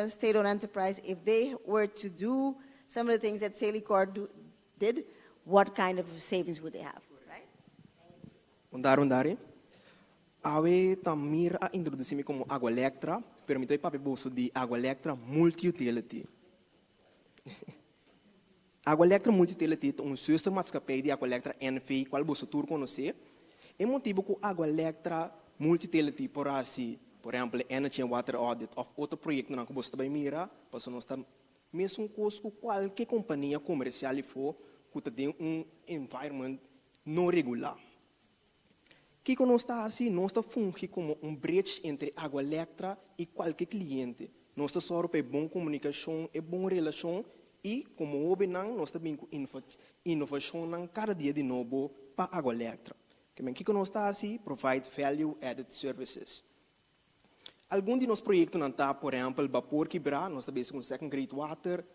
state-owned enterprise. If they were to do some of the things that Celicor did, what kind of savings would they have, right? Ondari. Awe tamir a introduzir-me como Aqualectra, permitiu para bolso de Aqualectra multi-utility. Aqualectra multi-utility é susto maatschappij de Aqualectra NV, qual bolso tour conhecer. E motivo que Aqualectra multi-utility por assim, por exemplo, energy and water audit of outro projeto não que você também mira, para nós estar mesmo com qualquer companhia comercial for que tem environment não regular. Que nós está assim, nós está funge como bridge entre Aqualectra e qualquer cliente. Nós está só para boa comunicação e boa relação e como hoje nós também com inovação cada dia de novo para Aqualectra. Que nós está assim, provide value added services. Algum de nossos projetos não está, por exemplo, vapor quebrar, nós estamos com second grade water.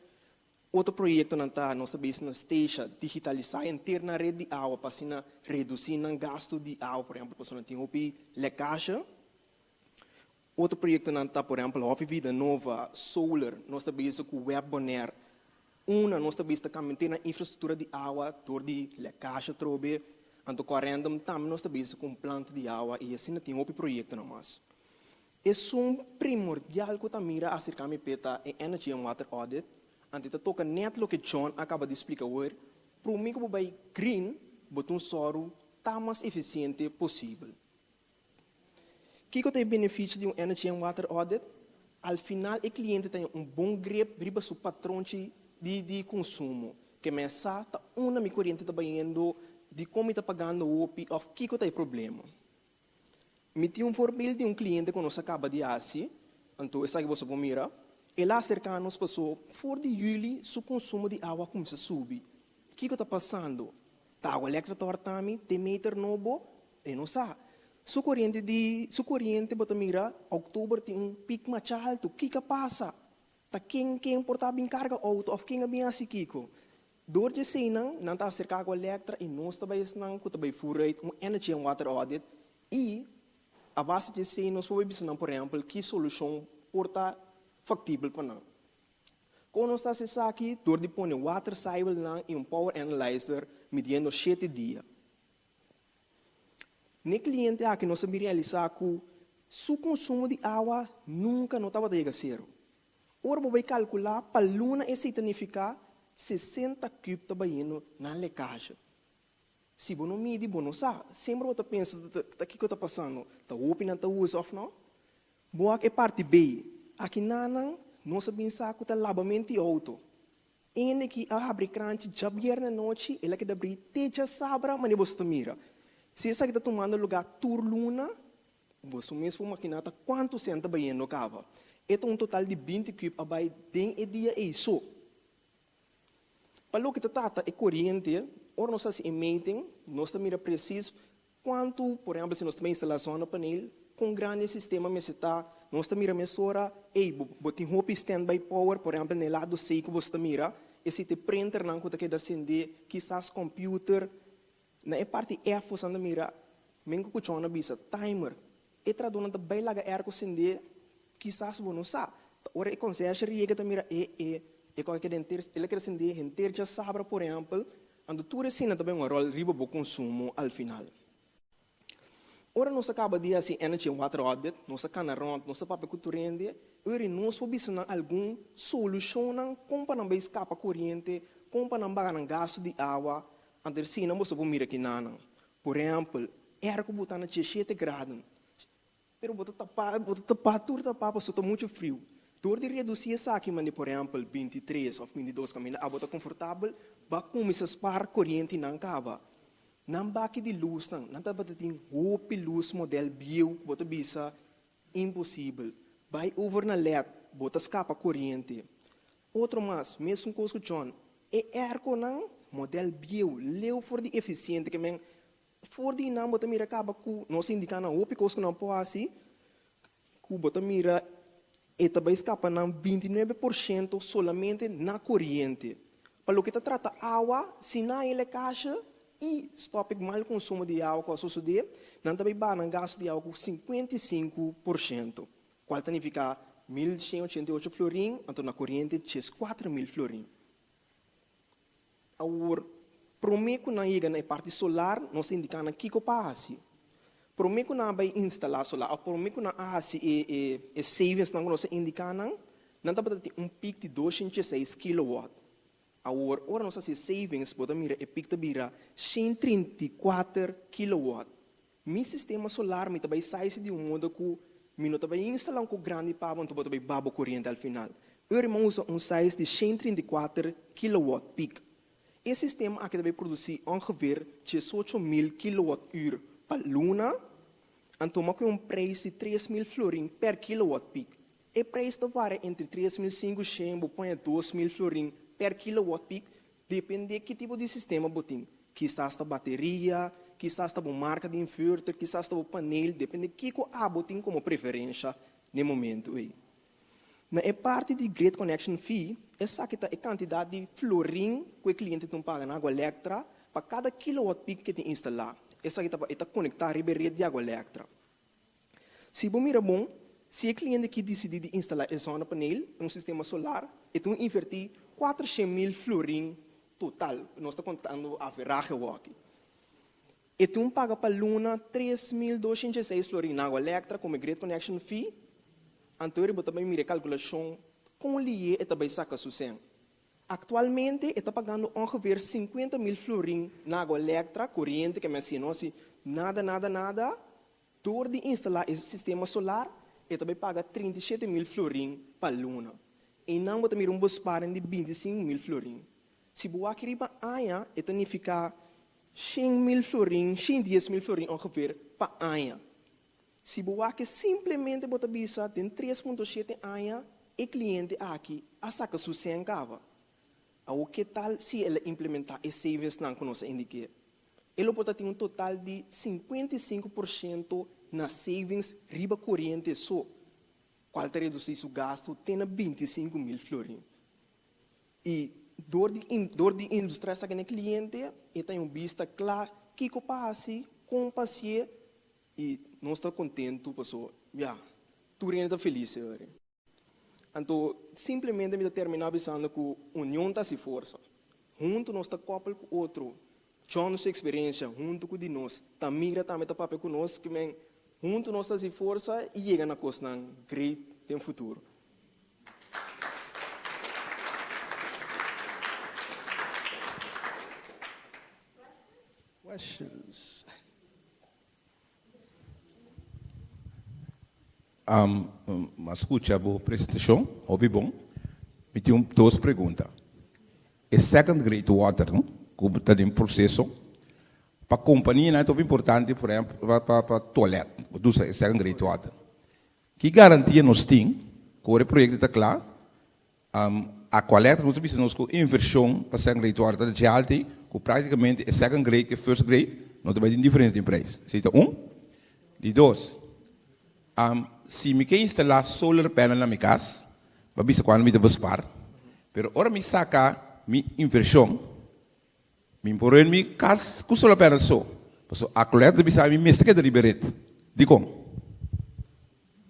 Outro projeto não está, nós estamos na station, digitalizar interna rede de água, para reduzir o gasto de água, por exemplo, para não ter lecagem. Outro projeto não está, por exemplo, Hobby Vida Nova, Solar, nós estamos com Web Bonaire. Nós estamos com a infraestrutura de água, door de lecagem, trobe, então correndo, também nós estamos com planta de água, e assim não tem outro projeto não mais. É primordial que eu mira acerca de peta em Energy and Water Audit. Antes de tocar net o que John acaba de explicar hoje, para mim que vai green, botar soro tá mais eficiente possível. Que tem benefício de Energy and Water Audit? Al final, o cliente tem bom grip riba seu patrão de consumo, que começa a uma minha corrente trabalhando de como está pagando o OP, of que tem problema. Me tinha forbildo de cliente que nós acaba de assistir, então essa que você pode mirar. E lá cerca nos passou, for de julho, o consumo de água começa a subir. O que está passando? A água elétrica tortami, tem meter novo, e não sabe. Se corrente, bota mira, outubro tem pico mais alto, o que passa? Tá quem importa bem carga auto, ou quem é bem assim, Kiko? Door de cena, não está cerca água elétrica, e nós também não, que também furei energy and water audit, e a base de ser, nós podemos pensar, por exemplo, que solução porta factível para nós. Quando nós estamos aqui, door de pôr water cycle em power analyzer, medindo 7 dias. No cliente aqui, nós sabemos realizar que o consumo de água nunca não estava a zero. Ora, vou calcular, para a luna, esse significa 60 cubos de banho na lecagem. Se você não mide, você não sabe. Sempre você pensa, o que está passando? Está open, está uso, ou não? Boa é parte B. Aqui nós sabemos que está lavamento de auto. Ainda que a abre crante, já na noite, ele que dá abrir, teja sabra, mas você está mira. Se essa que está tomando lugar tur luna, você mesmo maquinata quanto senta banho no cava. É um total de 20 cubos abai den e dia e isso. Para o que está é corrente, ora nós estamos emitem, nós estamos mira preciso quanto, por exemplo, se nós temos instalação no painel, com grande sistema nós estamos mira mesura, botem roupa standby power, por exemplo, no lado C que você mira, esse printer não que está acender, quizás computer, na parte F você mira, mengo que chama bisa timer, e traduzir na bem laga ergo acender, quizás você não sabe. Ora, é conselho que está mira ele quer acender, gente já sabe, por exemplo, ando tudo assim também um rol riba do consumo ao final. Ora, nós acaba de assim energy water audit, nós canaront, nós papel culturende, ora nós podemos algum solução como não vai escapar corrente, como não vai gasto de água, ante assim não você mira aqui nana. Por exemplo, era que botar na 7 graus, pero botar tapar tudo tapar, porque está muito frio. Door de reduzir essa aqui, por exemplo, 23 ou 22 caminhos, a bota confortável, vai começar a spar corrente não cava. Não bate de luz, não está batendo roupa luz modelo bio, bota bisa impossível. Vai over na LED, bota escapa corrente. Outro mais, mesmo coisa que John, é erco não modelo bio, leu for de eficiente que men for de não bota mira acaba com nós indicando roupa coisa que não pode assim, que bota mira e também escapa 29% solamente na corrente. Para o que trata água, se não é caixa e stop mal consumo de água com a suceder, não também vai um gasto de água com 55%. Qual significa 1.188 florim, então na corrente 4.000 florim. Agora, prometo na chega na parte solar, nós indicamos que o passe. Prometo na vai instalar solar, prometo na e savings na nós indicamos, não está para ter pico de 206 kW. Agora nós fazemos savings, pode mirar e pico de bira 134 kW. Mi sistema solar me também sai de modo que me também instalar um grande para então pode babo corrente ao final. Eu usa size de 134 kW peak. Esse sistema aqui também produz ongeveer 18.000 kWh para luna. Então, com preço de 3.000 florim per kilowatt peak. E preço varia entre 3.500 e 2.000 florim per kilowatt peak, depende de que tipo de sistema botim. Quizás da bateria, quizás da marca de inverter, quizás do painel, depende de que a botim como preferência no momento. Na parte de Grid Connection Fee, essa aqui é a quantidade de florim que o cliente tem paga na água elétrica para cada kilowatt peak que tem instalado. Essa aqui está conectada à rede de água elétrica. Se você mira bom, se o cliente que decide instalar esse painel um sistema solar, então invertir 400.000 florim total. Nós estamos contando a ferragem aqui. Então paga para a luna 3.206 florim na água elétrica como Grid Connection Fee. Então você também mira a calculação com o LIE e também saca sucesso. Atualmente, está pagando ongeveer 50.000 florim na água elétrica, corrente, que mencionou se nada, door de instalar esse sistema solar, e também paga 37.000 florim para a luna. E não vai ter um besparing de 25.000 florim. Se você querer aia, então fica 100.000 florim, 110.000 florim ongeveer para aia. Se você quer simplesmente botar bisa, tem 3.7 aia, e cliente aqui, a saca sucesso cava. O que tal se ele implementar esse savings que nós indicamos? Ele pode ter um total de 55% na savings riba corrente só. Qual te reduzir o gasto, tem 25.000 florim. E dor de indústria essa que cliente, e tem vista clara que o passe com o paciente e não está contente, pessoa, tu ainda feliz, então, simplesmente me terminar pensando que a união está se força. Junto nós está coppel com outro. Tchau nossa experiência, junto com de nós. Tamira também está papel conosco, que junto nós está se força e chega na coisa great no futuro. Questions? Mas escuta a boa apresentação, ouvi bom. Me tenho duas perguntas. É second grade water, não? Que está em processo. Para a companhia, não é tão importante, por exemplo, para toalete. É second grade water. Que garantia nós temos, que o projeto está claro, a coleta, nós precisamos com inversão para second grade water de alta, que praticamente é second grade que first grade, não tem diferença de preço. Então, de dois, se me quer instalar solar panel na minha casa, vai ver quando me deve spar, pero ora me saca minha inversão, me impor em minha casa com solar panel só, a coleta deve ser minha mestre de liberete, de como?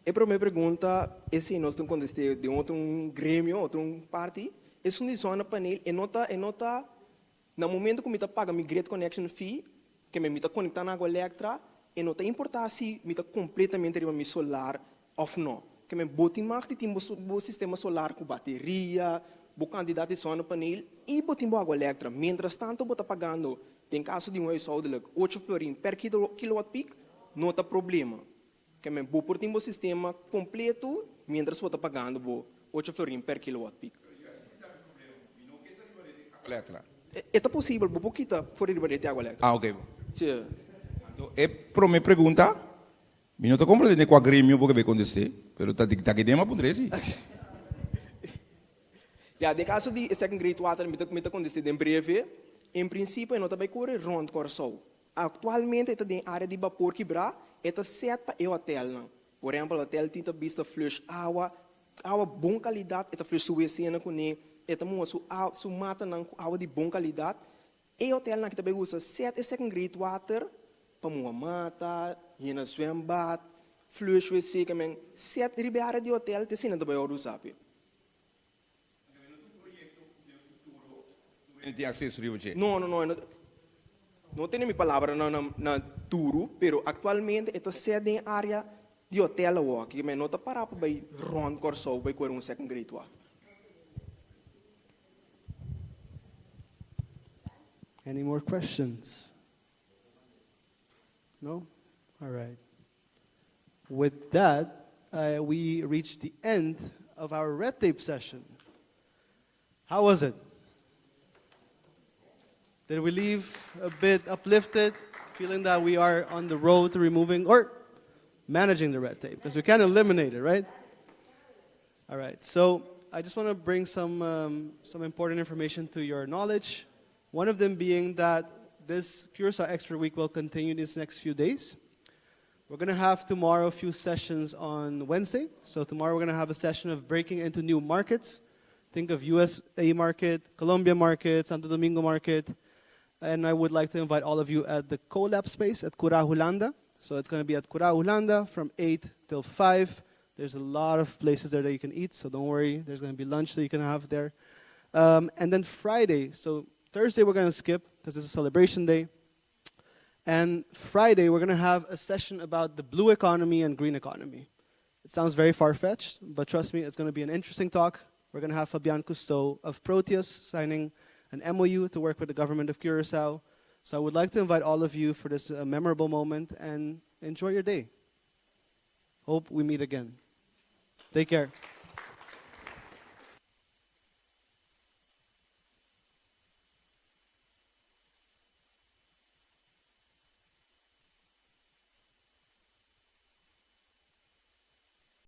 A primeira pergunta é se nós temos contexto de outro grêmio, outro party, é uma zona panel, e nota, no momento que me paga minha grid connection fee, que me está conectando na água elétrica, e não tem importância se me está completamente meu solar ou não. Que me botem mais de um sistema solar com bateria, o candidato de zona panel e botem água elétrica. Mientras tanto, você está pagando, tem caso de um household 8 florin per kilowatt peak, não tem problema. Que me botem um sistema completo, mientras você está pagando 8 florin per kilowatt peak. É possível, vou quitar fora de barreira de água elétrica. Ok. Sim. Então, para me perguntar, eu não estou compreendendo qual grêmio vai acontecer, mas está aqui dentro, mas poderia. De caso de second grade water, me está acontecendo em breve, em princípio, não está bem correr rond Curaçao. Atualmente, está em área de vapor quebrar, está certo para o hotel. Por exemplo, o hotel tem vista flush água boa qualidade, está flush sua cena com ele, está muito mata água de boa qualidade. E o hotel que também usa certo second grade water, para uma mata, na zwembad, flush wc, que men certo ribe área de hotel, te sina também o sabe. Não tenho minha palavra na duro, pero atualmente está certo em área de hotel, que men não está parado para ir rond Curaçao, para ir second grade water. Any more questions? No? All right. With that, we reached the end of our red tape session. How was it? Did we leave a bit uplifted, feeling that we are on the road to removing or managing the red tape? Because we can't eliminate it, right? All right. So I just want to bring some important information to your knowledge. One of them being that this Curaçao Expo Week will continue these next few days. We're going to have tomorrow a few sessions on Wednesday. So tomorrow we're going to have a session of breaking into new markets. Think of USA market, Colombia market, Santo Domingo market. And I would like to invite all of you at the Collab space at Curaçao Holanda. So it's going to be at Curaçao Holanda from 8 till 5. There's a lot of places there that you can eat, so don't worry. There's going to be lunch that you can have there. And then Friday, so Thursday we're going to skip because it's a celebration day. And Friday we're going to have a session about the blue economy and green economy. It sounds very far-fetched, but trust me, it's going to be an interesting talk. We're going to have Fabian Cousteau of Proteus signing an MOU to work with the government of Curaçao. So I would like to invite all of you for this memorable moment and enjoy your day. Hope we meet again. Take care.